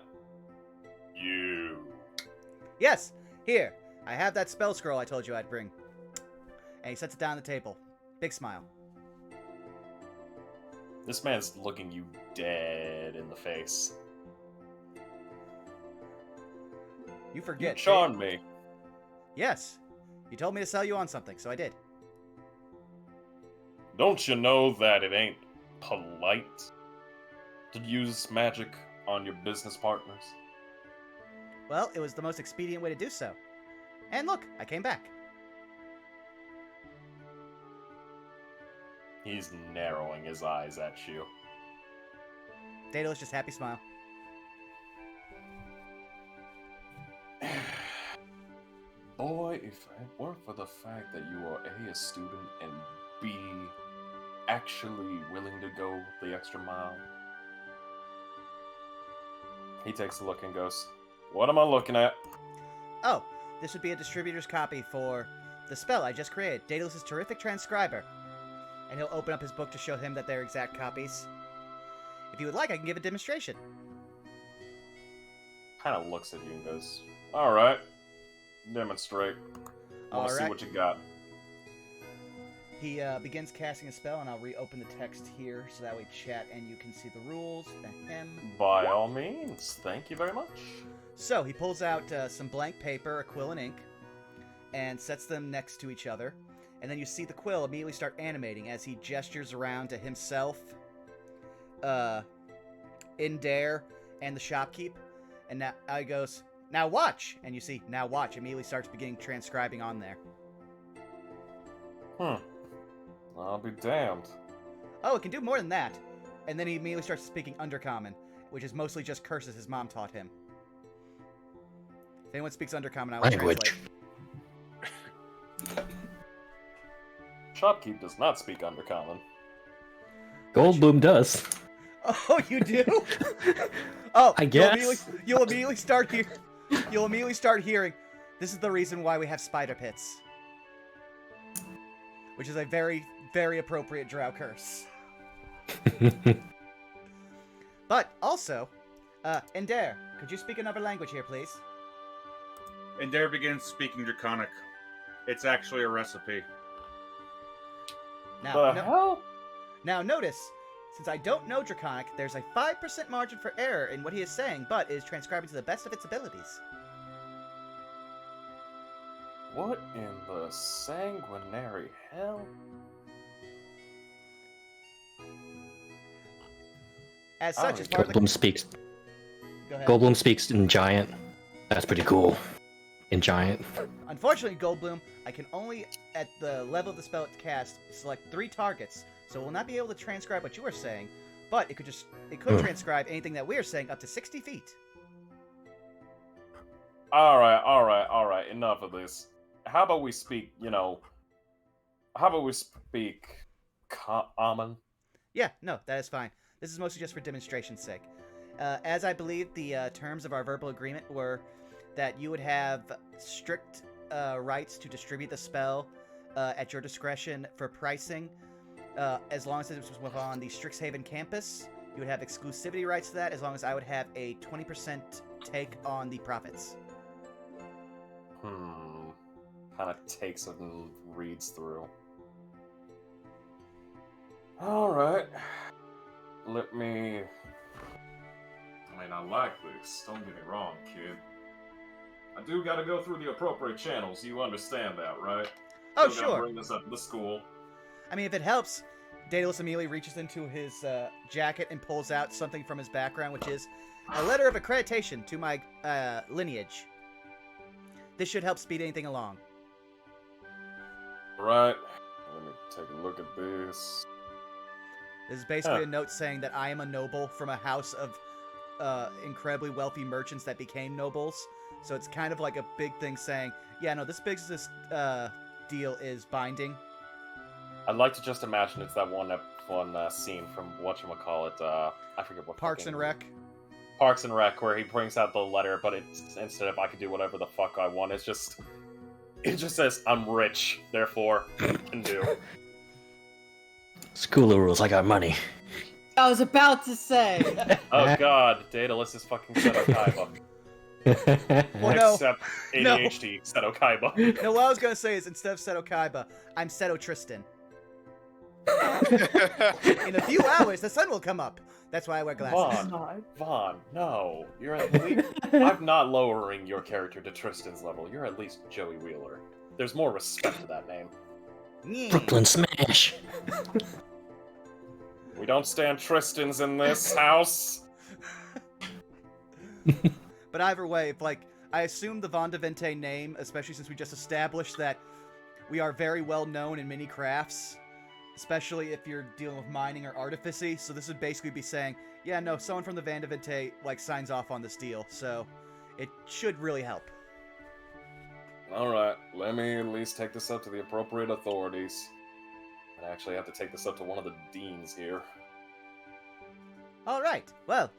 You. Yes! Here. I have that spell scroll I told you I'd bring. And he sets it down on the table. Big smile. This man's looking you dead in the face. You forget. You charmed me. Yes. You told me to sell you on something, so I did. Don't you know that it ain't polite to use magic on your business partners? Well, it was the most expedient way to do so. And look, I came back. He's narrowing his eyes at you. Daedalus just happy smile. Boy, if it weren't for the fact that you are A, a student, and B, actually willing to go the extra mile. He takes a look and goes, "What am I looking at?" Oh, this would be a distributor's copy for the spell I just created, Daedalus' terrific transcriber. And he'll open up his book to show him that they're exact copies. If you would like, I can give a demonstration. Kind of looks at you and goes, "Alright, demonstrate. Wanna see Alright. what you got." He begins casting a spell, and I'll reopen the text here so that way chat and you can see the rules. Ahem. By all means, thank you very much. So, he pulls out some blank paper, a quill and ink, and sets them next to each other. And then you see the quill immediately start animating as he gestures around to himself, Indare, and the shopkeep. And now he goes, "Now watch!" And you see, "Now watch," immediately starts beginning transcribing on there. I'll be damned. Oh, it can do more than that. And then he immediately starts speaking Undercommon, which is mostly just curses his mom taught him. If anyone speaks Undercommon, I will Language. translate. Shopkeep does not speak Undercommon. Goldbloom does. Oh, you do? Oh, I guess. You'll immediately start hearing. This is the reason why we have spider pits, which is a very, very appropriate drow curse. But also, Ender, could you speak another language here, please? And there begins speaking Draconic. It's actually a recipe. Now, The hell? Now notice, since I don't know Draconic, there's a 5% margin for error in what he is saying, but it is transcribing to the best of its abilities. What in the sanguinary hell? As I such, don't as part of Goldblum the... speaks. Go ahead. Goldblum speaks in Giant. That's pretty cool. In Giant. Unfortunately, Goldblum, I can only, at the level of the spell it's cast, select 3 targets, so it will not be able to transcribe what you are saying, but it could transcribe anything that we are saying up to 60 feet. Alright, enough of this. How about we speak, common? Yeah, no, that is fine. This is mostly just for demonstration's sake. As I believe the terms of our verbal agreement were that you would have strict rights to distribute the spell at your discretion for pricing. As long as it was on the Strixhaven campus, you would have exclusivity rights to that, as long as I would have a 20% take on the profits. Kind of takes it and reads through. Alright. Let me... I mean, I like this. Don't get me wrong, kid. I do gotta go through the appropriate channels. You understand that, right? Oh, Still gotta sure. bring this up to the school. I mean, if it helps, Daedalus immediately reaches into his jacket and pulls out something from his background, which is a letter of accreditation to my lineage. This should help speed anything along. Right. Let me take a look at this. This is basically a note saying that I am a noble from a house of incredibly wealthy merchants that became nobles. So it's kind of like a big thing saying, yeah, no, this business deal is binding. I'd like to just imagine it's that one scene from whatchamacallit, I forget what Parks and Rec. Parks and Rec, where he brings out the letter, but it's instead of I can do whatever the fuck I want, it just says I'm rich, therefore can do. School of rules, I got money. I was about to say. Oh god, Daedalus is fucking Seto Kaiba. Well, no. Except ADHD, Seto Kaiba. No, what I was going to say is instead of Seto Kaiba, I'm Seto Tristan. In a few hours, the sun will come up. That's why I wear glasses. Vaughn, no. You're at least... I'm not lowering your character to Tristan's level. You're at least Joey Wheeler. There's more respect to that name. Yeah. Brooklyn Smash. We don't stand Tristans in this house. But either way, if, I assume the Von de Vente name, especially since we just established that we are very well known in many crafts, especially if you're dealing with mining or artificy. So this would basically be saying, yeah, no, someone from the Van de Vente, signs off on this deal. So it should really help. Alright, let me at least take this up to the appropriate authorities. I actually have to take this up to one of the deans here. Alright, well,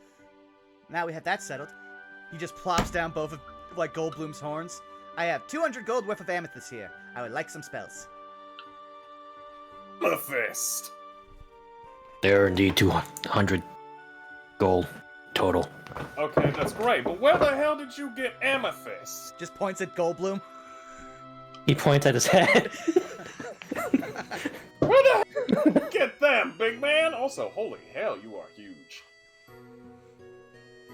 now we have that settled. He just plops down both of, Goldblum's horns. I have 200 gold worth of amethyst here. I would like some spells. Amethyst! There are indeed 200 gold total. Okay, that's great, but where the hell did you get amethyst? Just points at Goldblum. He points at his head. Where the hell did you get them, big man? Also, holy hell, you are huge.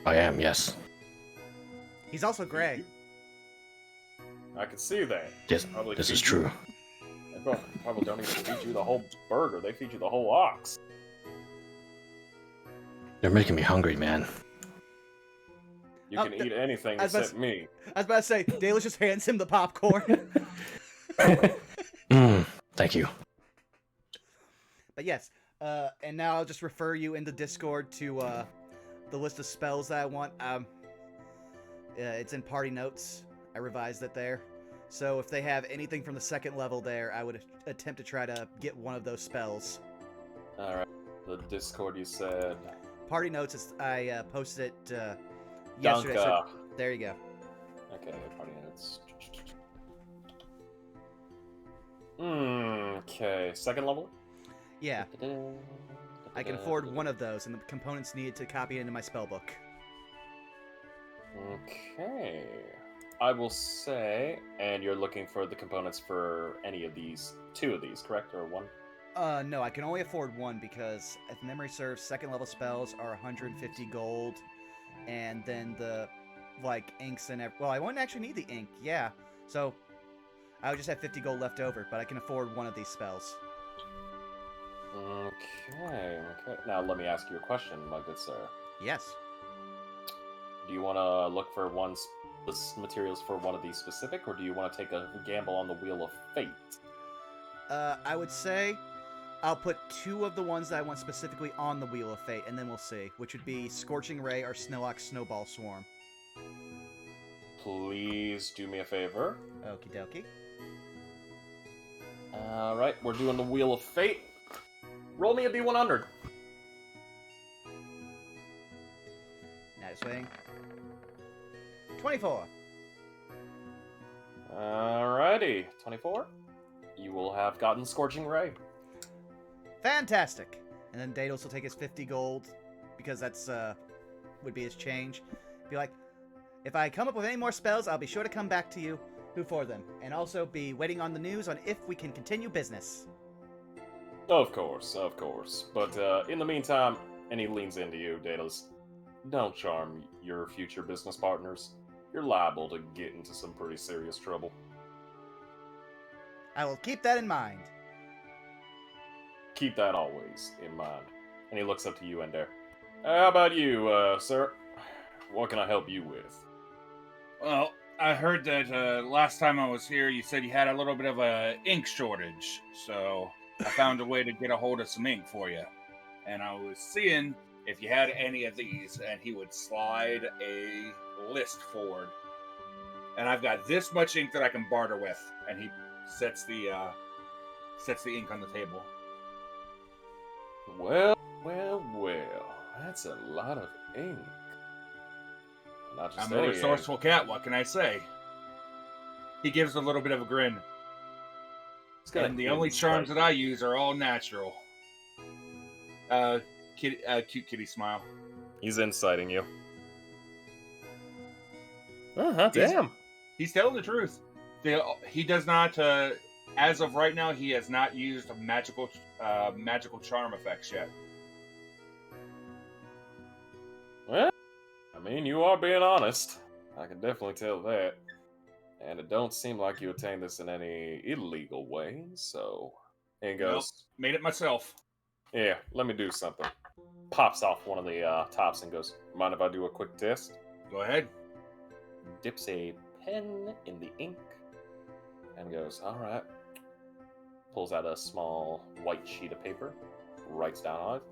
I am, yes. He's also gray. I can see that. Yes, Probably this feed is you- true. They probably don't even feed you the whole burger, they feed you the whole ox. They're making me hungry, man. You Oh, can eat anything I was about except me. I was about to say, Daedalus just hands him the popcorn. Thank you. But yes, and now I'll just refer you in the Discord to the list of spells that I want. It's in party notes. I revised it there. So if they have anything from the second level there, I would attempt to try to get one of those spells. Alright, the Discord you said. Party notes, I posted it yesterday. So Dunka. there you go. Okay, party notes. Okay, second level? Yeah, I can afford one of those, and the components needed to copy it into my spellbook. Okay. I will say, and you're looking for the components for any of these, 2 of these, correct, or 1? No, I can only afford 1 because, if memory serves, second level spells are 150 gold, and then the, like, inks and well, I won't actually need the ink, yeah. So, I would just have 50 gold left over, but I can afford 1 of these spells. Okay. Now let me ask you a question, my good sir. Yes. Do you want to look for materials for one of these specific, or do you want to take a gamble on the Wheel of Fate? I would say I'll put 2 of the ones that I want specifically on the Wheel of Fate, and then we'll see, which would be Scorching Ray or Snowlock Snowball Swarm. Please do me a favor. Okie dokie. Alright, we're doing the Wheel of Fate. Roll me a D100. Nice swing. 24. Alrighty, 24. You will have gotten Scorching Ray. Fantastic. And then Daedalus will take his 50 gold, because that's, would be his change. Be like, if I come up with any more spells, I'll be sure to come back to you. Who for them? And also be waiting on the news on if we can continue business. Of course. But in the meantime, and he leans into you, Daedalus, don't charm your future business partners. You're liable to get into some pretty serious trouble. I will keep that in mind. Keep that always in mind. And he looks up to you, Ender. How about you, sir? What can I help you with? Well, I heard that last time I was here, you said you had a little bit of a ink shortage, so I found a way to get a hold of some ink for you. And I was seeing if you had any of these, and he would slide a list forward. And I've got this much ink that I can barter with, and he sets the ink on the table. Well, that's a lot of ink. Not just I'm a resourceful cat, what can I say? He gives a little bit of a grin. And the only charms that I use are all natural. Cute kitty smile. He's inciting you. Damn. He's telling the truth. He does not, as of right now, he has not used magical charm effects yet. Well, I mean, you are being honest. I can definitely tell that. And it don't seem like you attained this in any illegal way, so... And he goes... Nope, made it myself. Yeah, let me do something. Pops off one of the tops and goes, mind if I do a quick test? Go ahead. Dips a pen in the ink and goes, alright. Pulls out a small white sheet of paper, writes down on it.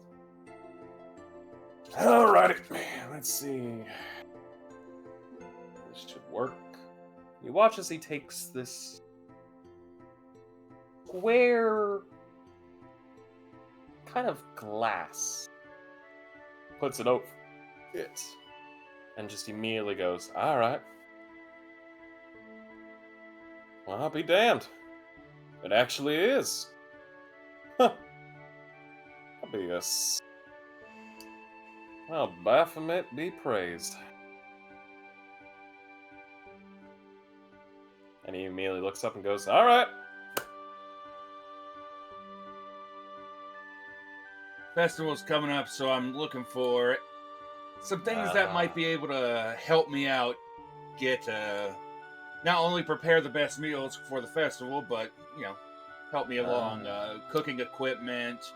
Alrighty, let's see. This should work. You watch as he takes this square kind of glass, puts it over it, and just immediately goes, alright. Well, I'll be damned. It actually is. Huh. I'll be a... Well, Baphomet be praised. And he immediately looks up and goes, alright. Festival's coming up, so I'm looking for some things that might be able to help me out get, not only prepare the best meals for the festival, but, help me along. Cooking equipment,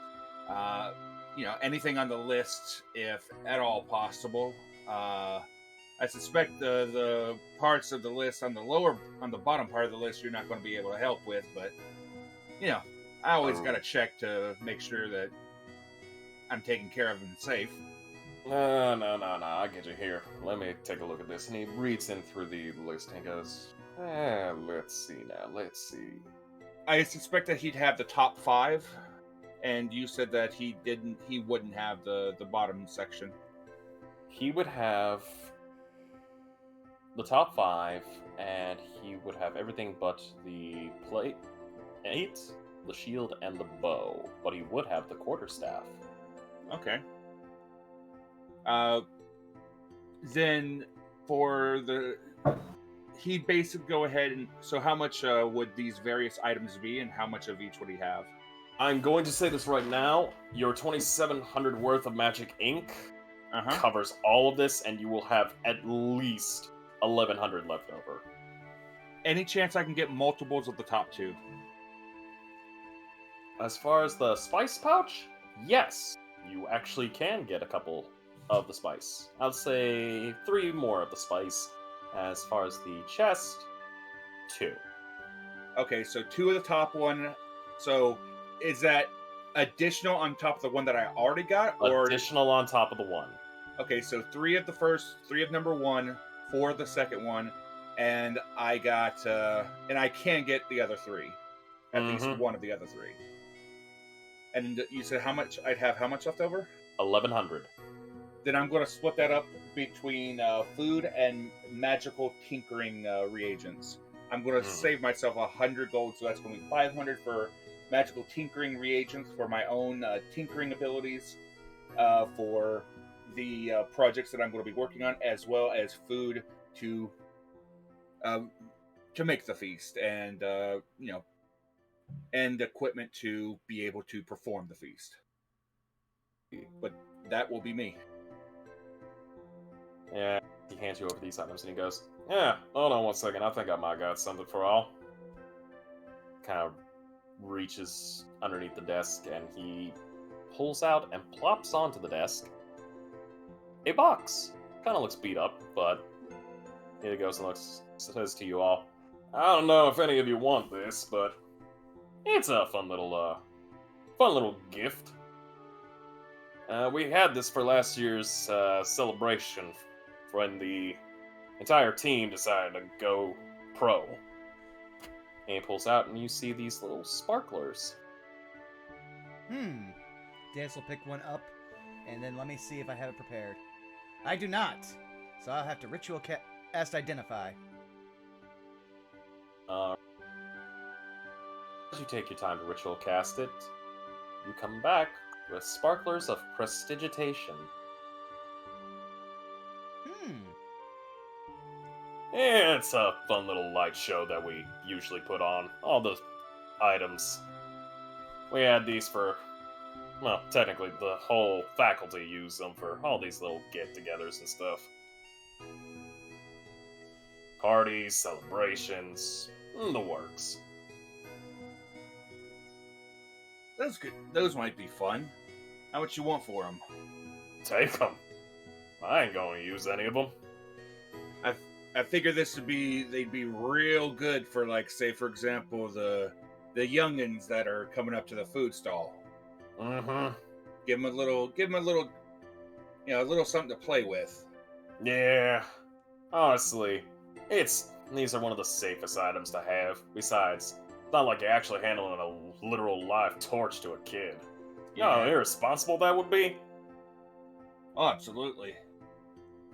anything on the list, if at all possible. I suspect the parts of the list on the bottom part of the list you're not going to be able to help with, but I always got to check to make sure that I'm taken care of and safe. No, I get you here. Let me take a look at this. And he reads in through the list and he goes, let's see. I suspect that he'd have the top 5, and you said that he wouldn't have the bottom section. He would have the top 5, and he would have everything but the plate, the shield, and the bow. But he would have the quarterstaff. Okay. Then for the he'd basically go ahead and so how much would these various items be, and how much of each would he have? I'm going to say this right now. Your 2,700 worth of magic ink covers all of this, and you will have at least 1,100 left over. Any chance I can get multiples of the top two? As far as the spice pouch, yes, you actually can get a couple of the spice. I'd say 3 more of the spice. As far as the chest, 2. Okay, so 2 of the top one. So is that additional on top of the one that I already got, or additional on top of the one? Okay, so 3 of the first, 3 of number 1, 4 of the second one, and I got and I can get the other 3, at least one of the other 3. And you said how much I'd have? How much left over? 1,100. Then I'm going to split that up between food and magical tinkering reagents. I'm going to save myself 100 gold, so that's going to be 500 for magical tinkering reagents for my own tinkering abilities, for the projects that I'm going to be working on, as well as food to make the feast, and and equipment to be able to perform the feast. But that will be me. Yeah, he hands you over these items and he goes, "Yeah, hold on one second. I think I might got something for all." Kind of reaches underneath the desk and he pulls out and plops onto the desk a box. Kind of looks beat up, but here he goes and says to you all, "I don't know if any of you want this, but it's a fun little gift. We had this for last year's celebration when the entire team decided to go pro." And he pulls out and you see these little sparklers. Dance will pick one up, and then let me see if I have it prepared. I do not, so I'll have to ritual cast Identify. As you take your time to ritual cast it, you come back with sparklers of prestigitation. Yeah, it's a fun little light show that we usually put on. All the items. We had these for, well, technically the whole faculty used them for all these little get-togethers and stuff. Parties, celebrations, the works. Those good. Those might be fun. How much you want for them? Take them. I ain't going to use any of them. I figure they'd be real good for, like, say, for example, the youngins that are coming up to the food stall. Give them a little, a little something to play with. Yeah. Honestly, these are one of the safest items to have. Besides, it's not like you're actually handling a literal live torch to a kid. You know how irresponsible that would be? Oh, absolutely.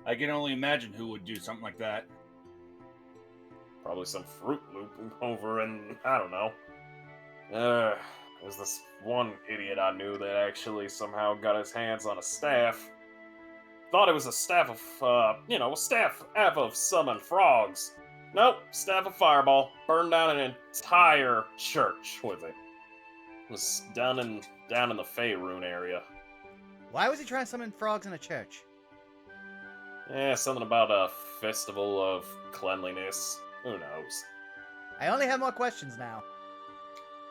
I can only imagine who would do something like that. Probably some Fruit Loop over in, I don't know. There's this one idiot I knew that actually somehow got his hands on a staff. Thought it was a staff of, a staff of summon frogs. Nope, staff of fireball. Burned down an entire church with it. It was down in the Faerun area. Why was he trying to summon frogs in a church? Yeah, something about a festival of cleanliness. Who knows? I only have more questions now.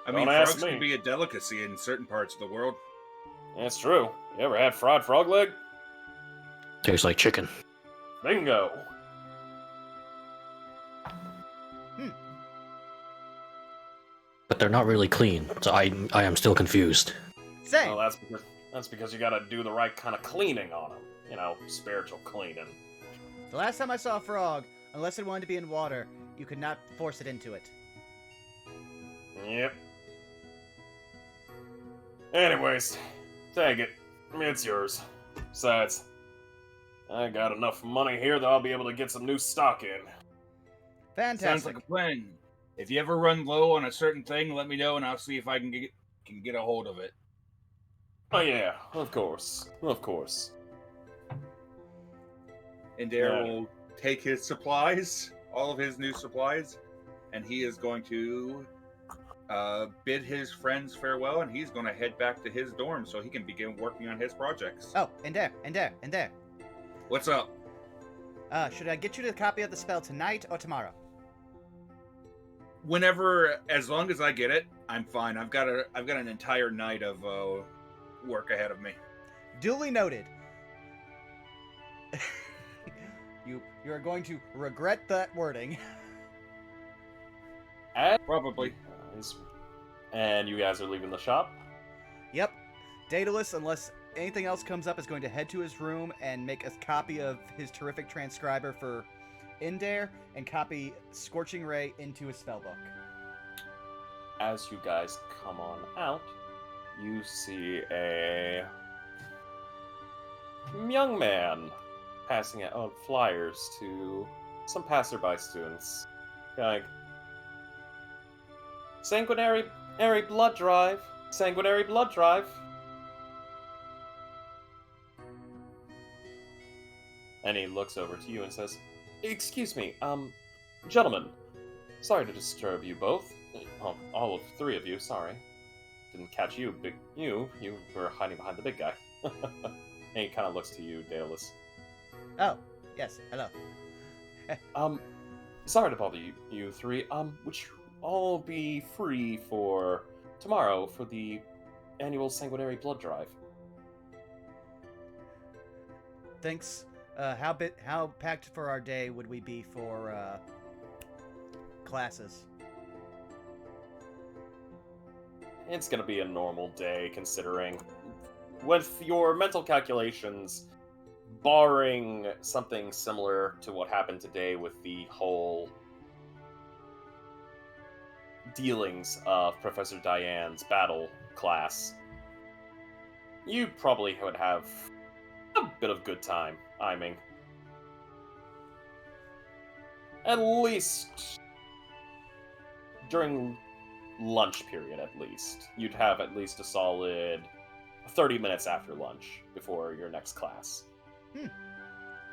I mean, frogs can be a delicacy in certain parts of the world. That's true. You ever had fried frog leg? Tastes like chicken. Bingo! But they're not really clean, so I am still confused. Same. Well, that's because you gotta do the right kind of cleaning on them. Spiritual cleaning. The last time I saw a frog, unless it wanted to be in water, you could not force it into it. Yep. Anyways, take it. It's yours. Besides, I got enough money here that I'll be able to get some new stock in. Fantastic. Sounds like a plan. If you ever run low on a certain thing, let me know and I'll see if I can get a hold of it. Oh yeah, of course. And Dare will take his supplies, all of his new supplies, and he is going to bid his friends farewell, and he's going to head back to his dorm so he can begin working on his projects. Oh, and there. What's up? Should I get you the copy of the spell tonight or tomorrow? Whenever, as long as I get it, I'm fine. I've got an entire night of work ahead of me. Duly noted. You are going to regret that wording. Probably. And you guys are leaving the shop? Yep. Daedalus, unless anything else comes up, is going to head to his room and make a copy of his terrific transcriber for Indare and copy Scorching Ray into his spellbook. As you guys come on out, you see a young man passing out flyers to some passerby students. Like, sanguinary blood drive. Sanguinary blood drive. And he looks over to you and says, "Excuse me, gentlemen, sorry to disturb you both. All of three of you, sorry. Didn't catch you, you were hiding behind the big guy." And he kind of looks to you, Daedalus. Oh, yes, hello. Sorry to bother you three. Would you all be free for tomorrow for the annual sanguinary blood drive? Thanks. How packed for our day would we be for classes? It's gonna be a normal day, considering, with your mental calculations, barring something similar to what happened today with the whole dealings of Professor Diane's battle class, you probably would have a bit of good time, at least during lunch period, at least. You'd have at least a solid 30 minutes after lunch before your next class.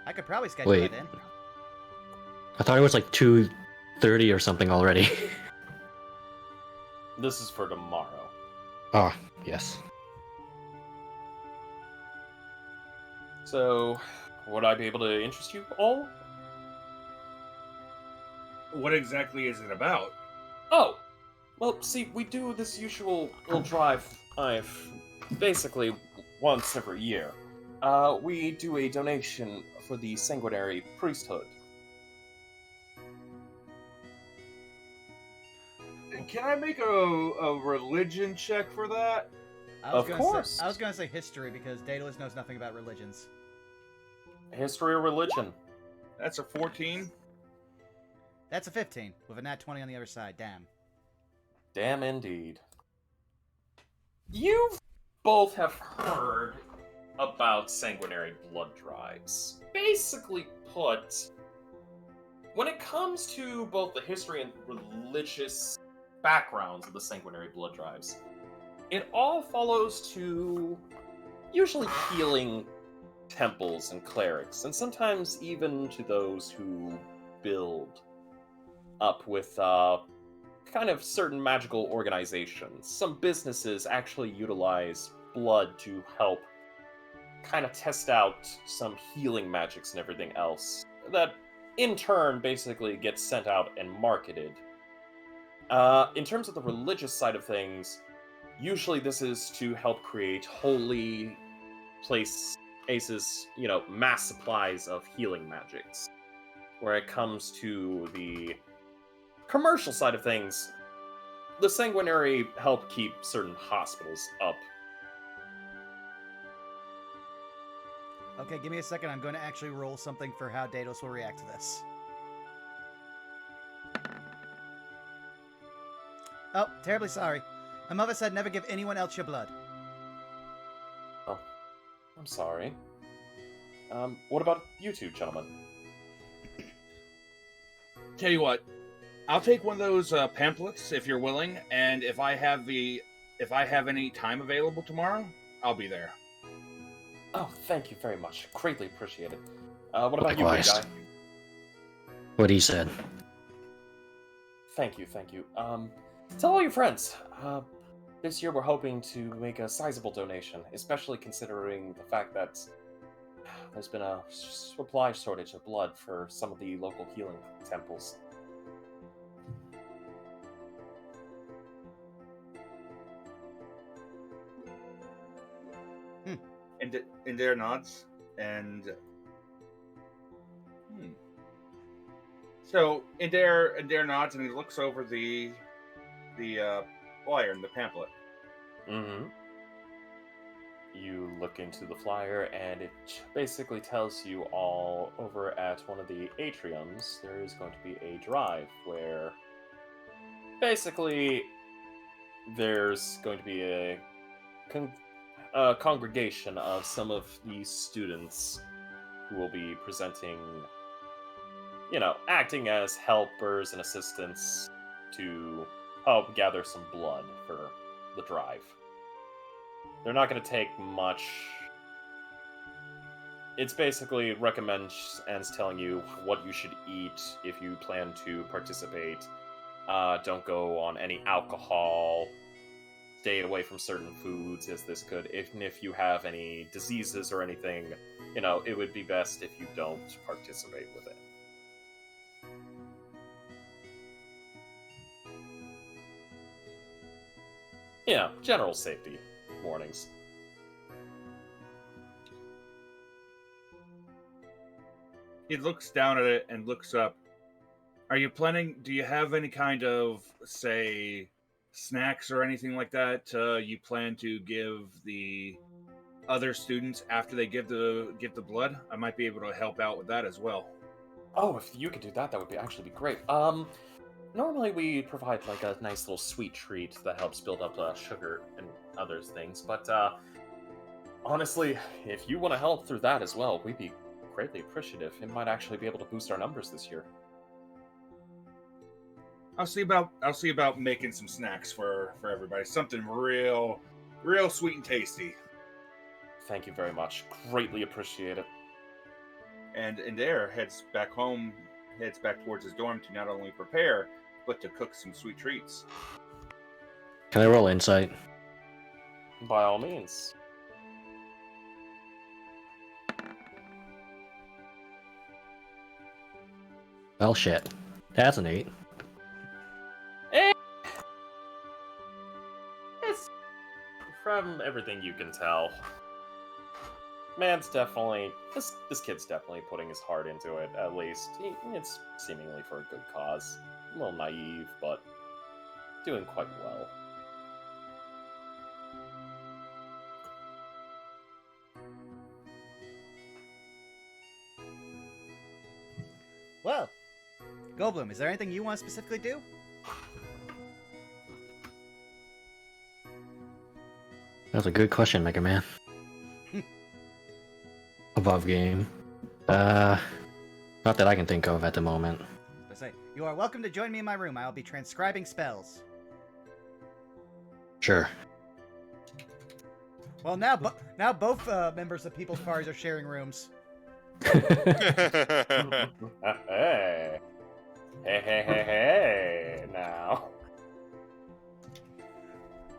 I could probably schedule Wait. it in. I thought it was like 2:30 or something already. This is for tomorrow. Ah, yes. So, would I be able to interest you all? What exactly is it about? Oh! Well, see, we do this usual little drive, basically once every year. We do a donation for the sanguinary priesthood. Can I make a religion check for that? Of course. I was gonna say history because Daedalus knows nothing about religions. History or religion? That's a 14. That's a 15 with a nat 20 on the other side. Damn. Damn indeed. You both have heard about sanguinary blood drives. Basically put, when it comes to both the history and religious backgrounds of the sanguinary blood drives, it all follows to usually healing temples and clerics, and sometimes even to those who build up with kind of certain magical organizations. Some businesses actually utilize blood to help kind of test out some healing magics and everything else that in turn basically gets sent out and marketed. In terms of the religious side of things, usually this is to help create holy places, mass supplies of healing magics. Where it comes to the commercial side of things, the sanguinary help keep certain hospitals up. Okay, give me a second. I'm going to actually roll something for how Daedalus will react to this. Oh, terribly sorry. My mother said never give anyone else your blood. Oh, I'm sorry. What about you two, gentlemen? Tell you what, I'll take one of those pamphlets if you're willing, and if I have any time available tomorrow, I'll be there. Oh, thank you very much. Greatly appreciated. What about you, big Likewise. guy? what he said. Thank you, thank you. Tell all your friends. This year we're hoping to make a sizable donation, especially considering the fact that there's been a supply shortage of blood for some of the local healing temples. And there nods, and so Indare nods, and he looks over the flyer and the pamphlet. Mm-hmm. You look into the flyer, and it basically tells you all over at one of the atriums there is going to be a drive where basically there's going to be a congregation of some of these students who will be presenting, acting as helpers and assistants to help gather some blood for the drive. They're not going to take much. It's basically recommends and telling you what you should eat if you plan to participate. Don't go on any alcohol. Stay away from certain foods, as this could, if you have any diseases or anything, it would be best if you don't participate with it. General safety warnings. He looks down at it and looks up. Do you have any kind of, say, snacks or anything like that you plan to give the other students after they give the blood? I might be able to help out with that as well. Oh, if you could do that, that would actually be great. Normally we provide like a nice little sweet treat that helps build up sugar and other things, but honestly, if you want to help through that as well, we'd be greatly appreciative. It might actually be able to boost our numbers this year. I'll see about making some snacks for everybody. Something real sweet and tasty. Thank you very much. Greatly appreciate it. And Indare heads back towards his dorm to not only prepare, but to cook some sweet treats. Can I roll insight? By all means. Well, shit. That's an 8. It's from everything you can tell. Man's definitely this kid's definitely putting his heart into it. At least it's seemingly for a good cause. A little naive, but doing quite well. Well, Goldblum, is there anything you want to specifically do? That's a good question, Mega Man. Above game. Not that I can think of at the moment. I say, you are welcome to join me in my room. I'll be transcribing spells. Sure. Well, now both members of People's Parties are sharing rooms. Hey, now.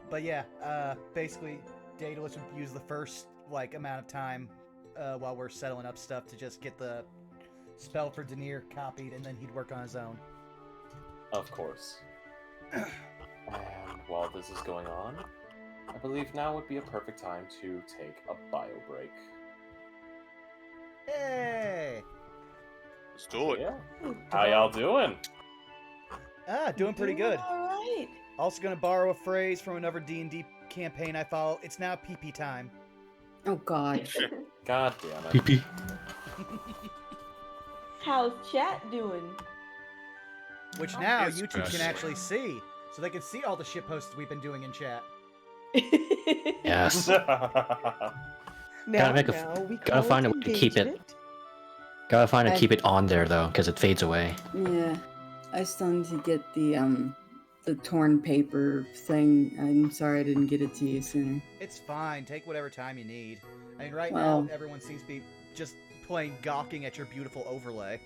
But yeah, basically, Daedalus would use the first amount of time while we're settling up stuff to just get the spell for Denier copied, and then he'd work on his own. Of course. And while this is going on, I believe now would be a perfect time to take a bio break. Hey! Let's do it. Yeah. How y'all doing? Doing pretty good. All right. Also gonna borrow a phrase from another D&D campaign I follow. It's now PP time. Oh God. God damn it. PP. How's chat doing? Which now It's YouTube can special. actually see. So they can see all the shit posts we've been doing in chat. Yes. Now, make a- now we gotta call find a way to keep it. engagement. Gotta find and I- keep it on there though, because it fades away. Yeah, I still need to get the torn paper thing. I'm sorry I didn't get it to you sooner. It's fine. Take whatever time you need. I mean, right Well- now, everyone seems to be just plain gawking at your beautiful overlay.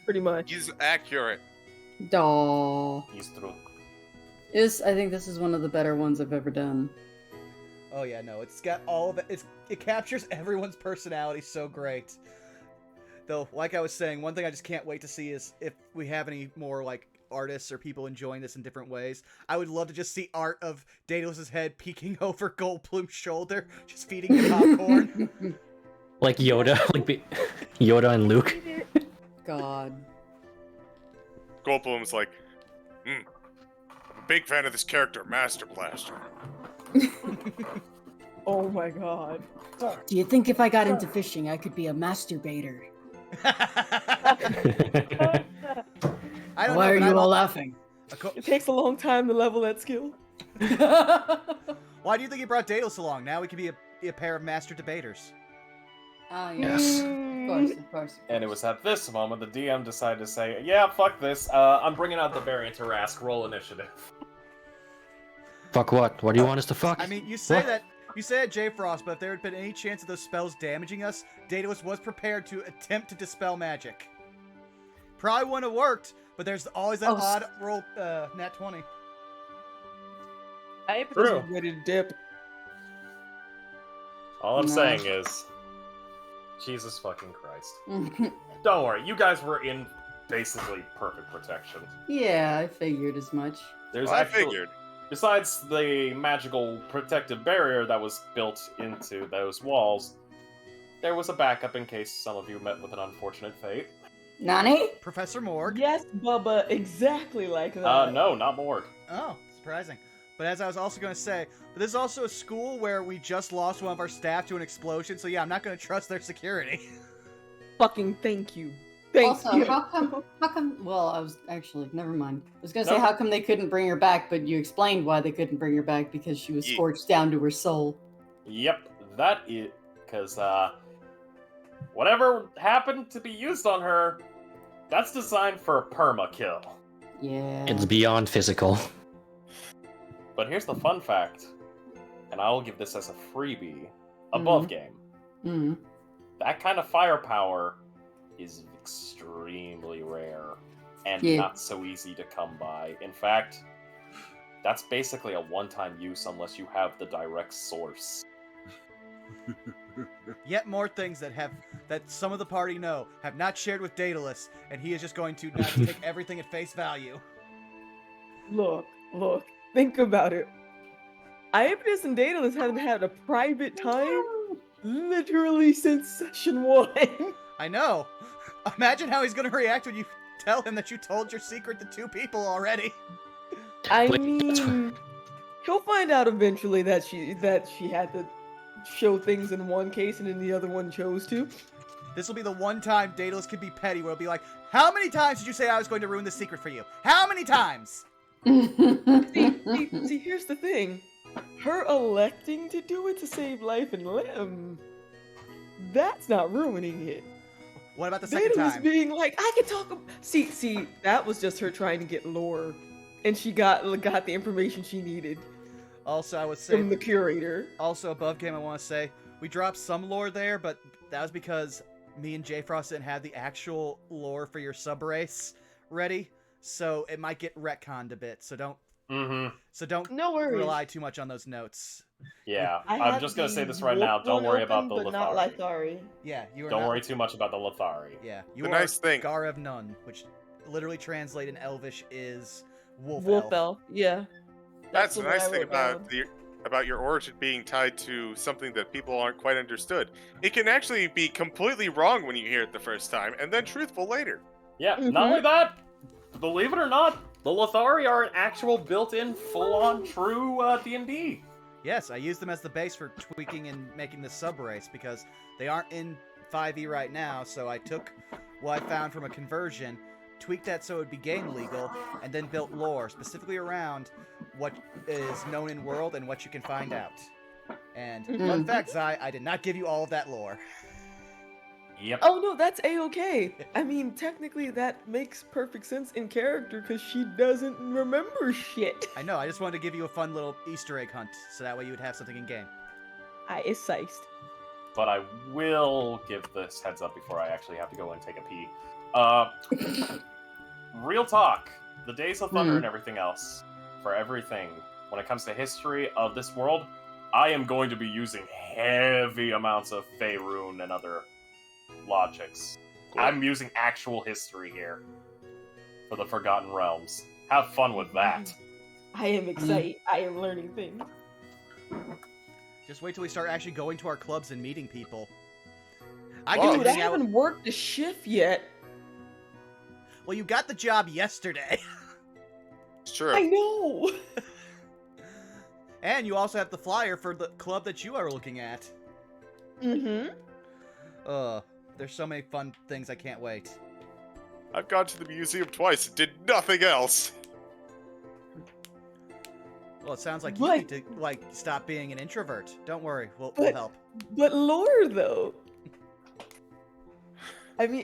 Pretty much. He's accurate. Daw. He's true. I think this is one of the better ones I've ever done. Oh yeah, no, it's got all of it. It captures everyone's personality so great. Though, like I was saying, one thing I just can't wait to see is if we have any more like artists or people enjoying this in different ways. I would love to just see art of Daedalus's head peeking over Goldblum's shoulder, just feeding him popcorn. Like Yoda, Yoda and Luke. God. Goldblum's like, I'm a big fan of this character, Master Blaster. Oh my god. Do you think if I got into fishing, I could be a masturbator? I don't Why know, are but you all laughing? It takes a long time to level that skill. Why do you think he brought Daedalus along? Now we can be a pair of master debaters. Yes. Of course. And it was at this moment the DM decided to say, yeah, fuck this. I'm bringing out the variant to Rask. Roll initiative. Fuck what? What do you want us to fuck? I mean, you say What? that. You say it, J Frost, but if there had been any chance of those spells damaging us, Daedalus was prepared to attempt to dispel magic. Probably wouldn't have worked, but there's always that odd roll, nat 20. I was ready to dip. All I'm saying is, Jesus fucking Christ. Don't worry, you guys were in basically perfect protection. Yeah, I figured as much. There's I actually, figured. besides the magical protective barrier that was built into those walls, there was a backup in case some of you met with an unfortunate fate. Nani? Professor Morg. Yes, Bubba, exactly like that. No, not Morg. Oh, surprising. But as I was also going to say, but this is also a school where we just lost one of our staff to an explosion, so yeah, I'm not going to trust their security. Fucking thank you. Thank you. How come, well, I was actually, never mind. I was going to say, how come they couldn't bring her back, but you explained why they couldn't bring her back, because she was scorched down to her soul. Yep, that is, because, whatever happened to be used on her, that's designed for a perma kill. Yeah. It's beyond physical. But here's the fun fact, and I'll give this as a freebie above game. Mm-hmm. That kind of firepower is extremely rare and not so easy to come by. In fact, that's basically a one-time use unless you have the direct source. Yet more things that some of the party know have not shared with Daedalus, and he is just going to not take everything at face value. Look, think about it. Iapidus and Daedalus haven't had a private time literally since session 1. I know. Imagine how he's going to react when you tell him that you told your secret to 2 people already. I mean, he'll find out eventually that she had to show things in one case and in the other one chose to. This will be the one time Daedalus can be petty, where it'll be like, how many times did you say I was going to ruin the secret for you? How many times? See, here's the thing. Her electing to do it to save life and limb, that's not ruining it. What about the second Daedalus time? being like, I can talk. See, that was just her trying to get lore, and she got the information she needed. Also, I would say from the curator. Also, above game, I want to say we dropped some lore there, but that was because me and J Frost didn't have the actual lore for your sub race ready, so it might get retconned a bit. So don't. So don't rely too much on those notes. Yeah, I'm just gonna say this right now. Don't worry about the Lithari. Yeah, you are. Don't worry too much about the Lithari. Yeah, you the are nice thing. Garev Nun, which literally translate in Elvish is wolf elf. Yeah. That's the nice thing about your origin being tied to something that people aren't quite understood. It can actually be completely wrong when you hear it the first time, and then truthful later. Yeah, not only that, believe it or not, the Lithari are an actual built-in, full-on, true D&D. Yes, I use them as the base for tweaking and making the sub-race, because they aren't in 5e right now, so I took what I found from a conversion, tweaked that so it would be game legal, and then built lore, specifically around what is known in world and what you can find out. And fun fact, Zai, I did not give you all of that lore. Yep. Oh no, that's a-okay. I mean, technically that makes perfect sense in character because she doesn't remember shit. I know, I just wanted to give you a fun little Easter egg hunt, so that way you would have something in game. It's sized. But I will give this heads up before I actually have to go and take a pee. Real talk. The Days of Thunder and everything else. For everything. When it comes to history of this world, I am going to be using heavy amounts of Faerun and other logics. I'm using actual history here. For the Forgotten Realms. Have fun with that. I am excited. I am learning things. Just wait till we start actually going to our clubs and meeting people. Dude, I haven't worked a shift yet. Well, you got the job yesterday. It's true. I know. And you also have the flyer for the club that you are looking at. Mm-hmm. There's so many fun things, I can't wait. I've gone to the museum twice and did nothing else. Well, it sounds like you need to, stop being an introvert. Don't worry, we'll help. But lore, though.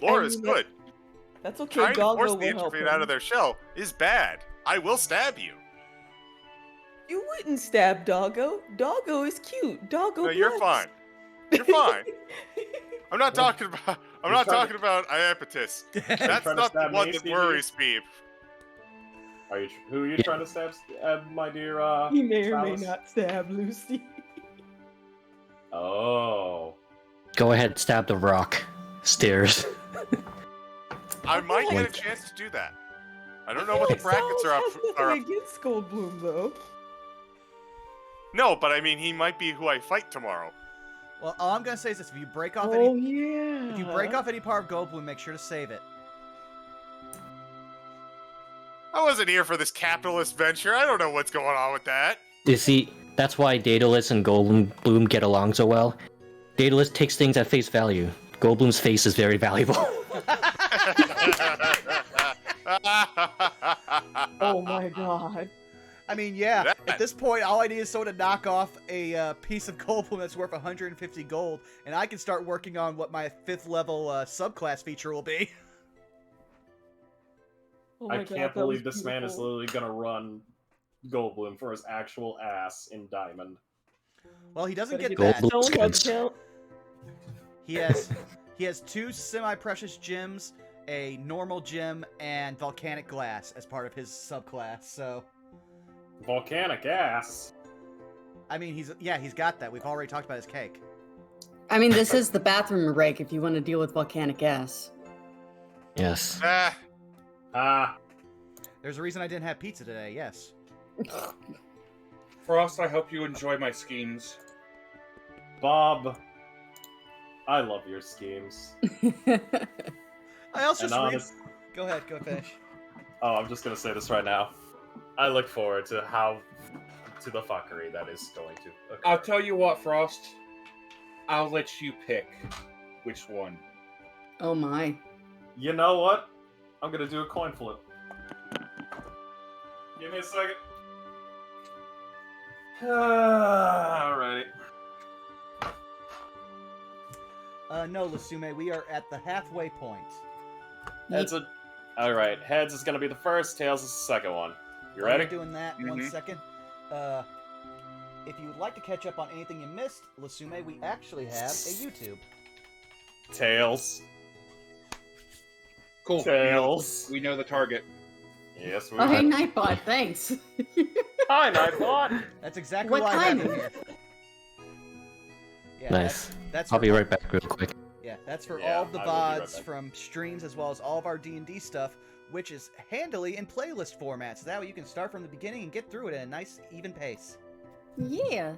Lore is good. That's okay, Trying to Doggo force will the help introvert him. out of their shell is bad. I will stab you. You wouldn't stab Doggo. Doggo is cute. Doggo No, you're fine. You're fine. I'm not talking about. I'm not talking about Iapetus. That's not the one that worries me. Who are you trying to stab, my dear? He may or may Phallus? not stab Lucy. Oh. Go ahead, stab the rock. Stairs. I might get a chance to do that. I don't know what the brackets are up. Nothing against Goldblum, though. No, but I mean, he might be who I fight tomorrow. Well, all I'm gonna say is this: if you break off yeah. if you break off any part of Goldblum, make sure to save it. I wasn't here for this capitalist venture. I don't know what's going on with that. You see, that's why Daedalus and Goldblum get along so well. Daedalus takes things at face value. Goldblum's face is very valuable. Oh my god. I mean, yeah. At this point, all I need is someone to knock off a piece of Goldblum that's worth 150 gold, and I can start working on what my 5th level subclass feature will be. Oh I can't believe this man is literally gonna run Goldblum for his actual ass in Diamond. Well, he doesn't get Goldblum that. Don't skins. count. He has 2 semi-precious gems, a normal gem, and volcanic glass as part of his subclass. So, Volcanic ass. I mean, he's got that. We've already talked about his cake. I mean, this is the bathroom rake if you want to deal with volcanic gas. Yes. There's a reason I didn't have pizza today. Yes. Frost, I hope you enjoy my schemes. Bob, I love your schemes. I also And just honest- Go ahead, go finish. Oh, I'm just gonna say this right now. I look forward to the fuckery that is going to occur. I'll tell you what, Frost. I'll let you pick which one. Oh my. You know what? I'm gonna do a coin flip. Give me a second. Alrighty. No, Lasume, we are at the halfway point. Alright, heads is gonna be the first, tails is the second one. You While ready? you're doing that, 1 second. If you would like to catch up on anything you missed, Lasume, we actually have a YouTube. Tails. Cool. Tails. We know the target. Yes, we Oh, hey, do. Nightbot, thanks. Hi, Nightbot! That's exactly What why I have time? him here. Yeah, Nice. That's I'll for be right back real quick. Yeah, that's for Yeah, all of the I will be right VODs back. from streams as well as all of our D&D stuff, which is handily in playlist format, so that way you can start from the beginning and get through it at a nice, even pace. Yeah.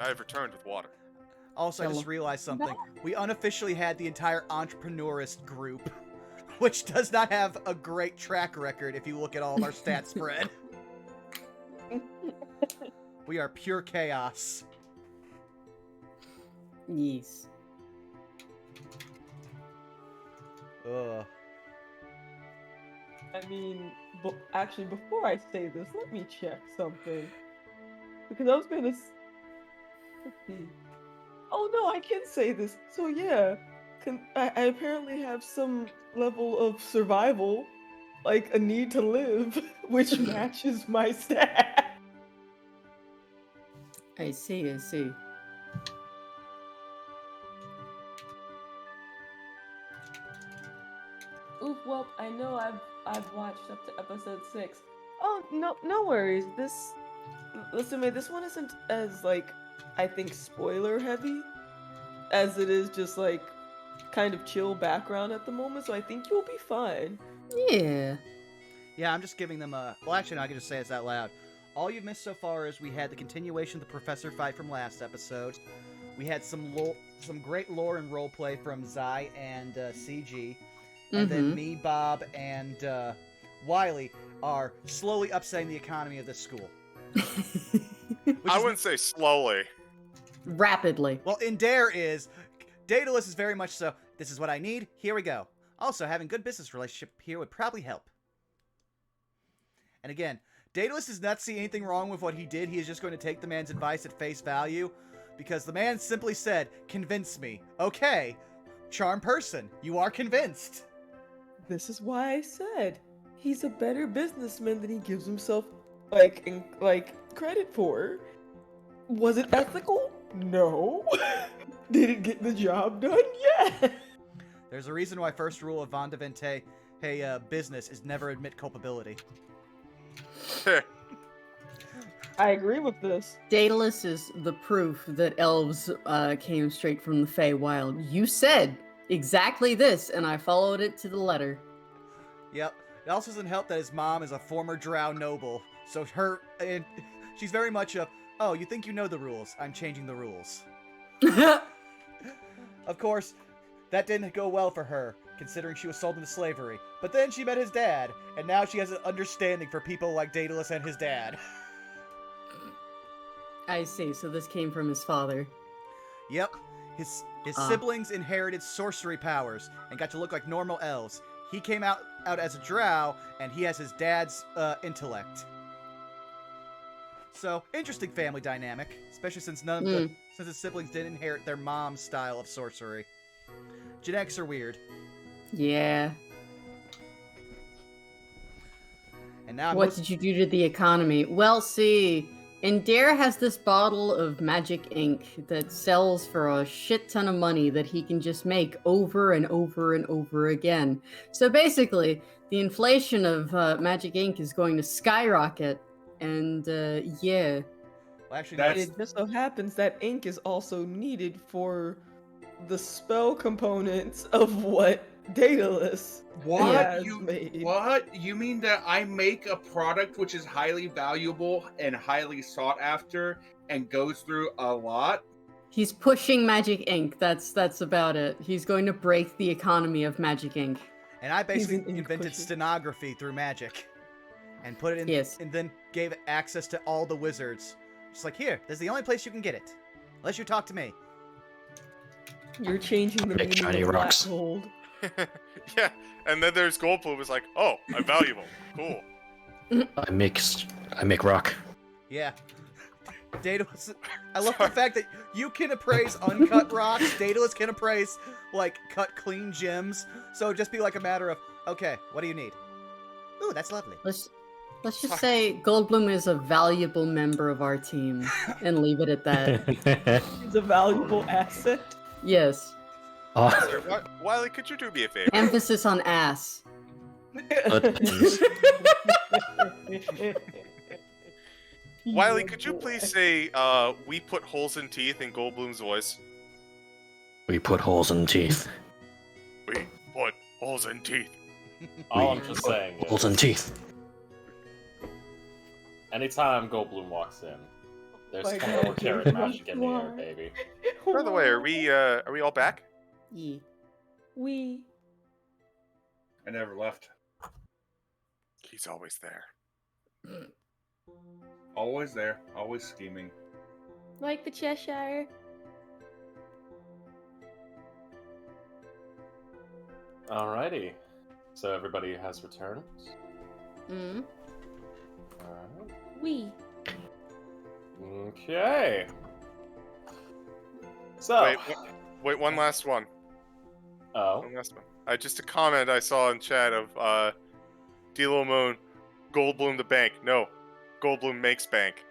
I have returned with water. Also, I just realized something. We unofficially had the entire entrepreneurist group, which does not have a great track record if you look at all of our stat spread. We are pure chaos. Yes. Ugh. I mean, actually, before I say this, let me check something. Because I was gonna. Let's see. Oh no, I can say this. So yeah, I apparently have some level of survival, like a need to live, which matches my stat. I see, I see. Well, I know I've watched up to episode 6. Oh, no worries. Listen, man, this one isn't as I think spoiler heavy as it is just kind of chill background at the moment, so I think you'll be fine. Yeah. Yeah, I'm just giving them a... Well, actually, no, I can just say this out loud. All you've missed so far is we had the continuation of the professor fight from last episode. We had some great lore and roleplay from Zai and CG. And then me, Bob, and Wiley are slowly upsetting the economy of this school. I wouldn't say slowly. Rapidly. Well, in Dare is... Daedalus is very much so, this is what I need, here we go. Also, having good business relationship here would probably help. And again, Daedalus does not see anything wrong with what he did. He is just going to take the man's advice at face value. Because the man simply said, convince me. Okay, charm person, you are convinced. This is why I said he's a better businessman than he gives himself credit for. Was it ethical? No. Did it get the job done? Yeah. There's a reason why first rule of Von Devente, business is never admit culpability. I agree with this. Daedalus is the proof that elves came straight from the Feywild. You said exactly this, and I followed it to the letter. Yep. It also doesn't help that his mom is a former drow noble, so she's very much a, oh, you think you know the rules, I'm changing the rules. Of course, that didn't go well for her, considering she was sold into slavery. But then she met his dad, and now she has an understanding for people like Daedalus and his dad. I see, so this came from his father. Yep. His siblings inherited sorcery powers and got to look like normal elves. He came out as a drow, and he has his dad's intellect. So, interesting family dynamic, especially since since his siblings didn't inherit their mom's style of sorcery. Genetics are weird. Yeah. And now what did you do to the economy? Well, see, and Dare has this bottle of magic ink that sells for a shit ton of money that he can just make over and over and over again. So basically, the inflation of magic ink is going to skyrocket, and yeah. Well, actually, it just so happens that ink is also needed for the spell components of what Daedalus has made. What? You mean that I make a product which is highly valuable and highly sought after and goes through a lot? He's pushing magic ink. That's about it. He's going to break the economy of magic ink. And I basically invented stenography through magic. And put it in, and then gave it access to all the wizards. Just like, here, this is the only place you can get it. Unless you talk to me. You're changing the meaning of black gold. Yeah, and then there's Goldblum who's like, oh, I'm valuable. Cool. I make rock. Yeah. Daedalus, I love the fact that you can appraise uncut rocks, Daedalus can appraise, cut clean gems. So it'd just be like a matter of, okay, what do you need? Ooh, that's lovely. Let's just say Goldblum is a valuable member of our team, and leave it at that. He's a valuable asset. Yes. Wiley, could you do me a favor? Emphasis on ass. Wiley, could you please say, we put holes in teeth in Goldblum's voice? We put holes in teeth. We put holes in teeth. All I'm just saying is... Holes in teeth. Anytime Goldblum walks in, there's 24 karat magic in the air, baby. By the way, are we all back? Yeah. I never left. He's always there. Always there. Always scheming. Like the Cheshire. Alrighty. So everybody has returned? Mm. Alright. Okay. So... Wait, one last one. Oh? One last one. Just a comment I saw in chat of, Dilo Moon, Goldblum the bank. No, Goldblum makes bank.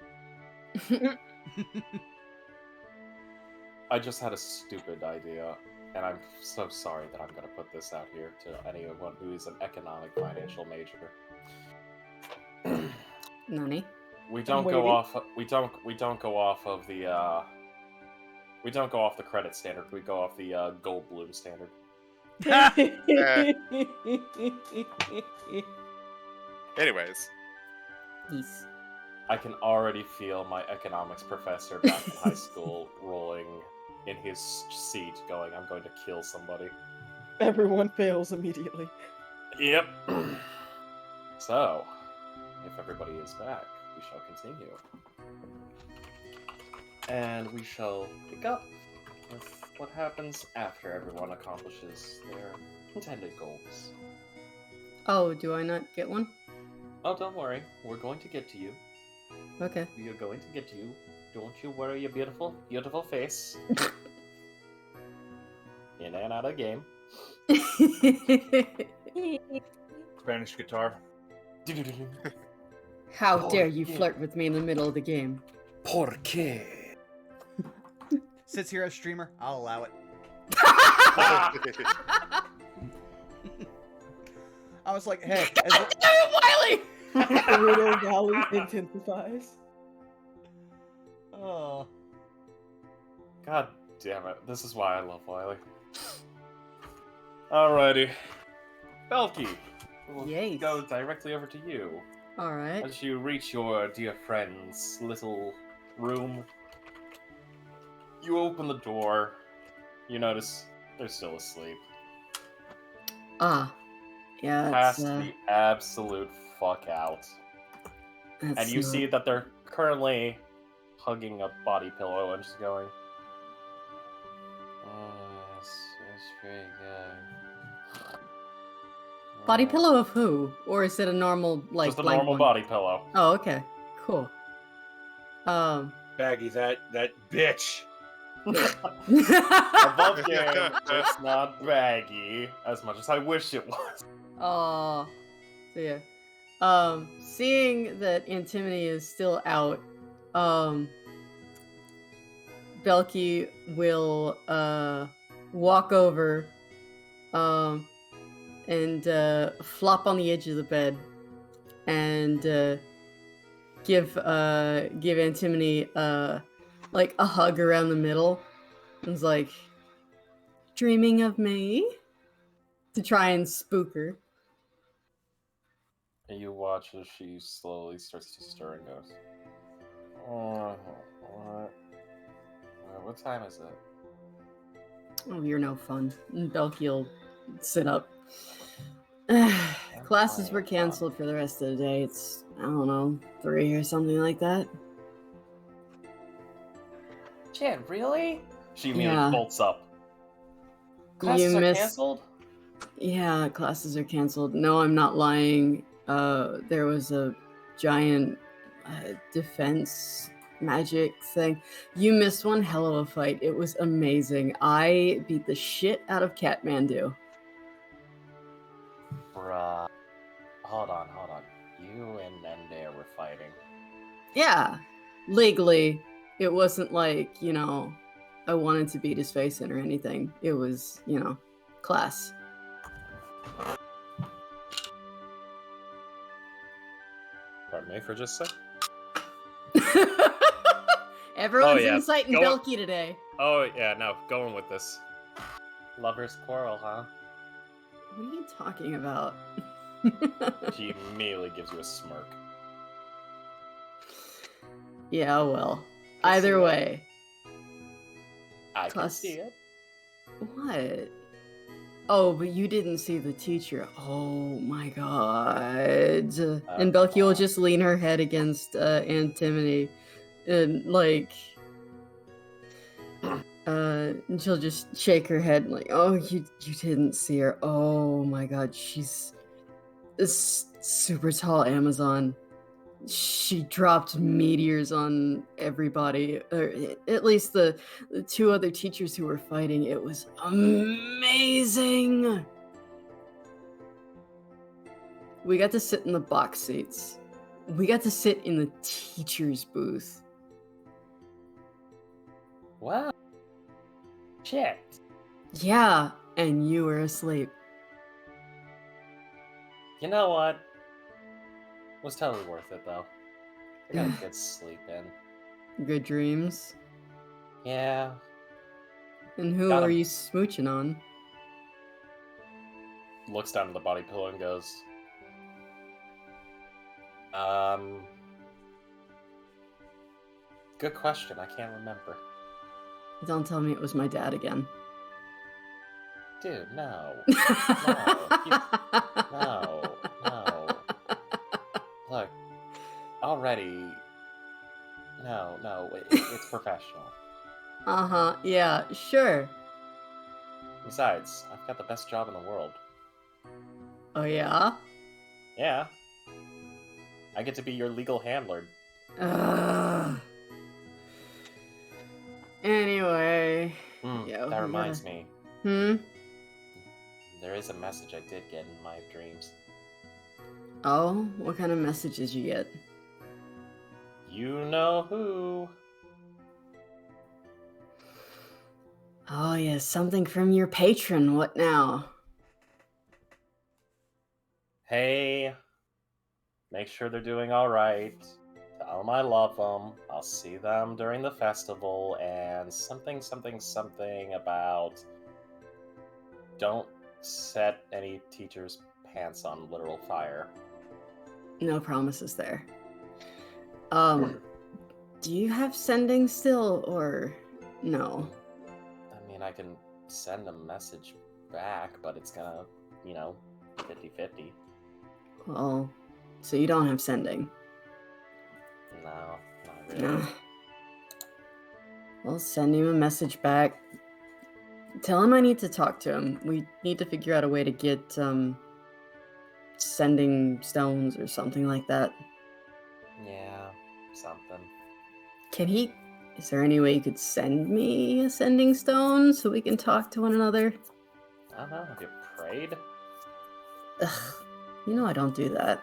I just had a stupid idea. and I'm so sorry that I'm going to put this out here to anyone who is an economic financial major. Nani? We don't go off. We don't go off of the. We don't go off the credit standard. We go off the Goldblum standard. Anyways, Yes. I can already feel my economics professor back in high school rolling in his seat, going, "I'm going to kill somebody." Everyone fails immediately. Yep. So, if everybody is back, we shall continue. And we shall pick up with what happens after everyone accomplishes their intended goals. Oh, do I not get one? Oh, don't worry. We're going to get to you. Okay. We are going to get to you. Don't you worry your beautiful, beautiful face. In and out of the game. Spanish guitar. How dare you flirt with me in the middle of the game? ¿Por qué? Sits here as streamer, I'll allow it. I was like, hey, Wiley! Gerudo Valley intensifies. oh, God damn it. This is why I love Wiley. Alrighty. Belky, we'll Yes. go directly over to you. Alright. As you reach your dear friend's little room, you open the door. You notice they're still asleep. Ah. Yeah, Pass that's, the absolute fuck out. that's And you not- see that they're currently hugging a body pillow and just going, "Oh, it's pretty good." Body pillow of who? Or is it a normal, like, Just a blank normal one? body pillow. Oh, okay. Cool. Baggy, that bitch. Above game, it's not baggy as much as I wish it was. Oh, so yeah. Seeing that Antimony is still out, Belky will walk over, and flop on the edge of the bed, and give Antimony like a hug around the middle. And it's like, dreaming of me? To try and spook her. And you watch as she slowly starts to stir and goes, "Oh, what time is it?" Oh, you're no fun. And Belky'll sit up. Classes were canceled for the rest of the day. It's, I don't know, 3 or something like that. Jen, really? She immediately Yeah. bolts up. Classes are canceled? Yeah, classes are canceled. No, I'm not lying. There was a giant defense magic thing. You missed one hell of a fight. It was amazing. I beat the shit out of Kathmandu. Bruh. Hold on. You and Nende were fighting. Yeah, legally. It wasn't like, I wanted to beat his face in or anything. It was, class. Pardon me for just a sec. Everyone's yeah. inciting Go on. Belky today. Oh, yeah, no, going with this. Lover's quarrel, huh? What are you talking about? She immediately gives you a smirk. Yeah, well. see Either that. way. I can Class- see it. What? Oh, but you didn't see the teacher. Oh my god. And Belky will just lean her head against Antimony and and she'll just shake her head like, oh, you didn't see her. Oh my god, she's a super tall Amazon. She dropped meteors on everybody, or at least the 2 other teachers who were fighting. It was amazing. We got to sit in the box seats. We got to sit in the teacher's booth. Wow. Shit. Yeah, and you were asleep. You know what? It was totally worth it, though. I got a good sleep in. Good dreams. Yeah. And who Got are him. you smooching on? Looks down at the body pillow and goes, good question. I can't remember. Don't tell me it was my dad again. Dude, no. No. Look, already. No, it's professional. Uh-huh, yeah, sure. Besides, I've got the best job in the world. Oh, yeah? Yeah. I get to be your legal handler. Ugh. Anyway. That reminds me. There is a message I did get in my dreams. Oh, what kind of messages you get? You know who. Oh, yeah, something from your patron. What now? Hey, make sure they're doing alright. Tell them I love them. I'll see them during the festival, and something about don't set any teacher's pants on literal fire. No promises there. Do you have sending still, or no? I mean, I can send a message back, but it's gonna, 50-50. Well, so you don't have sending? No, not really. No. Well, send him a message back. Tell him I need to talk to him. We need to figure out a way to get, sending stones or something like that. Yeah, something. Is there any way you could send me a sending stone so we can talk to one another? I don't know, have you prayed? Ugh, you know I don't do that.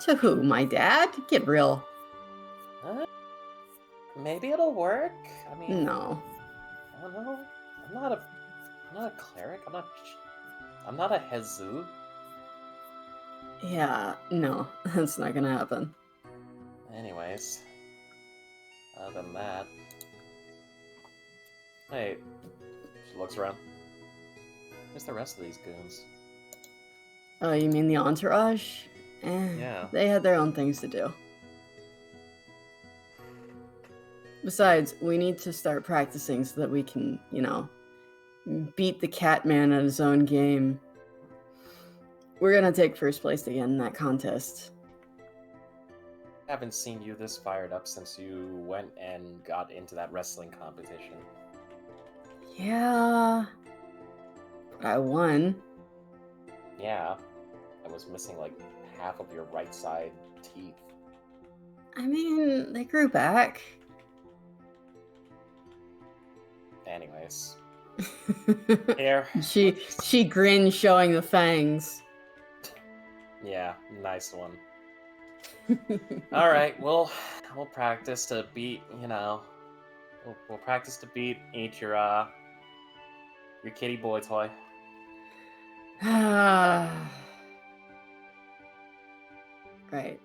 To who? My dad? Get real. Maybe it'll work. I mean, No. I don't know. I'm not a cleric. I'm not a Jesus. Yeah, no, that's not gonna happen. Anyways, other than that, wait. She looks around. Where's the rest of these goons? Oh, you mean the entourage? Yeah. They had their own things to do. Besides, we need to start practicing so that we can, beat the Catman at his own game. We're gonna take first place again in that contest. I haven't seen you this fired up since you went and got into that wrestling competition. Yeah. But I won. Yeah. I was missing like half of your right side teeth. I mean, they grew back. Anyways. Here. She grinned, showing the fangs. Yeah, nice one. Alright, we'll practice to beat, we'll practice to beat each your kitty boy toy. Right.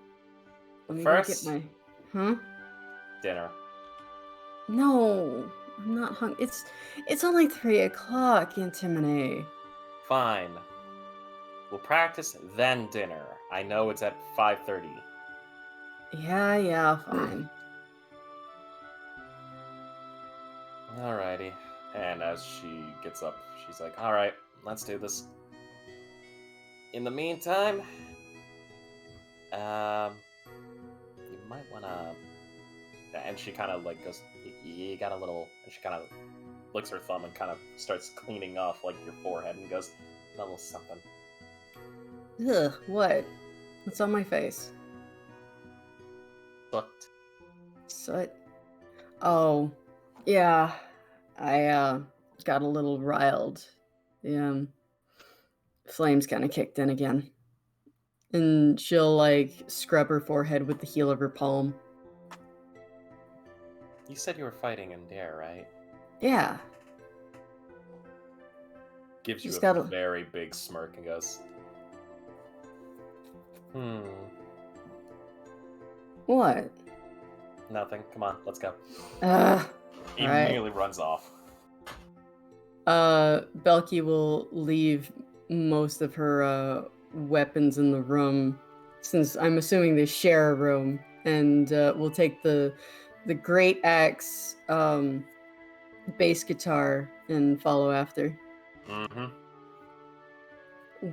Let me go First, get my... dinner. No, I'm not hungry. It's only 3 o'clock, Antimony. Fine. We'll practice, then dinner. I know it's at 5:30. Yeah, fine. Alrighty. And as she gets up, she's like, alright, let's do this. In the meantime, you might wanna... And she kind of like goes, you got a little... And she kind of licks her thumb and kind of starts cleaning off like your forehead and goes, a little something. Ugh, what? What's on my face? Booked. Soot. Oh, yeah. I got a little riled. The flames kind of kicked in again. And she'll like scrub her forehead with the heel of her palm. You said you were fighting in Dare, right? Yeah. Gives you Just a gotta- very big smirk and goes, What? nothing. Come on, let's go. Alright. Immediately runs off. Belky will leave most of her weapons in the room, since I'm assuming they share a room, and we'll take the great axe, bass guitar, and follow after. Mm-hmm.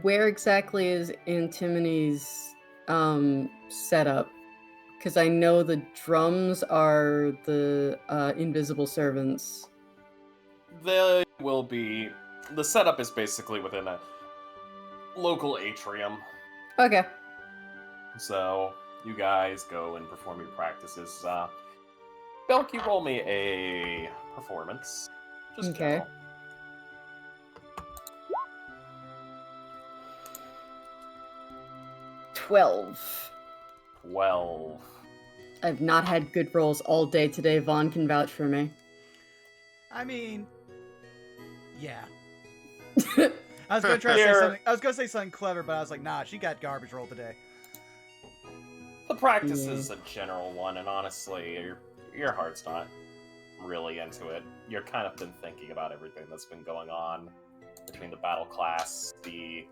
Where exactly is Antimony's setup? Because I know the drums are the invisible servants. The setup is basically within a local atrium. Okay. So you guys go and perform your practices. Belky, roll me a performance. Just Okay. general. 12. 12. I've not had good rolls all day today. Vaughn can vouch for me. I mean, yeah. I was gonna try to say something. I was gonna say something clever, but I was like, nah, she got garbage roll today. The practice is a general one, and honestly, your heart's not really into it. You're kind of been thinking about everything that's been going on between the battle class, the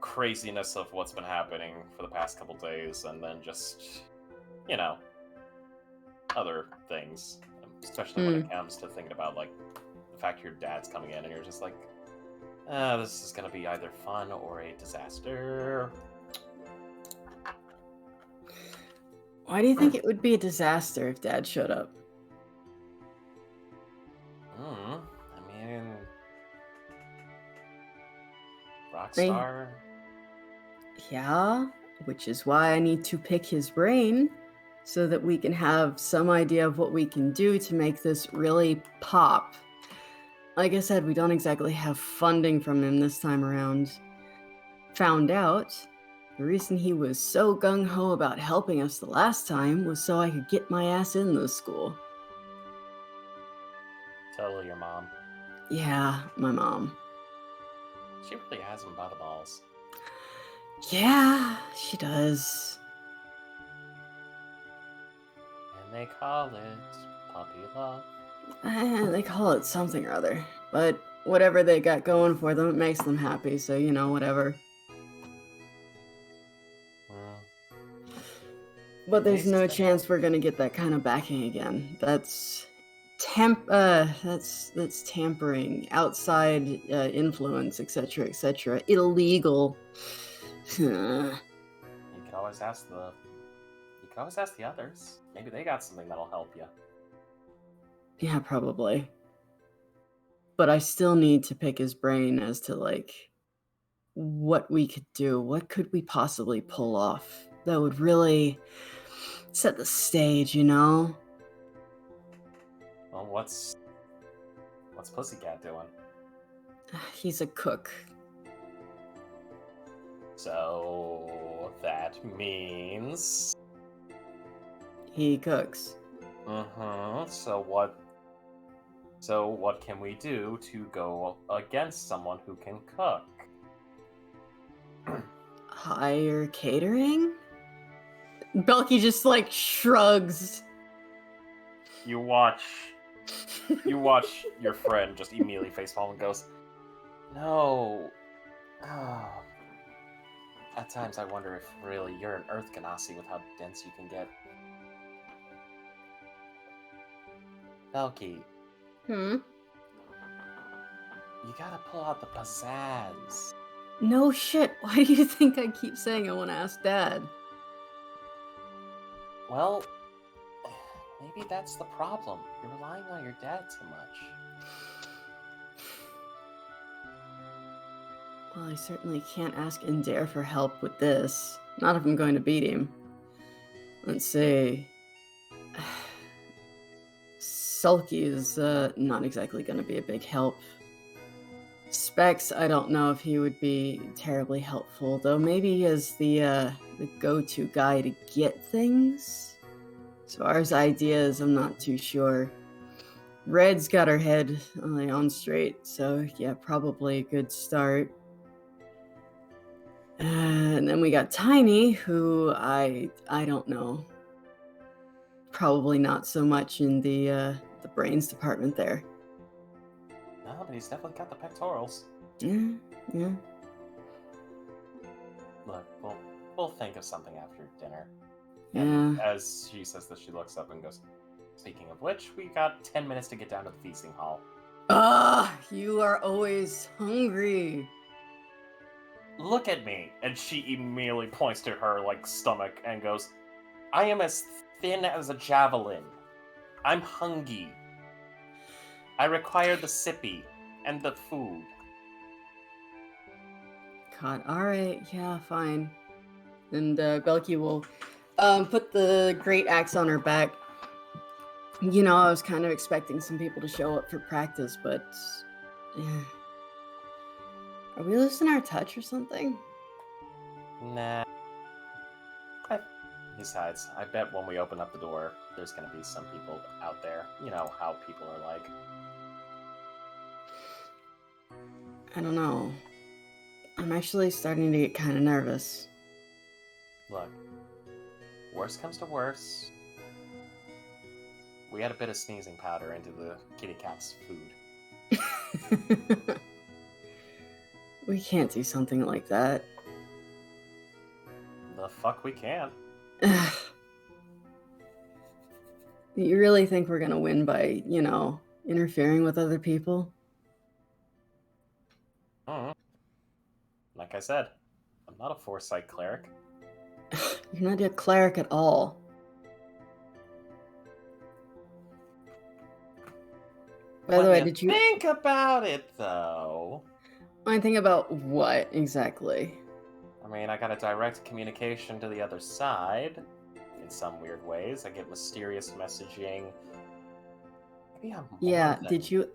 craziness of what's been happening for the past couple days, and then just, you know, other things. Especially when it comes to thinking about, like, the fact your dad's coming in and you're just like, this is gonna be either fun or a disaster. Why do you think it would be a disaster if Dad showed up? I mean, Rockstar. Yeah, which is why I need to pick his brain, so that we can have some idea of what we can do to make this really pop. Like I said, we don't exactly have funding from him this time around. Found out the reason he was so gung-ho about helping us the last time was so I could get my ass in the school. Tell your mom. Yeah, my mom. She really has him by the balls. Yeah, she does. And they call it puppy love. They call it something or other. But whatever they got going for them, it makes them happy, so, you know, whatever. But there's no chance we're gonna get that kind of backing again. That's that's tampering, outside influence, etc., etc. Illegal. You can always ask the others. Maybe they got something that'll help you. Yeah, probably. But I still need to pick his brain as to, like, what we could do. What could we possibly pull off that would really set the stage, you know? Well, what's Pussycat doing? He's a cook. So that means He cooks. So what can we do to go against someone who can cook? Hire catering? Belky just, like, shrugs. You watch your friend just immediately facepalm and goes, "No. Oh. At times I wonder if really you're an Earth Ganassi with how dense you can get." Belky, you gotta pull out the pizzazz. No shit. Why do you think I keep saying I want to ask Dad? Well, maybe that's the problem. You're relying on your dad too much. Well, I certainly can't ask Indare for help with this. Not if I'm going to beat him. Let's see. Sulky is not exactly going to be a big help. Specs, I don't know if he would be terribly helpful, though maybe as the go-to guy to get things. As far as ideas, I'm not too sure. Red's got her head on straight, so yeah, probably a good start. And then we got Tiny, who I don't know. Probably not so much in the brains department there. No, but he's definitely got the pectorals. Yeah, yeah. Look, we'll think of something after dinner. Yeah. And as she says this, she looks up and goes, speaking of which, we got 10 minutes to get down to the feasting hall. You are always hungry. Look at me! And she immediately points to her, like, stomach and goes, I am as thin as a javelin. I'm hungry. I require the sippy and the food. God, alright, yeah, fine. And Belky will put the great axe on her back. You know, I was kind of expecting some people to show up for practice, but... Are we losing our touch or something? Nah. Besides, I bet when we open up the door, there's gonna be some people out there. You know how people are like. I don't know. I'm actually starting to get kind of nervous. Look, worst comes to worst. We had a bit of sneezing powder into the kitty cat's food. We can't do something like that. The fuck we can. You really think we're gonna win by, you know, interfering with other people? Like I said, I'm not a foresight cleric. You're not a cleric at all. By the way, did you think about it though? I think about what exactly? I mean, I got a direct communication to the other side. In some weird ways, I get mysterious messaging. Maybe I'm Yeah, than... did you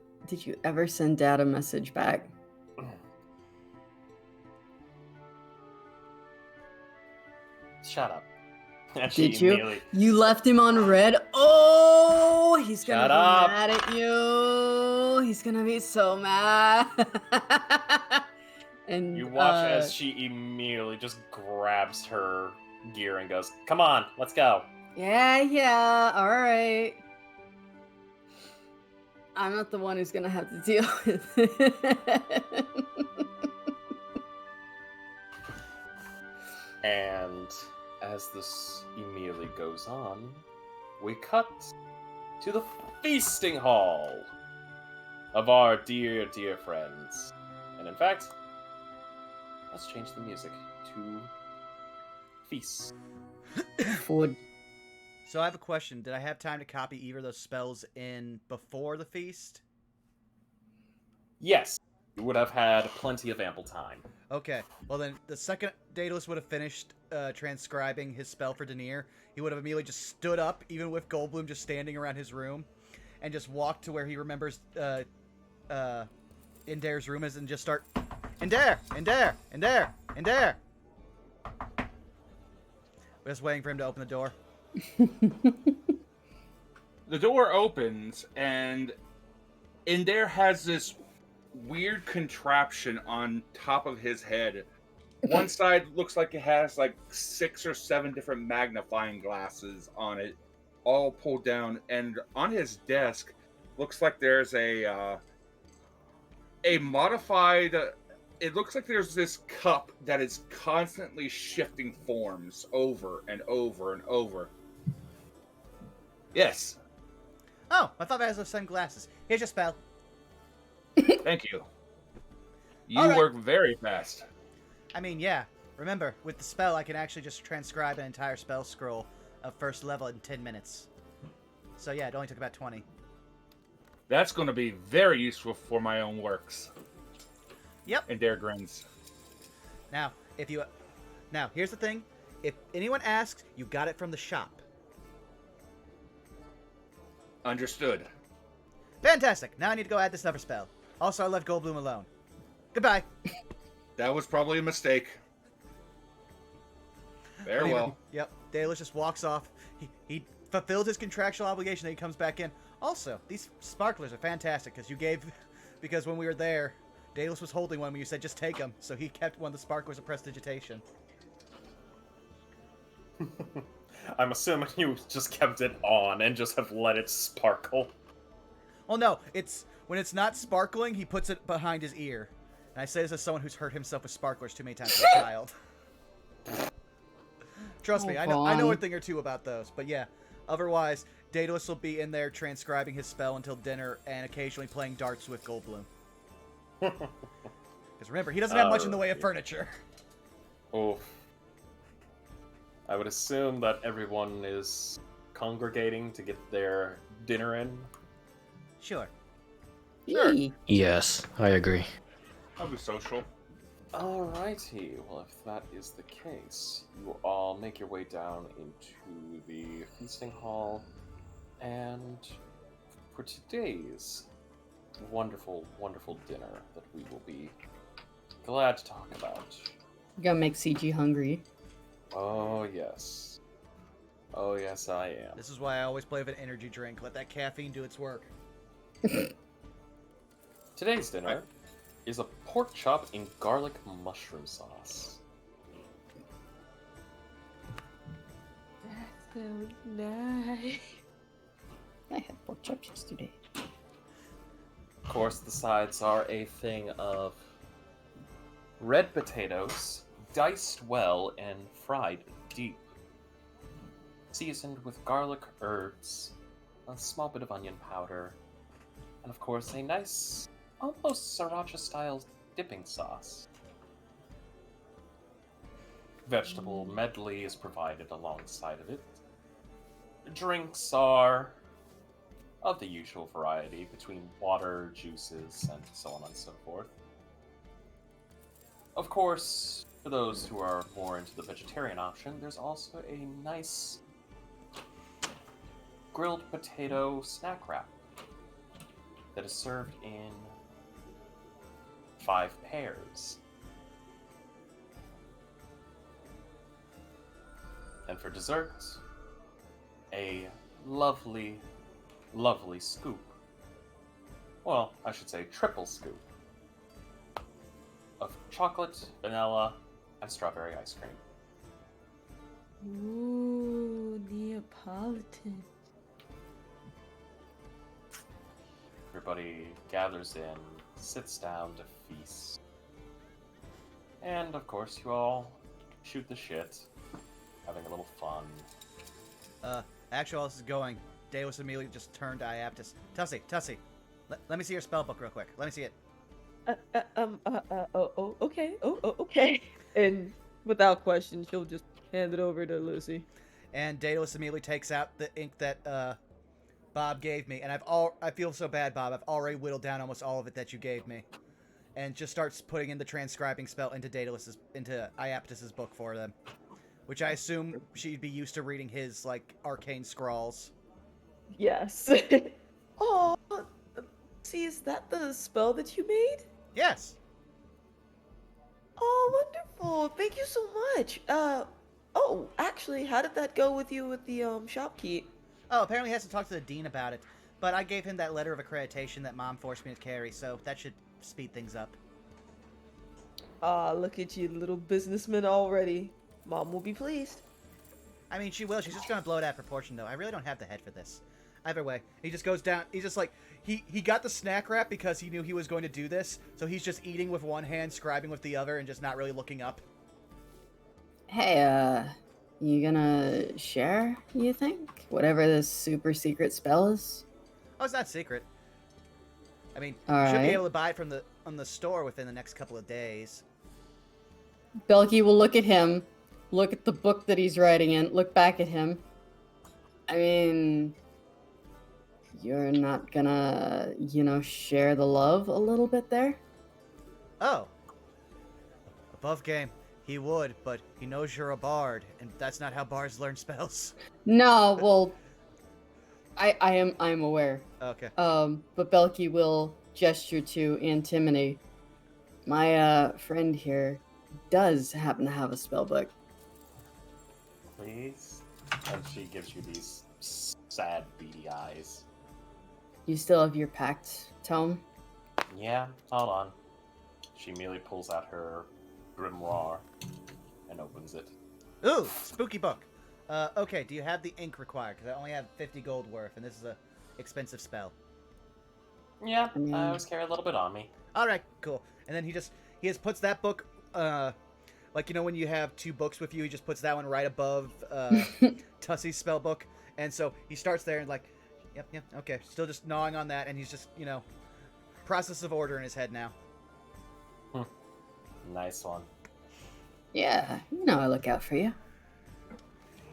ever send Dad a message back? Shut up. And Did you? You left him on red? Oh, he's gonna be mad at you. He's gonna be so mad. And you watch as she immediately just grabs her gear and goes, "Come on, let's go." Yeah, all right. I'm not the one who's gonna have to deal with it. And as this immediately goes on, we cut to the feasting hall of our dear, dear friends. And in fact, let's change the music to feast. Food. So I have a question. Did I have time to copy either of those spells in before the feast? Yes. You would have had plenty of ample time. Okay. Well, then the second Daedalus would have finished transcribing his spell for Denier, he would have immediately just stood up, even with Goldblum just standing around his room, and just walked to where he remembers Indare's room is and just start, Indare! Indare! Indare! Indare! We're just waiting for him to open the door. The door opens, and Indare has this weird contraption on top of his head. One side looks like it has like 6 or 7 different magnifying glasses on it, all pulled down, and on his desk looks like there's a modified. It looks like there's this cup that is constantly shifting forms over and over and over. Yes. Oh, I thought that was those same glasses. Here's your spell. Thank you. You All right. work very fast. I mean, yeah. Remember, with the spell, I can actually just transcribe an entire spell scroll of first level in 10 minutes. So yeah, it only took about 20. That's going to be very useful for my own works. Yep. And Dare grins. Now, here's the thing. If anyone asks, you got it from the shop. Understood. Fantastic. Now I need to go add this other spell. Also, I left Goldblum alone. Goodbye. That was probably a mistake. Very well. Yep. Daedalus just walks off. He fulfilled his contractual obligation. Then he comes back in. Also, these sparklers are fantastic because when we were there, Daedalus was holding one when you said just take them, so he kept one of the sparklers of prestidigitation. I'm assuming you just kept it on and just have let it sparkle. Oh no, when it's not sparkling, he puts it behind his ear. And I say this as someone who's hurt himself with sparklers too many times as a child. Trust me, I know a thing or two about those. But yeah, otherwise, Daedalus will be in there transcribing his spell until dinner and occasionally playing darts with Goldblum. Because remember, he doesn't have much in the way of furniture. Oh. I would assume that everyone is congregating to get their dinner in. Sure. Sure. Yes, I agree. I'll be social. Alrighty, well if that is the case, you all make your way down into the feasting hall, and for today's wonderful, wonderful dinner that we will be glad to talk about. You gotta make CG hungry. Oh yes. Oh yes, I am. This is why I always play with an energy drink. Let that caffeine do its work. Today's dinner is a pork chop in garlic mushroom sauce. That sounds nice. I had pork chops yesterday. Of course, the sides are a thing of red potatoes, diced well and fried deep, seasoned with garlic herbs, a small bit of onion powder, and of course a nice, almost sriracha-style dipping sauce. Vegetable medley is provided alongside of it. Drinks are of the usual variety between water, juices, and so on and so forth. Of course, for those who are more into the vegetarian option, there's also a nice grilled potato snack wrap that is served in 5 pairs. And for dessert, a lovely, lovely scoop. Well, I should say triple scoop of chocolate, vanilla, and strawberry ice cream. Ooh, Neapolitan. Everybody gathers in, sits down to feast. And of course, you all shoot the shit, having a little fun. Actually, while this is going, Daedalus immediately just turned to Iaptis. Tussie, let me see your spell book real quick. Let me see it. Okay. Okay. And without question, she'll just hand it over to Lucy. And Daedalus immediately takes out the ink that Bob gave me, and I feel so bad, Bob. I've already whittled down almost all of it that you gave me, and just starts putting in the transcribing spell into Iaptis's book for them, which I assume she'd be used to reading his like arcane scrawls. Yes. Oh, see, is that the spell that you made? Yes. Oh, wonderful! Thank you so much. Oh, actually, how did that go with you with the shopkeep? Oh, apparently he has to talk to the dean about it, but I gave him that letter of accreditation that Mom forced me to carry, so that should speed things up. Ah, look at you, little businessman already. Mom will be pleased. I mean, she will. She's just gonna blow it out of proportion, though. I really don't have the head for this. Either way, he just goes down. He's just like, he got the snack wrap because he knew he was going to do this, so he's just eating with one hand, scribing with the other, and just not really looking up. Hey, you gonna share, you think? Whatever this super secret spell is? Oh, it's not secret. I mean, All you should be right. able to buy it from the store within the next couple of days. Belky will look at him, look at the book that he's writing in, look back at him. I mean, you're not gonna, share the love a little bit there? Oh. Above game. He would, but he knows you're a bard, and that's not how bards learn spells. No, well, I'm aware. Okay. But Belky will gesture to Antimony. My friend here does happen to have a spell book. Please? And she gives you these sad, beady eyes. You still have your pact tome? Yeah, hold on. She immediately pulls out her grimoire and opens it. Ooh, spooky book. Okay, do you have the ink required? Because I only have 50 gold worth, and this is a expensive spell. Yeah, I always carry a little bit on me. All right, cool. And then he just puts that book, like, you know, when you have two books with you, he just puts that one right above Tussie's spell book. And so he starts there and like, yep, okay. Still just gnawing on that, and he's just, you know, process of order in his head now. Nice one. Yeah, you know I look out for you.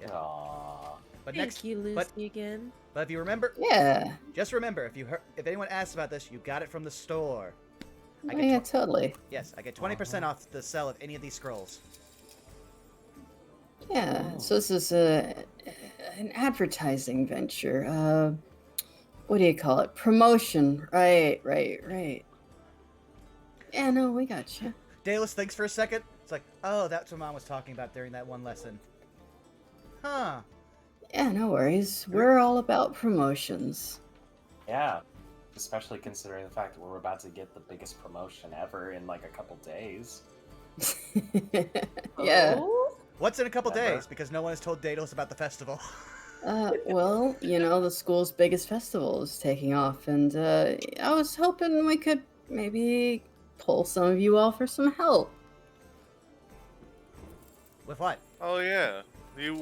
Yeah. Aww. But Thank you, Lucy, again. But if you remember, Yeah. just remember, if anyone asks about this, you got it from the store. Oh, yeah, totally. Yes, I get 20% off the sell of any of these scrolls. Yeah, so this is an advertising venture. What do you call it? Promotion. Right. Yeah, no, we got you. Dallas thinks for a second. It's like, oh, that's what Mom was talking about during that one lesson. Huh. Yeah, no worries. We're all about promotions. Yeah, especially considering the fact that we're about to get the biggest promotion ever in like a couple days. Yeah. Oh? What's in a couple Remember? days? Because no one has told Daedalus about the festival. Well, you know, the school's biggest festival is taking off, and I was hoping we could maybe pull some of you all for some help. With what? Oh yeah, you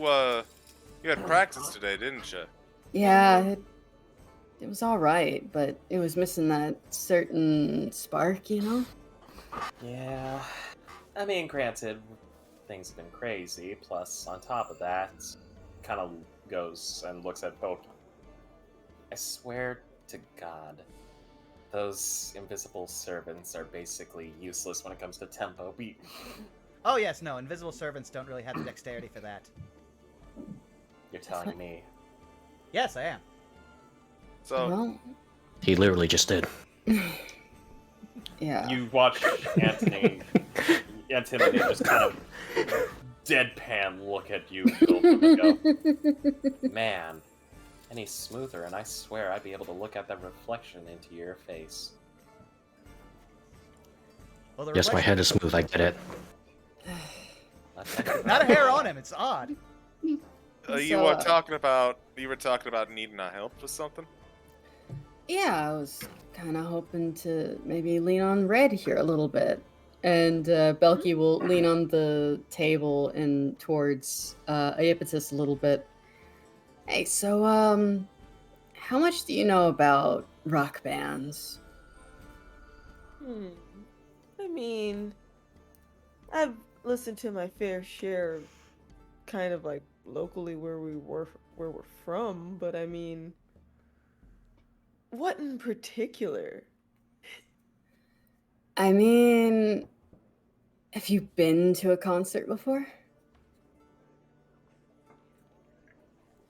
had practice today, didn't you? Yeah, it was all right, but it was missing that certain spark, you know? Yeah, I mean, granted, things have been crazy. Plus, on top of that, kind of goes and looks at both. I swear to God, those invisible servants are basically useless when it comes to tempo. Oh, yes, no. Invisible servants don't really have the dexterity for that. You're telling me. Yes, I am. So Well, He literally just did. yeah. You watch Anthony just kind of deadpan look at you, Pilgrim, and go, man, any smoother, and I swear I'd be able to look at that reflection into your face. Well, the Yes, my reflection- head is smooth, I get it. Not a hair on him. It's odd. you So, were talking about needing our help with something. Yeah, I was kind of hoping to maybe lean on Red here a little bit. And Belky will lean on the table and towards Aepitus a little bit. Hey, so, how much do you know about rock bands? I mean, I've listened to my fair share, kind of like locally where we're from, but I mean, what in particular? I mean, have you been to a concert before?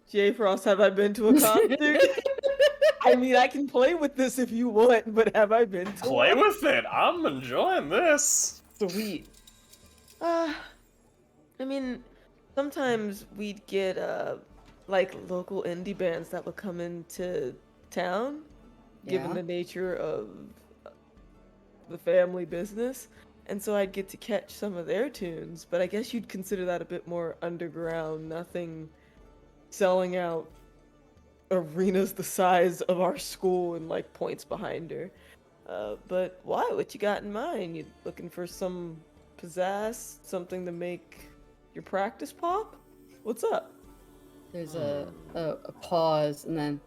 J Frost, have I been to a concert? I mean, I can play with this if you want, but have I been to Play one? with it. I'm enjoying this. Sweet. I mean, sometimes we'd get like local indie bands that would come into town, given Yeah. the nature of the family business, and so I'd get to catch some of their tunes. But I guess you'd consider that a bit more underground, nothing selling out arenas the size of our school and like points behind her. But why? What you got in mind? You looking for some pizzazz, something to make your practice pop? What's up? There's a pause, and then,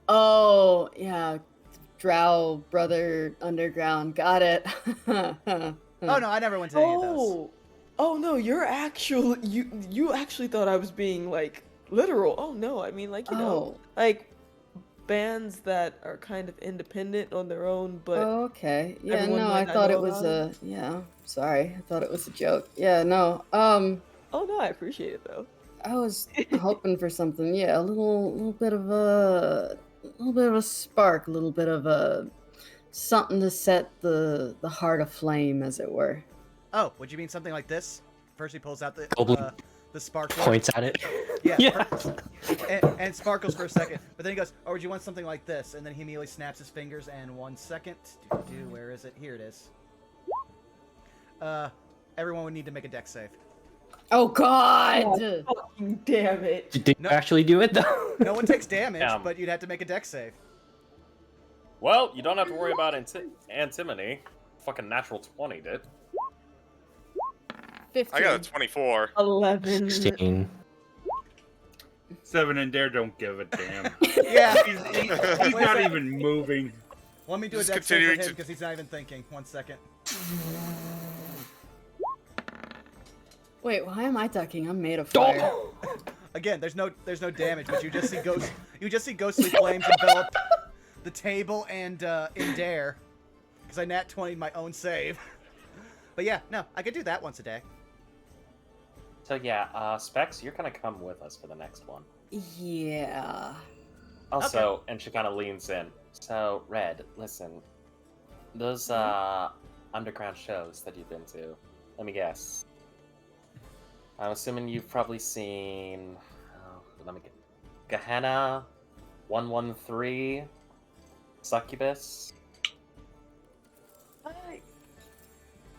oh, yeah, Drow Brother Underground, got it. Oh, no, I never went to any of those. Oh no, you're actually you actually thought I was being like literal. Oh no, I mean like, you know, Oh. like bands that are kind of independent on their own, but Oh, okay. Yeah, everyone no, might I not thought know it was about it. yeah, sorry. I thought it was a joke. Yeah, no. Oh no, I appreciate it though. I was hoping for something. Yeah, a little bit of a spark, a little bit of a something to set the heart aflame, as it were. Oh, would you mean something like this? First, he pulls out the Goblin. the sparkler. Points at it. Yeah. And sparkles for a second. But then he goes, "Oh, would you want something like this?" And then he immediately snaps his fingers. And 1 second. Where is it? Here it is. Everyone would need to make a dex save. Oh God! Oh, fucking damn it! Did you actually do it though? No one takes damage, but you'd have to make a dex save. Well, you don't have to worry about antimony. Fucking natural 20 did. 15. I got a 24. 11. 16. 7 and Dare don't give a damn. Yeah. He's not even moving. Let me do a Just dex save for continuing him to- because he's not even thinking. 1 second. Wait, why am I ducking? I'm made of fire. Again, there's no damage, but you just see ghostly flames envelop the table and in Dare. Because I nat 20'd my own save. But yeah, no, I could do that once a day. So yeah, Specs, you're gonna come with us for the next one. Yeah. Also, and she kind of leans in. So, Red, listen. Those underground shows that you've been to, let me guess. I'm assuming you've probably seen. Let me get. Gehenna, 113, Succubus.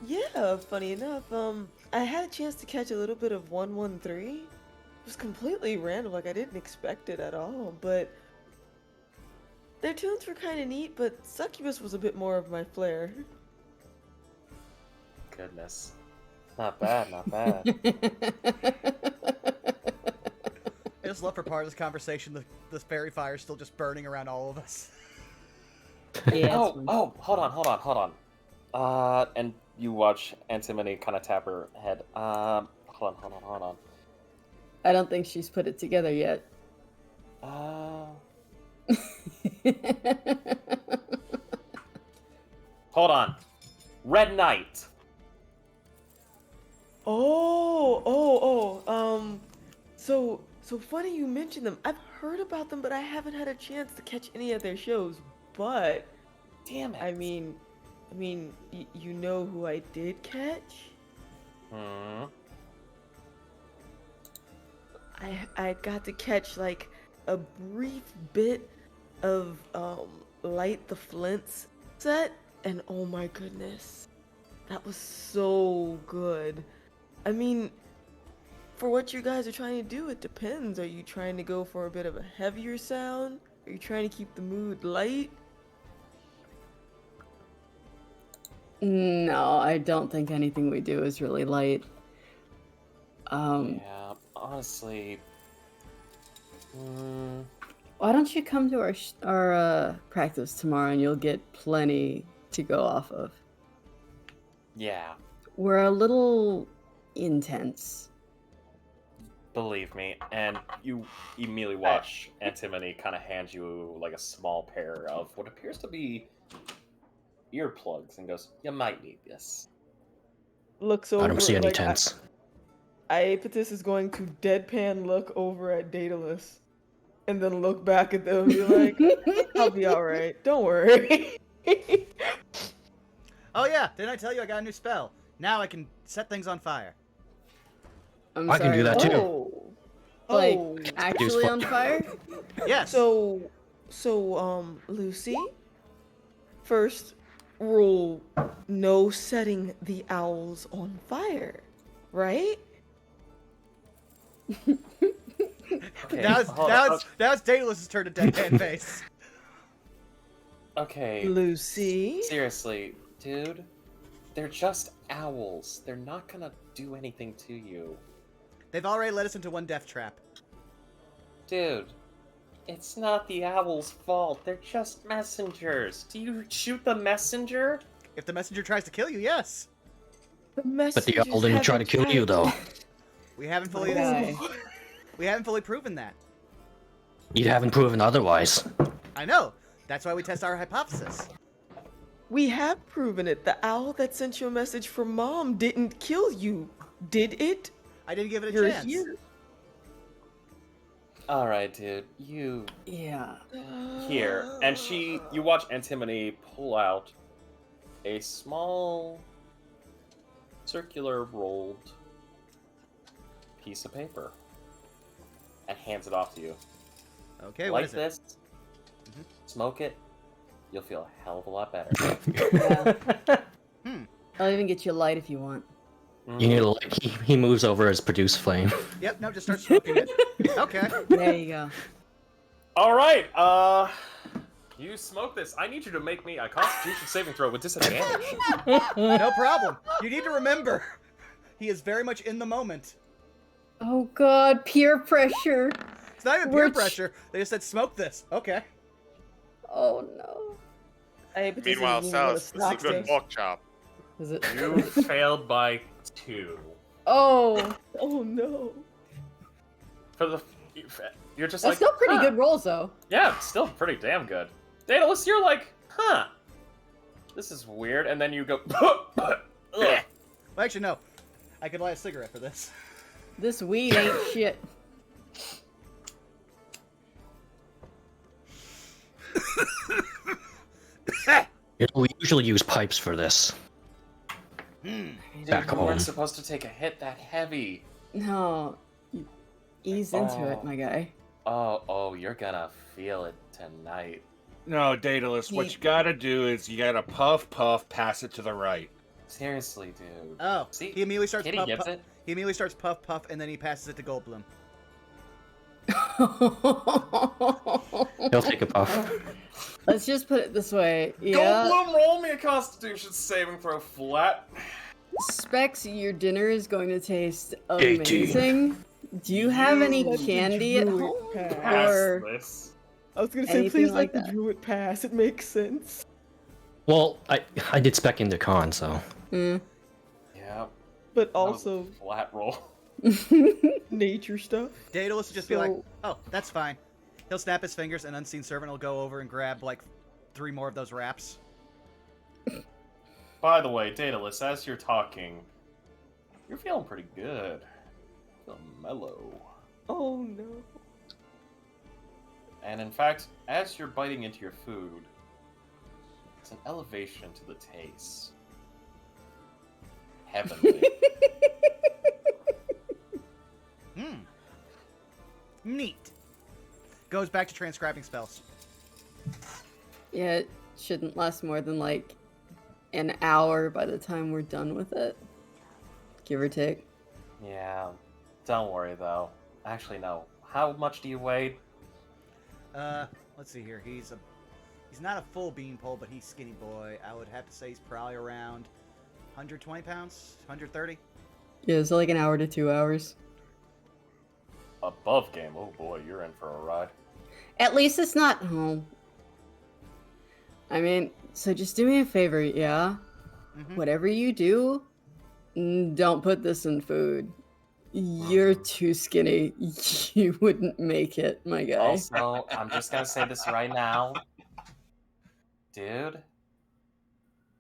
Yeah, funny enough, I had a chance to catch a little bit of 113. It was completely random, like I didn't expect it at all, but their tunes were kind of neat, but Succubus was a bit more of my flair. Goodness. Not bad, not bad. I just love for part of this conversation, the fairy fire is still just burning around all of us. Yeah, oh, hold on. And you watch Antimony kind of tap her head. Hold on. I don't think she's put it together yet. Hold on. Red Knight. So funny you mentioned them. I've heard about them, but I haven't had a chance to catch any of their shows. But, damn it. I mean, you know who I did catch? I got to catch like a brief bit of Light the Flint's set, and oh my goodness, that was so good. I mean, for what you guys are trying to do, it depends. Are you trying to go for a bit of a heavier sound? Are you trying to keep the mood light? No, I don't think anything we do is really light. Yeah, honestly. Why don't you come to our practice tomorrow and you'll get plenty to go off of. Yeah. We're a little intense. Believe me, and you immediately watch Antimony kind of hand you like a small pair of what appears to be earplugs and goes, "You might need this." Looks over. I don't see any like, tents. Aepatus is going to deadpan look over at Daedalus, and then look back at them and be like, "I'll be all right. Don't worry." Oh yeah, didn't I tell you I got a new spell? Now I can set things on fire. I'm I can do that too. Like, actually on fire? Yes. So, Lucy, first rule, no setting the owls on fire, right? Okay, Now hold it's Daedalus' turn to deadpan face. Okay. Lucy? Seriously, dude. They're just owls. They're not gonna do anything to you. They've already led us into one death trap. Dude, it's not the owl's fault. They're just messengers. Do you shoot the messenger? If the messenger tries to kill you, yes. The But the owl didn't try to kill you, though. We haven't fully Okay. we haven't fully proven that. You haven't proven otherwise. I know. That's why we test our hypothesis. We have proven it. The owl that sent you a message from Mom didn't kill you, did it? I didn't give it a You're chance. here. Alright, dude. You Yeah. Here. And you watch Antimony pull out a small circular rolled piece of paper and hands it off to you. Okay, what Like is it? this, Mhm. smoke it, you'll feel a hell of a lot better. Yeah. I'll even get you a light if you want. Mhm. You need to like he moves over as produce flame. Yep, no, just start smoking it. Okay. There you go. All right, you smoke this. I need you to make me a Constitution saving throw with disadvantage. No problem. You need to remember, he is very much in the moment. Oh god, peer pressure. It's not even peer Which- pressure. They just said smoke this. Okay. Oh no. Hey, but this Meanwhile, isn't even what Sal's, this is a stock good does. pork chop. Is it? You failed by 2. Oh, Oh no. For the, you're just that's like, still pretty huh. good rolls though. Yeah, it's still pretty damn good. Daedalus, you're like, huh, this is weird, and then you go, ugh. Well, actually, no. I could light a cigarette for this. This weed ain't shit. You know, we usually use pipes for this. Dude, Back we weren't home. supposed to take a hit that heavy. No. Ease into it, Oh. my guy. Oh, you're gonna feel it tonight. No, Daedalus, what He- you gotta do is you gotta puff, pass it to the right. Seriously, dude. Oh, See, he immediately starts Kitty puff, gets puff. it. He immediately starts puff, and then he passes it to Goldblum. He'll take a puff. Let's just put it this way. Yeah. Goldblum, roll me a Constitution saving throw flat. Specs, your dinner is going to taste 18. amazing. Do you have any Let the candy at druid home? pass. Pass Or this. I was gonna say, anything please like let the that? druid pass. It makes sense. Well, I did spec into con, so Mm. Yeah. But that was also a flat roll. nature stuff. Daedalus would just be like, So- oh, that's fine. He'll snap his fingers, and Unseen Servant will go over and grab, like, 3 more of those wraps. By the way, Daedalus, as you're talking, you're feeling pretty good. Feeling mellow. Oh no. And in fact, as you're biting into your food, it's an elevation to the taste. Heavenly. Neat. Goes back to transcribing spells. Yeah, it shouldn't last more than like an hour by the time we're done with it. Give or take. Yeah. Don't worry, though. Actually, no. How much do you weigh? Let's see here. He's not a full beanpole, but he's skinny boy. I would have to say he's probably around 120 pounds, 130. Yeah, so like an hour to 2 hours. Above game. Oh boy, you're in for a ride. At least it's not home. I mean, so just do me a favor, yeah? Mhm. Whatever you do, don't put this in food. You're too skinny. You wouldn't make it, my guy. Also, I'm just gonna say this right now. Dude.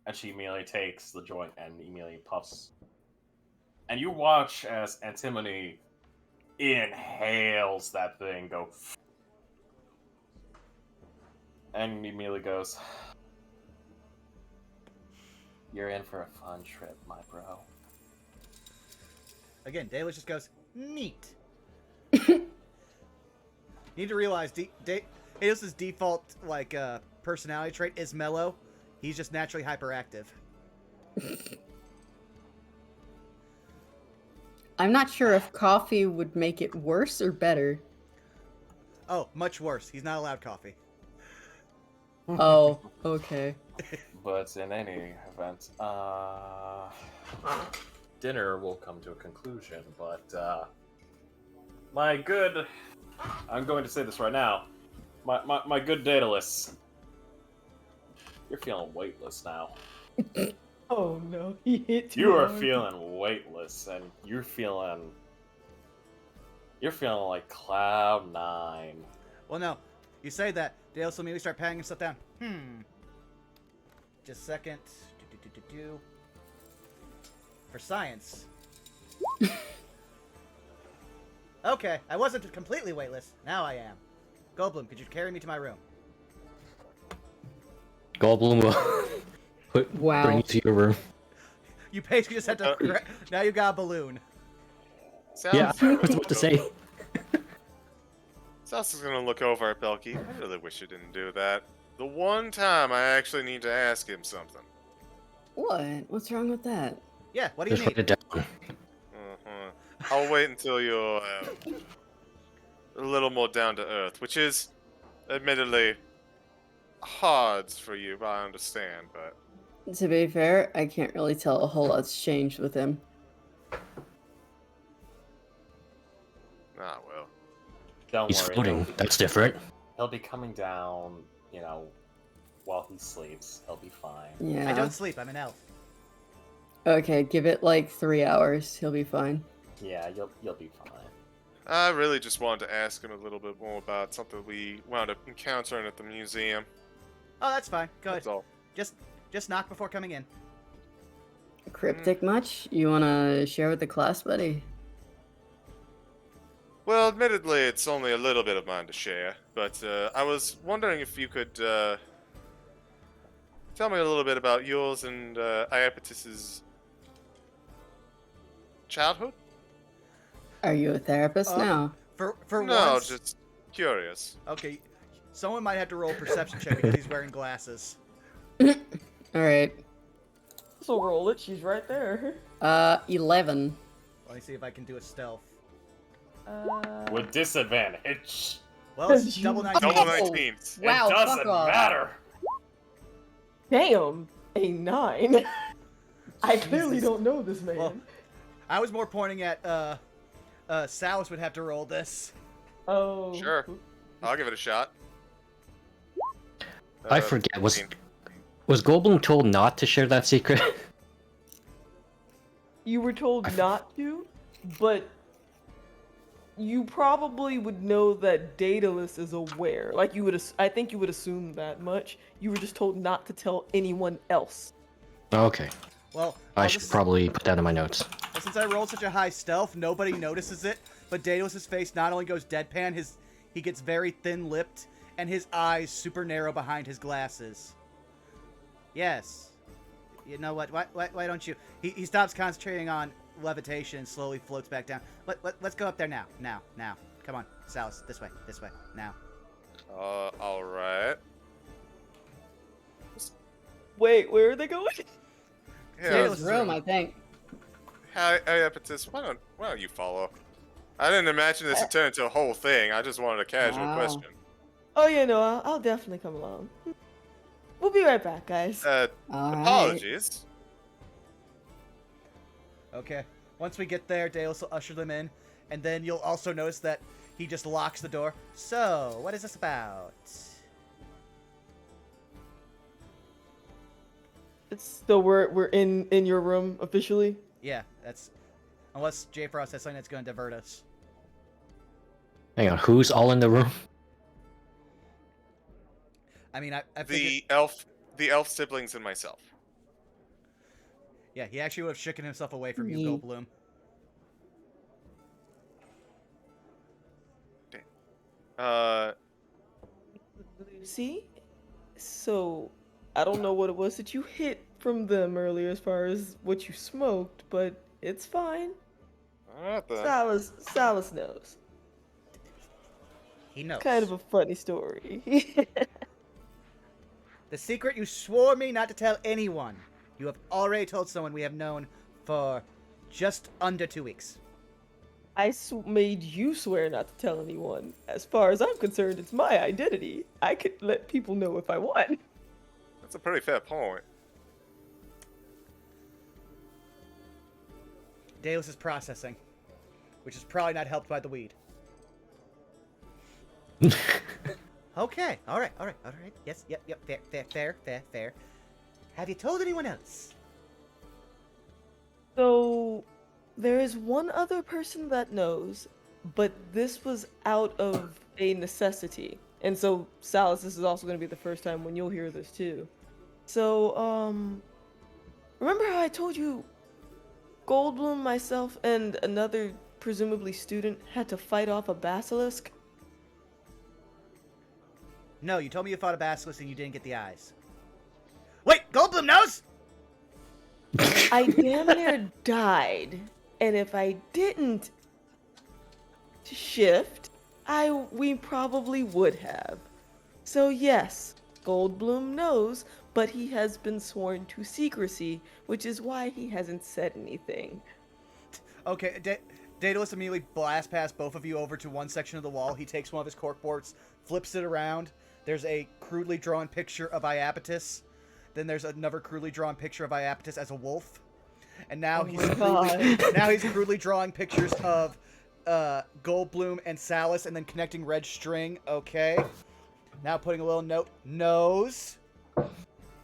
And she immediately takes the joint and immediately puffs. And you watch as Antimony inhales that thing, go. And immediately goes, "You're in for a fun trip, my bro." Again, Daedalus just goes, neat. You need to realize, Daedalus's default, like, personality trait is mellow. He's just naturally hyperactive. I'm not sure if coffee would make it worse or better. Oh, much worse. He's not allowed coffee. Oh, okay. But in any event, dinner will come to a conclusion, but, my good... I'm going to say this right now. My good Daedalus. You're feeling weightless now. Oh no, he hit too You are hard. feeling weightless, and you're feeling like cloud 9. Well, no. You say that. Daedalus will immediately start patting himself down. Just a second. For science. Okay, I wasn't completely weightless. Now I am. Goldblum, could you carry me to my room? Goldblum will bring you to your room. You basically just had to... now you got a balloon. Yeah, Sounds I was about to say. Sals is gonna look over at Belky. I really wish you didn't do that. The one time I actually need to ask him something. What? What's wrong with that? Yeah, what do you Just write need? it down. Uh-huh. I'll wait until you're a little more down to earth, which is, admittedly, hard for you, but I understand. But To be fair, I can't really tell a whole lot's changed with him. well. Don't He's worry. floating. That's different. He'll be coming down, while he sleeps. He'll be fine. Yeah. I don't sleep. I'm an elf. Okay, give it like 3 hours. He'll be fine. Yeah, you'll be fine. I really just wanted to ask him a little bit more about something we wound up encountering at the museum. Oh, that's fine. Go ahead. That's all. Just knock before coming in. Cryptic much? You wanna share with the class, buddy? Well, admittedly, it's only a little bit of mine to share, but I was wondering if you could tell me a little bit about yours and Iapetus's childhood. Are you a therapist now? For No, once. just curious. Okay, someone might have to roll a perception check because he's wearing glasses. Alright. So roll it. She's right there. 11. Let me see if I can do a stealth. With disadvantage. Well, it's You- double 19. Double Oh. 19s. Wow, it doesn't fuck off. matter. Damn, a 9. I clearly Jesus. don't know this man. Well, I was more pointing at Salis would have to roll this. Oh. Sure. I'll give it a shot. I forget. Was 15. Goldblum told not to share that secret? You were told not to, but you probably would know that Daedalus is aware. Like you would, I think you would assume that much. You were just told not to tell anyone else. Okay. Well, I I'll should just- probably put that in my notes. well, since I rolled such a high stealth, nobody notices it. But Daedalus' face not only goes deadpan, he gets very thin-lipped, and his eyes super narrow behind his glasses. Yes. You know what? Why don't you? He stops concentrating on levitation and slowly floats back down. Let's go up there now. Now. Come on, Salis. This way. Now. All right. Wait, where are they going? Yeah. Daedalus' His room, I think. Iapetus, why don't you follow? I didn't imagine this would turn into a whole thing. I just wanted a casual Wow. question. Oh yeah, no, I'll definitely come along. We'll be right back, guys. Alright. Apologies. Okay. Once we get there, Daedalus will usher them in, and then you'll also notice that he just locks the door. So, what is this about? It's so we're in your room officially. Yeah, that's... Unless J. Frost has something that's going to divert us. Hang on, who's all in the room? I mean, I figured... The elf siblings and myself. Yeah, he actually would have shooken himself away from you, Yeet. Goldblum. See? So, I don't know what it was that you hit from them earlier as far as what you smoked, but it's fine. Alright then. Salis knows. He knows. Kind of a funny story. The secret you swore me not to tell anyone. You have already told someone we have known for just under 2 weeks. I made you swear not to tell anyone. As far as I'm concerned, it's my identity. I could let people know if I want. That's a pretty fair point. Daedalus is processing, which is probably not helped by the weed. Okay, all right. Yes, yep, fair. Have you told anyone else? So, there is one other person that knows, but this was out of a necessity. And so, Salis, this is also going to be the first time when you'll hear this too. So, remember how I told you Goldblum, myself, and another presumably student had to fight off a basilisk? No, you told me you fought a basilisk and you didn't get the eyes. Wait, Goldblum knows? I damn near died. And if I didn't, shift, we probably would have. So yes, Goldblum knows, but he has been sworn to secrecy, which is why he hasn't said anything. Okay, Daedalus immediately blasts past both of you over to one section of the wall. He takes one of his corkboards, flips it around. There's a crudely drawn picture of Iapetus. Then there's another crudely drawn picture of Iapetus as a wolf. And now he's crudely drawing pictures of Goldblum and Salus and then connecting red string. Okay. Now putting a little note. Nose.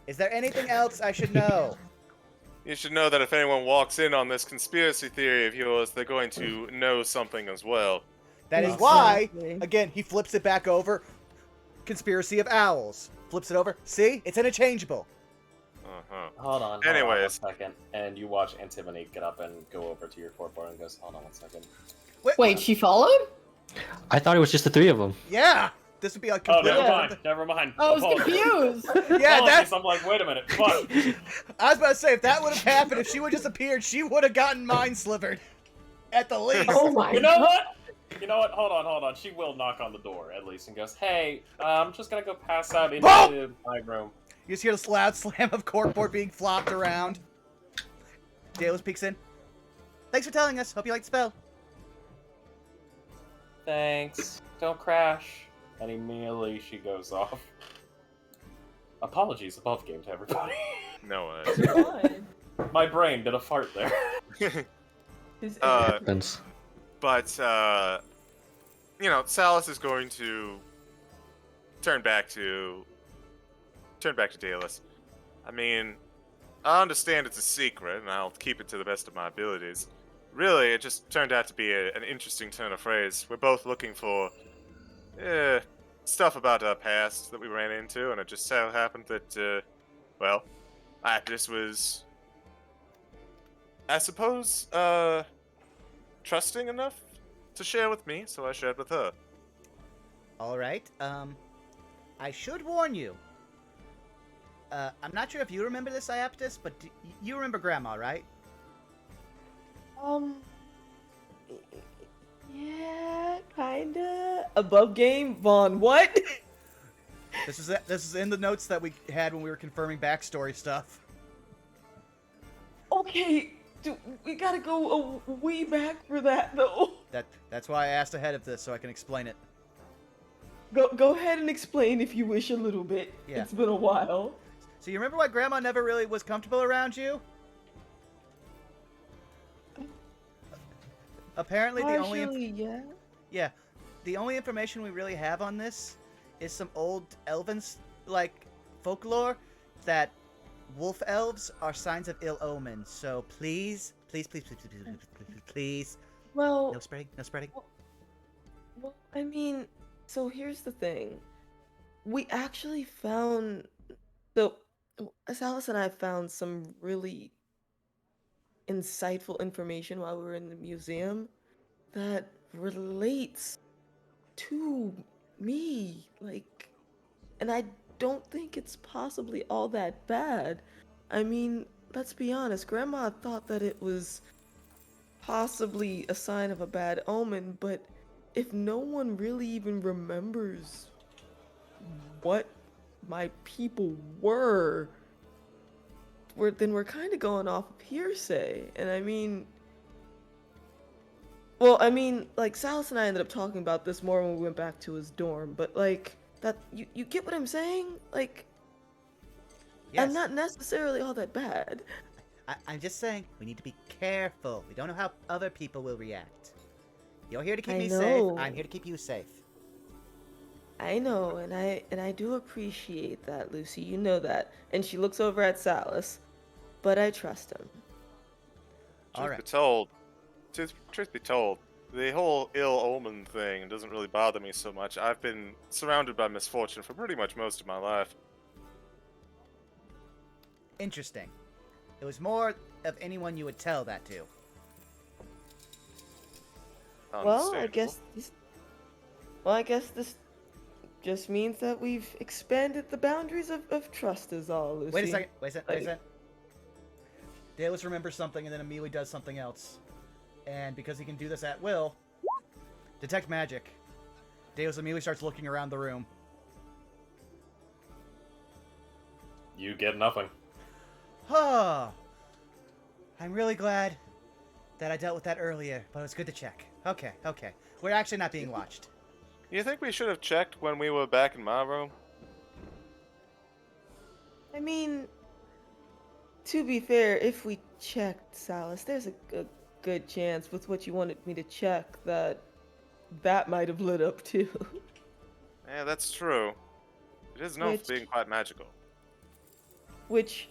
Is there anything else I should know? You should know that if anyone walks in on this conspiracy theory of yours, they're going to know something as well. That is why, again, he flips it back over. Conspiracy of owls. Flips it over. See? It's interchangeable. Uh-huh. Hold on Anyways. 1 second. And you watch Antimony get up and go over to your corkboard and goes, hold on 1 second. Wait, she followed? I thought it was just the three of them. Yeah! This would be a Oh, complete... never mind. I was confused. Yeah, that's... I'm like, wait a minute. Fuck. I was about to say, if that would have happened, if she would have just appeared, she would have gotten mind slivered. At the least. Oh my You know what? You know what? Hold on. She will knock on the door, at least, and goes, hey, I'm just gonna go pass out into my room. You just hear this loud slam of corkboard being flopped around. Daedalus peeks in. Thanks for telling us. Hope you liked the spell. Thanks. Don't crash. And immediately she goes off. Apologies above game to everybody. No, My brain did a fart there. Happens. but, Salus is going to turn back to Daedalus. I mean, I understand it's a secret, and I'll keep it to the best of my abilities. Really, it just turned out to be an interesting turn of phrase. We're both looking for stuff about our past that we ran into, and it just so happened that, this was, I suppose, trusting enough to share with me, so I shared with her. Alright, I should warn you. I'm not sure if you remember this, Iapetus, but you remember Grandma, right? Yeah, kinda. Above game, Vaughn, what? This is in the notes that we had when we were confirming backstory stuff. Okay, we gotta go way back for that, though. That's why I asked ahead of this, so I can explain it. Go ahead and explain if you wish a little bit. Yeah. It's been a while. So you remember why Grandma never really was comfortable around you? Apparently the only information we really have on this is some old elven folklore that wolf elves are signs of ill omen. So please. Well, No spreading. Well, I mean, so here's the thing. We actually found, Salus and I found some really insightful information while we were in the museum that relates to me, and I don't think it's possibly all that bad. I mean, let's be honest, Grandma thought that it was possibly a sign of a bad omen, but if no one really even remembers what my people were, then we're kind of going off of hearsay. And I mean, Salus and I ended up talking about this more when we went back to his dorm, but that, you get what I'm saying? Yes. I'm not necessarily all that bad. I'm just saying, we need to be careful. We don't know how other people will react. You're here to keep me safe. I'm here to keep you safe. I know, and I do appreciate that, Lucy. You know that. And she looks over at Salus, but I trust him. Truth be told, the whole ill omen thing doesn't really bother me so much. I've been surrounded by misfortune for pretty much most of my life. Interesting. It was more of anyone you would tell that to. Well, I guess this just means that we've expanded the boundaries of trust is all, Lucy. Wait a second. Daedalus remembers something and then immediately does something else. And because he can do this at will, Detect magic. Deus immediately starts looking around the room. You get nothing. Oh, I'm really glad that I dealt with that earlier, but it was good to check. Okay. We're actually not being watched. You think we should have checked when we were back in my room? I mean, to be fair, if we checked Salas, there's a good chance with what you wanted me to check that might have lit up too. Yeah, that's true. It is known for Which- being quite magical. Which,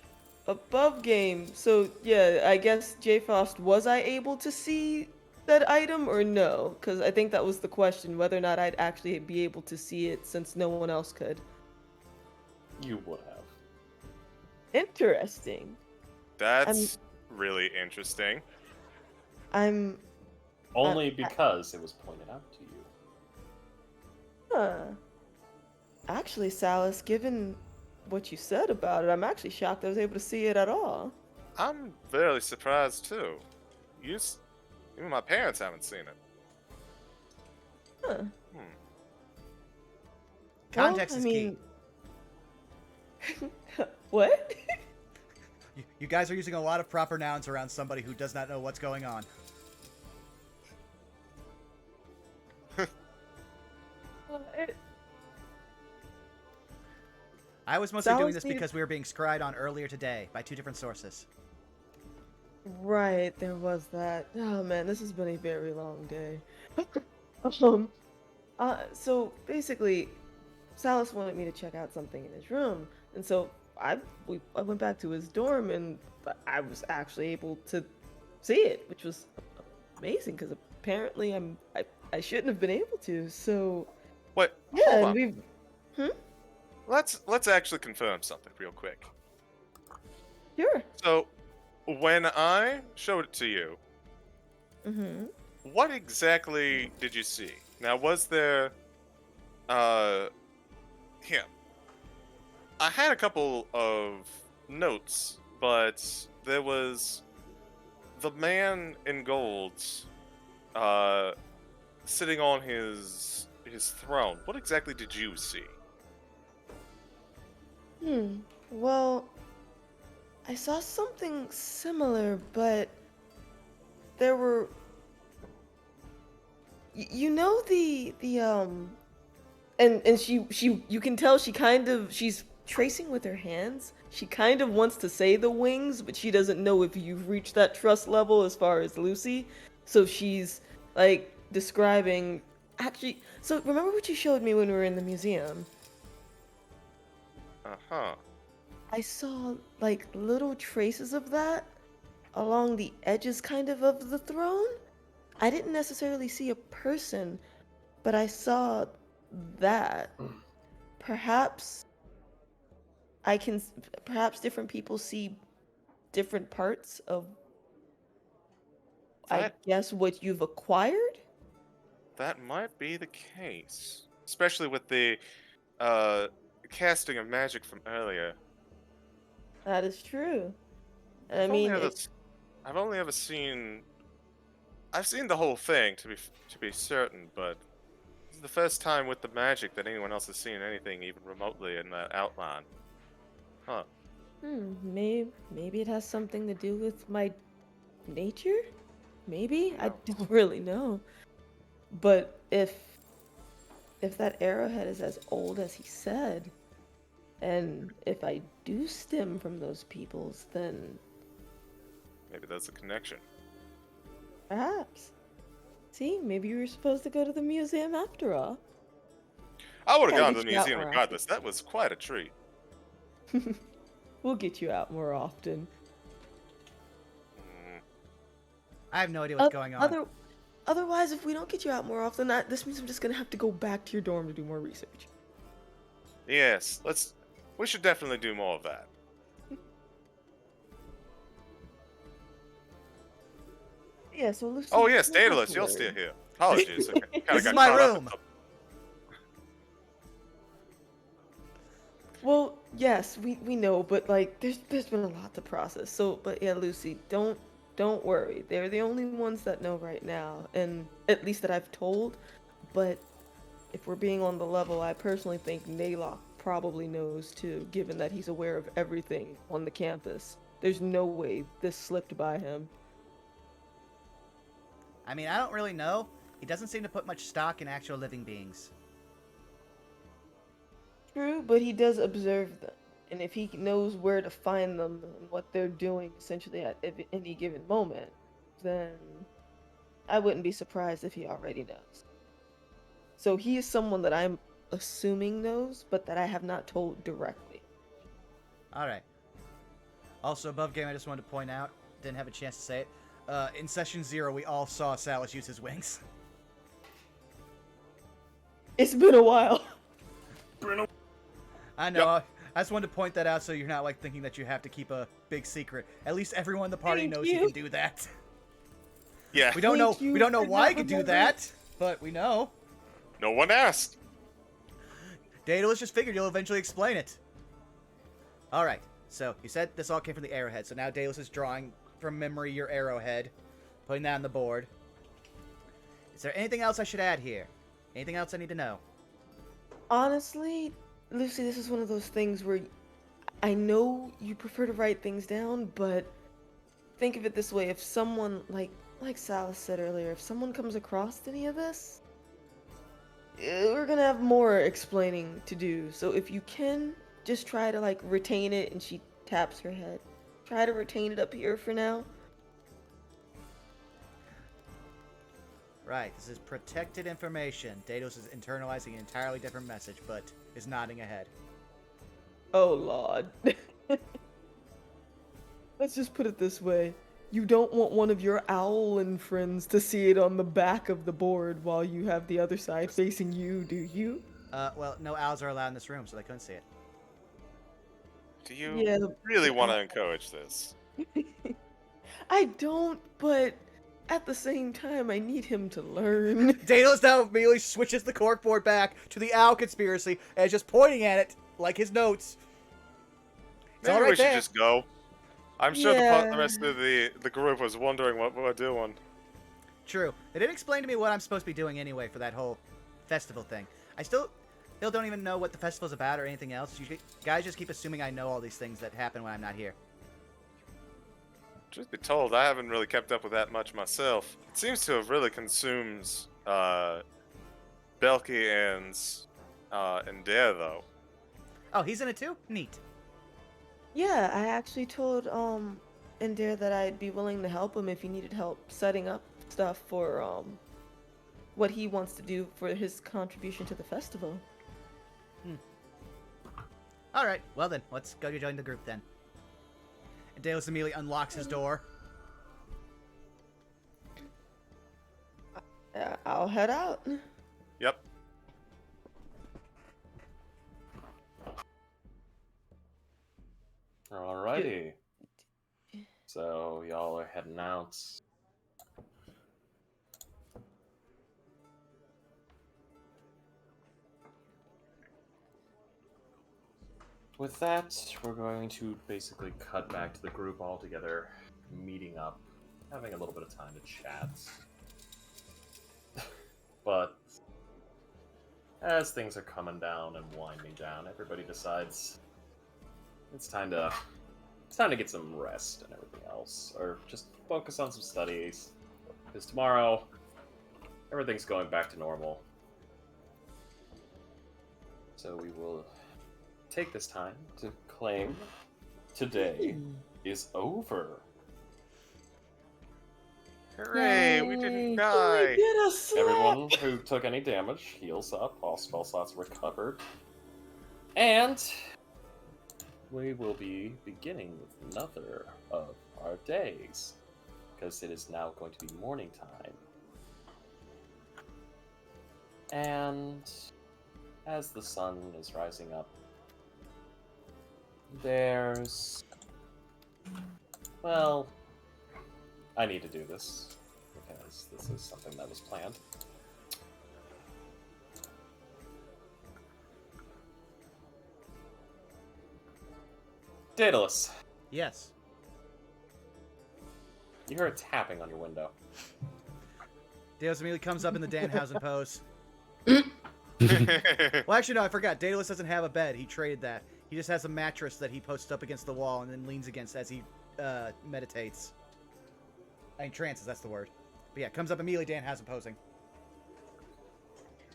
above game, so yeah, I guess J-Frost, was I able to see that item or no? Because I think that was the question, whether or not I'd actually be able to see it since no one else could. You would have. Interesting. That's really interesting. I'm... Only because it was pointed out to you. Huh. Actually, Salas, given what you said about it, I'm actually shocked I was able to see it at all. I'm very surprised too. Even my parents haven't seen it. Huh. Context Well, is key. What? You guys are using a lot of proper nouns around somebody who does not know what's going on. I was mostly doing this because we were being scried on earlier today by 2 different sources. Right, there was that. Oh man, this has been a very long day. So basically, Salas wanted me to check out something in his room, and so I went back to his dorm, and I was actually able to see it, which was amazing because apparently I shouldn't have been able to. So Wait, yeah, hold and on. we Let's actually confirm something real quick. sure. So, when I showed it to you, Mm-hmm. what exactly did you see? Now, was there, here. I had a couple of notes, but there was the man in gold, sitting on his throne. What exactly did you see? Well, I saw something similar, but there were you know and she you can tell she's tracing with her hands. She kind of wants to say the wings, but she doesn't know if you've reached that trust level as far as Lucy. So she's like describing actually, so remember what you showed me when we were in the museum? Uh-huh. I saw like little traces of that along the edges kind of the throne. I didn't necessarily see a person, but I saw that. Perhaps perhaps different people see different parts of I guess what you've acquired? That might be the case. Especially with the casting of magic from earlier. That is true. And I I've only mean, ever I've only ever seen I've seen the whole thing to be certain, but this is the first time with the magic that anyone else has seen anything even remotely in that outline. Huh. maybe it has something to do with my nature? Maybe? I don't really know. But if that arrowhead is as old as he said, and if I do stem from those peoples, then Maybe that's a connection. perhaps. See, maybe you were supposed to go to the museum after all. I would have Gotta gone to the get you out museum more regardless. That was quite a treat. We'll get you out more often. I have no idea what's going on. Otherwise, if we don't get you out more often, this means I'm just gonna have to go back to your dorm to do more research. Yes, we should definitely do more of that. Yeah, so Lucy. Oh yes, you don't have Daedalus, to you're worry. still here. Apologies. This is my room. Well, yes, we know, but like there's been a lot to process. So, but yeah, Lucy, don't Don't worry. They're the only ones that know right now, and at least that I've told. But if we're being on the level, I personally think Naylock probably knows too, given that he's aware of everything on the campus. There's no way this slipped by him. I mean, I don't really know. He doesn't seem to put much stock in actual living beings. True, but he does observe them. And if he knows where to find them and what they're doing essentially at any given moment, then I wouldn't be surprised if he already knows. So he is someone that I'm assuming knows, but that I have not told directly. Alright. Also, above game, I just wanted to point out, didn't have a chance to say it, in Session 0, we all saw Salus use his wings. It's been a while. I know, I just wanted to point that out so you're not, like, thinking that you have to keep a big secret. At least everyone in the party knows you can do that. Yeah. We don't know why you can do that, but we know. No one asked. Daedalus just figured you'll eventually explain it. Alright, so you said this all came from the arrowhead, so now Daedalus is drawing from memory your arrowhead, putting that on the board. Is there anything else I should add here? Anything else I need to know? Honestly, Lucy, this is one of those things where I know you prefer to write things down, but think of it this way. If someone, like Salas said earlier, if someone comes across any of this, we're gonna have more explaining to do. So if you can, just try to, like, retain it, and she taps her head. Try to retain it up here for now. Right, this is protected information. Daedalus is internalizing an entirely different message, but is nodding ahead. Oh, Lord. Let's just put it this way. You don't want one of your owlin friends to see it on the back of the board while you have the other side facing you, do you? Well, no owls are allowed in this room, so they couldn't see it. Do you really want to encourage this? I don't, but at the same time, I need him to learn. Daedalus now immediately switches the corkboard back to the owl conspiracy and is just pointing at it, like his notes. It's Maybe all right we should there. just go. I'm sure Yeah. the rest of the group was wondering what we're doing. True. They didn't explain to me what I'm supposed to be doing anyway for that whole festival thing. I still don't even know what the festival's about or anything else. You guys just keep assuming I know all these things that happen when I'm not here. Truth be told, I haven't really kept up with that much myself. It seems to have really consumed Belky and Dare, though. Oh, he's in it too? Neat. Yeah, I actually told Indira that I'd be willing to help him if he needed help setting up stuff for what he wants to do for his contribution to the festival. Alright, well then, let's go to join the group then. And Daedalus immediately unlocks his door. I'll head out. Yep. Alrighty. So y'all are heading out. With that, we're going to basically cut back to the group all together, meeting up, having a little bit of time to chat. But as things are coming down and winding down, everybody decides it's time to get some rest and everything else, or just focus on some studies. Because tomorrow, everything's going back to normal. So we will take this time to claim today is over. Hooray, we Yay. didn't die. Get a slap. Everyone who took any damage heals up, all spell slots recovered. And we will be beginning with another of our days, because it is now going to be morning time. And as the sun is rising up, well, I need to do this, because this is something that was planned. Daedalus, Yes. You hear a tapping on your window. Daedalus immediately comes up in the Danhausen pose. Well, actually, no, I forgot. Daedalus doesn't have a bed. He traded that. He just has a mattress that he posts up against the wall and then leans against as he meditates. I mean, trances, that's the word. But yeah, comes up immediately, Danhausen posing.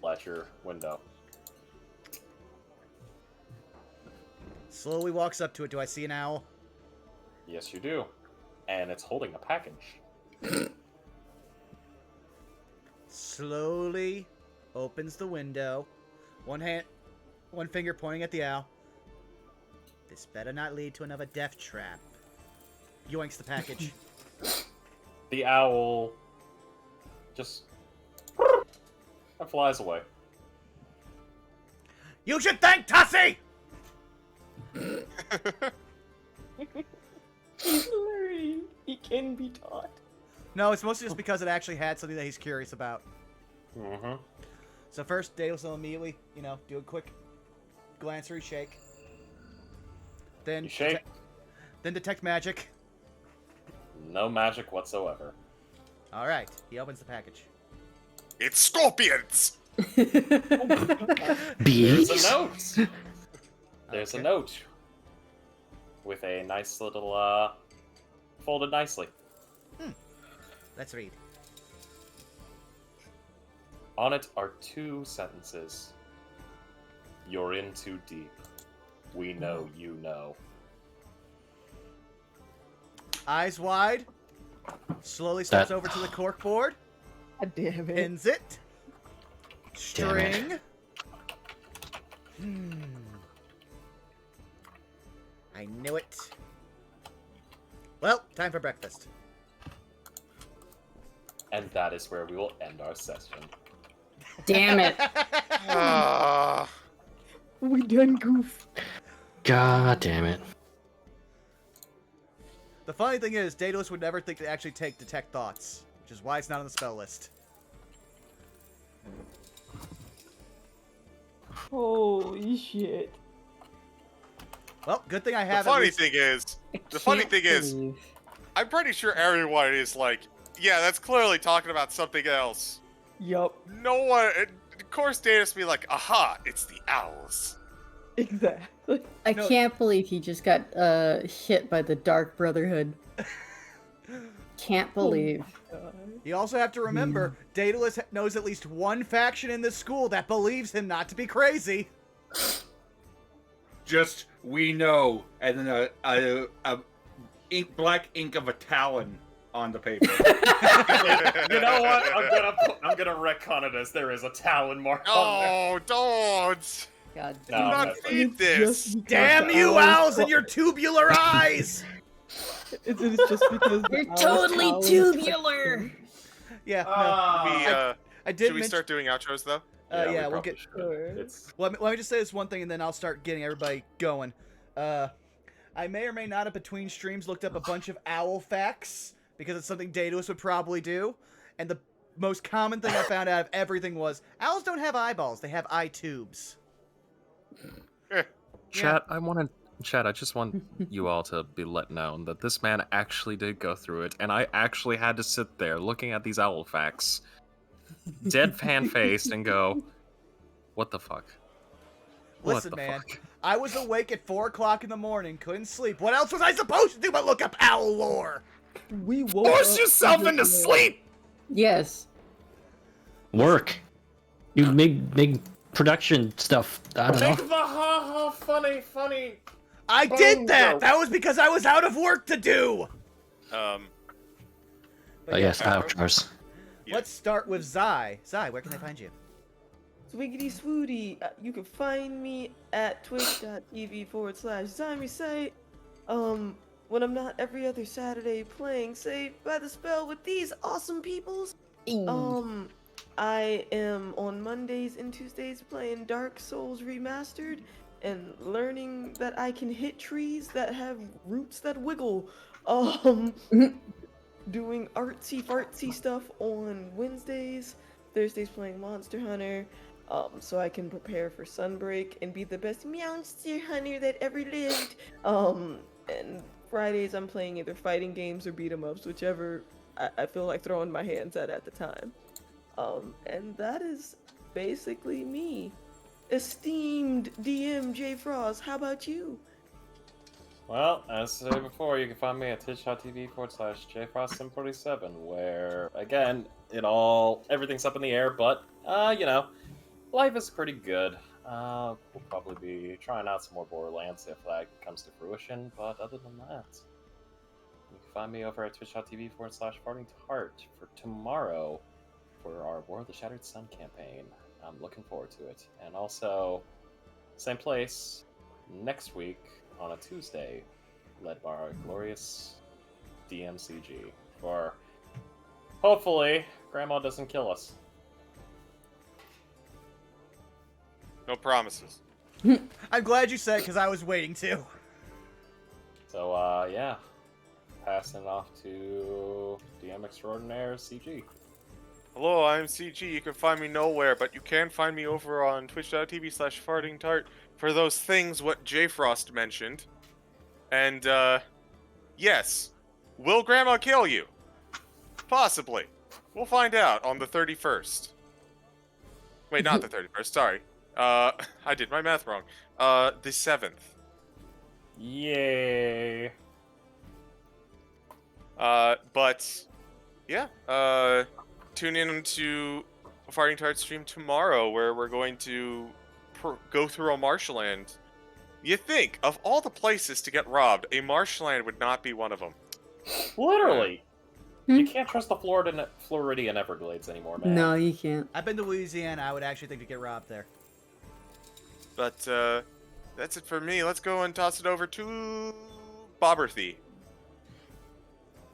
At your window. Slowly walks up to it. Do I see an owl? Yes, you do. And it's holding a package. Slowly opens the window. One finger pointing at the owl. This better not lead to another death trap. Yoinks the package. The owl just and flies away. You should thank Tussie! He's learning. He can be taught. No, it's mostly just because it actually had something that he's curious about. Mm-hmm. So first, Daedalus will immediately, do a quick glance or shake. Then You shake. Then detect magic. No magic whatsoever. All right, he opens the package. It's scorpions! Bees? There's a note. There's Okay. a note with a nice little folded nicely. Let's read. On it are 2 sentences. You're in too deep. We know you know. Eyes wide. Slowly steps That- over to the cork board. God damn it. Pins it. Damn it. String. I knew it. Well, time for breakfast. And that is where we will end our session. Damn it. We done goof. God damn it. The funny thing is, Daedalus would never think to actually take Detect Thoughts, which is why it's not on the spell list. Holy shit. Well, good thing I The have at funny least- thing is, I'm pretty sure everyone is like, yeah, that's clearly talking about something else. Yup. No one, of course, Danis be like, aha, it's the owls. Exactly. I No. can't believe he just got hit by the Dark Brotherhood. Can't believe. You also have to remember, Daedalus knows at least one faction in this school that believes him not to be crazy. Just we know, and then a black ink of a talon on the paper. You know what? I'm gonna retcon it as there is a talon mark on there. Oh, don't! God Do No, not that's feed It's this! just because Damn the you, owls and fu- your tubular eyes! It's just because the You're owls totally towers tubular! Yeah, no. I did Should we mention. start doing outros though? Yeah, we we'll probably get. should. Sure. It's Let me just say this one thing, and then I'll start getting everybody going. I may or may not have between streams looked up a bunch of owl facts because it's something Daedalus would probably do, and the most common thing I found out of everything was owls don't have eyeballs; they have eye tubes. Chat, I just want you all to be let known that this man actually did go through it, and I actually had to sit there looking at these owl facts, deadpan faced, and go, "What the fuck? Listen, what the man, fuck?" I was awake at 4 o'clock in the morning, couldn't sleep. What else was I supposed to do but look up owl lore? We woke Force up yourself and into just- sleep. Yes. Work. You make production stuff. I don't make know. the ha ha funny. I Boom, did that. bro. That was because I was out of work to do. But yeah, yes, outros. Yeah. Let's start with Zai. Zai, where can they find you? Swiggity swooty. You can find me at twitch.tv/ZymeSite. When I'm not every other Saturday playing Saved by the Spell with these awesome peoples. I am on Mondays and Tuesdays playing Dark Souls Remastered and learning that I can hit trees that have roots that wiggle. Doing artsy fartsy stuff on Wednesdays. Thursdays playing Monster Hunter. So I can prepare for Sunbreak and be the best Monster Hunter that ever lived. And Fridays I'm playing either fighting games or beat 'em ups, whichever I feel like throwing my hands at the time. And that is basically me. Esteemed DM J Frost, how about you? Well, as I said before, you can find me at twitch.tv/jfrostim47, where, again, everything's up in the air, but, life is pretty good. We'll probably be trying out some more Borderlands if that comes to fruition, but other than that, you can find me over at twitch.tv/fartingtart for tomorrow for our War of the Shattered Sun campaign. I'm looking forward to it. And also, same place, next week on a Tuesday, led by our glorious DMCG, for hopefully Grandma doesn't kill us. No promises. I'm glad you said because I was waiting to. So, yeah. Passing it off to DM Extraordinaire CG. Hello, I'm CG. You can find me nowhere, but you can find me over on twitch.tv/fartingtart for those things what J Frost mentioned. And, yes. Will Grandma kill you? Possibly. We'll find out on the 31st. Wait, not the 31st, sorry. I did my math wrong. The 7th. Yay! But, yeah, tune in to Farting Tart stream tomorrow, where we're going to go through a marshland. You think, of all the places to get robbed, a marshland would not be one of them. Literally! You can't trust the Floridian Everglades anymore, man. No, you can't. I've been to Louisiana. I would actually think to get robbed there. But, that's it for me. Let's go and toss it over to Bobberthy.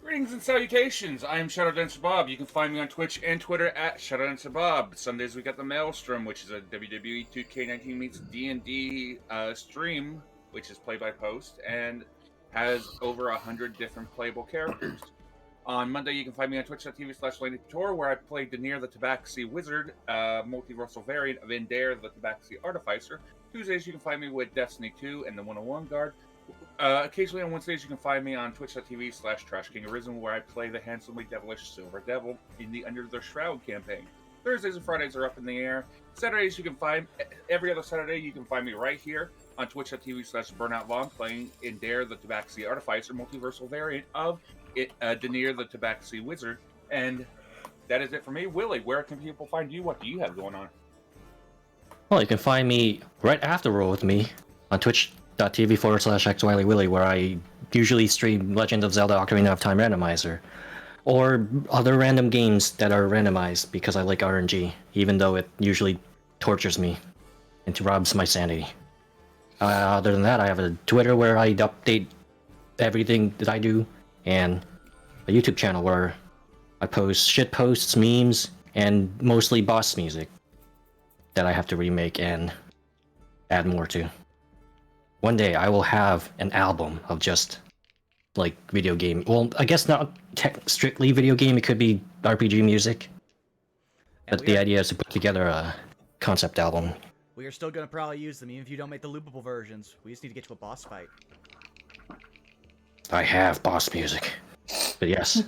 Greetings and salutations. I am Shadow Dancer Bob. You can find me on Twitch and Twitter at Shadow Dancer Bob. Sundays we got the Maelstrom, which is a WWE 2K19 meets D&D stream, which is play by post and has over 100 different playable characters. On Monday, you can find me on twitch.tv/LadyTor, where I play Denier the Tabaxi Wizard, multiversal variant of Indare the Tabaxi Artificer. Tuesdays, you can find me with Destiny 2 and the 101 Guard. Occasionally on Wednesdays, you can find me on twitch.tv/TrashKingArisen, where I play the handsomely devilish Silver Devil in the Under the Shroud campaign. Thursdays and Fridays are up in the air. Saturdays, every other Saturday, you can find me right here on twitch.tv/BurnoutVon, playing Indare the Tabaxi Artificer, multiversal variant of Denier the Tabaxi Wizard. And that is it for me. Willie, where can people find you? What do you have going on? Well, you can find me right after Roll With Me on twitch.tv/XWileyWilly, where I usually stream Legend of Zelda Ocarina of Time Randomizer, or other random games that are randomized because I like RNG, even though it usually tortures me and robs my sanity. Other than that, I have a Twitter where I update everything that I do, and a YouTube channel where I post shit posts, memes, and mostly boss music that I have to remake and add more to. One day I will have an album of just like video game. Well, I guess not strictly video game. It could be RPG music. But the idea is to put together a concept album. We are still going to probably use them, even if you don't make the loopable versions. We just need to get to a boss fight. I have boss music. But yes.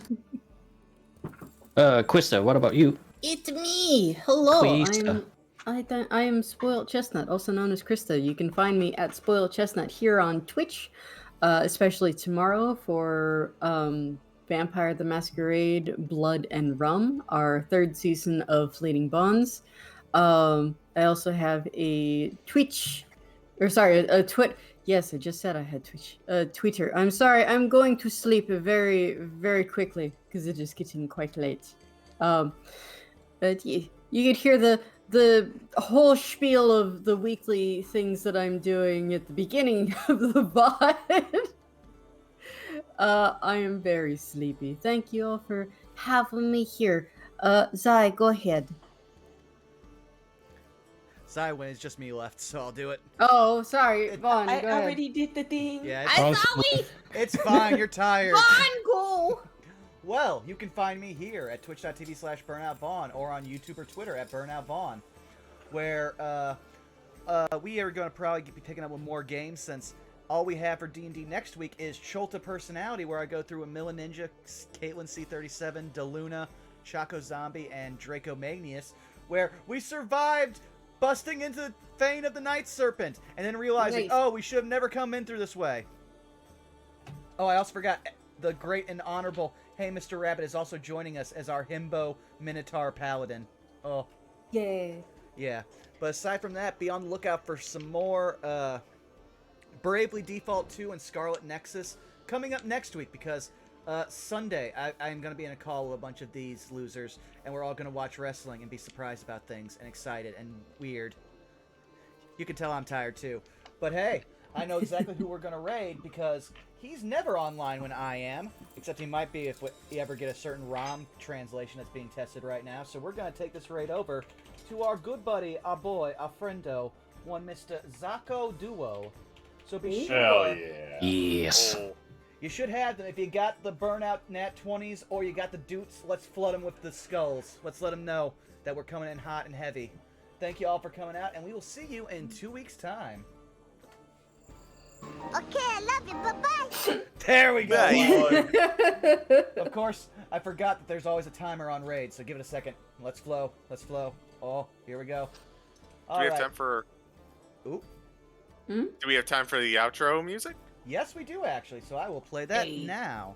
Quista, what about you? It's me. Hello. Quista. I am Spoiled Chestnut, also known as Krista. You can find me at Spoiled Chestnut here on Twitch, especially tomorrow for Vampire the Masquerade Blood and Rum, our third season of Fleeting Bonds. I also have a Yes, I just said I had Twitter. I'm sorry, I'm going to sleep very, very quickly because it is getting quite late. But yeah, you could hear the whole spiel of the weekly things that I'm doing at the beginning of the VOD. I am very sleepy. Thank you all for having me here. Zai, go ahead. Zai, when it's just me left, so I'll do it. Oh, sorry, Vaughn, I go ahead. already did the thing. Yeah, I thought we... it's fine. You're tired. Vaughn, go! Well, you can find me here at twitch.tv/BurnoutVon or on YouTube or Twitter at BurnoutVon, where we are going to probably be taking up with more games since all we have for D&D next week is Cholta Personality, where I go through Amilla Ninja, Caitlin C37, Deluna, Chaco Zombie, and Draco Magnius, where we survived busting into the Fane of the Night Serpent, and then realizing, oh, we should have never come in through this way. Oh, I also forgot, the great and honorable Hey Mr. Rabbit is also joining us as our Himbo Minotaur Paladin. Oh. Yeah. Yeah. But aside from that, be on the lookout for some more Bravely Default 2 and Scarlet Nexus coming up next week, because Sunday I'm going to be in a call with a bunch of these losers, and we're all going to watch wrestling and be surprised about things and excited and weird. You can tell I'm tired too. But hey, I know exactly who we're going to raid, because he's never online when I am, except he might be if we ever get a certain ROM translation that's being tested right now. So we're going to take this raid over to our good buddy, our boy, our friendo, one Mr. Zako Duo. So be sure. Hell yeah. Yes. Oh. You should have them. If you got the burnout nat 20s or you got the doots, let's flood them with the skulls. Let's let them know that we're coming in hot and heavy. Thank you all for coming out, and we will see you in 2 weeks' time. Okay, I love you. Bye-bye. There we go. Bye. Of course, I forgot that there's always a timer on raid, so give it a second. Let's flow. Let's flow. Oh, here we go. Do we have time for? Ooh. Do we have time for the outro music? Yes, we do, actually, so I will play that now.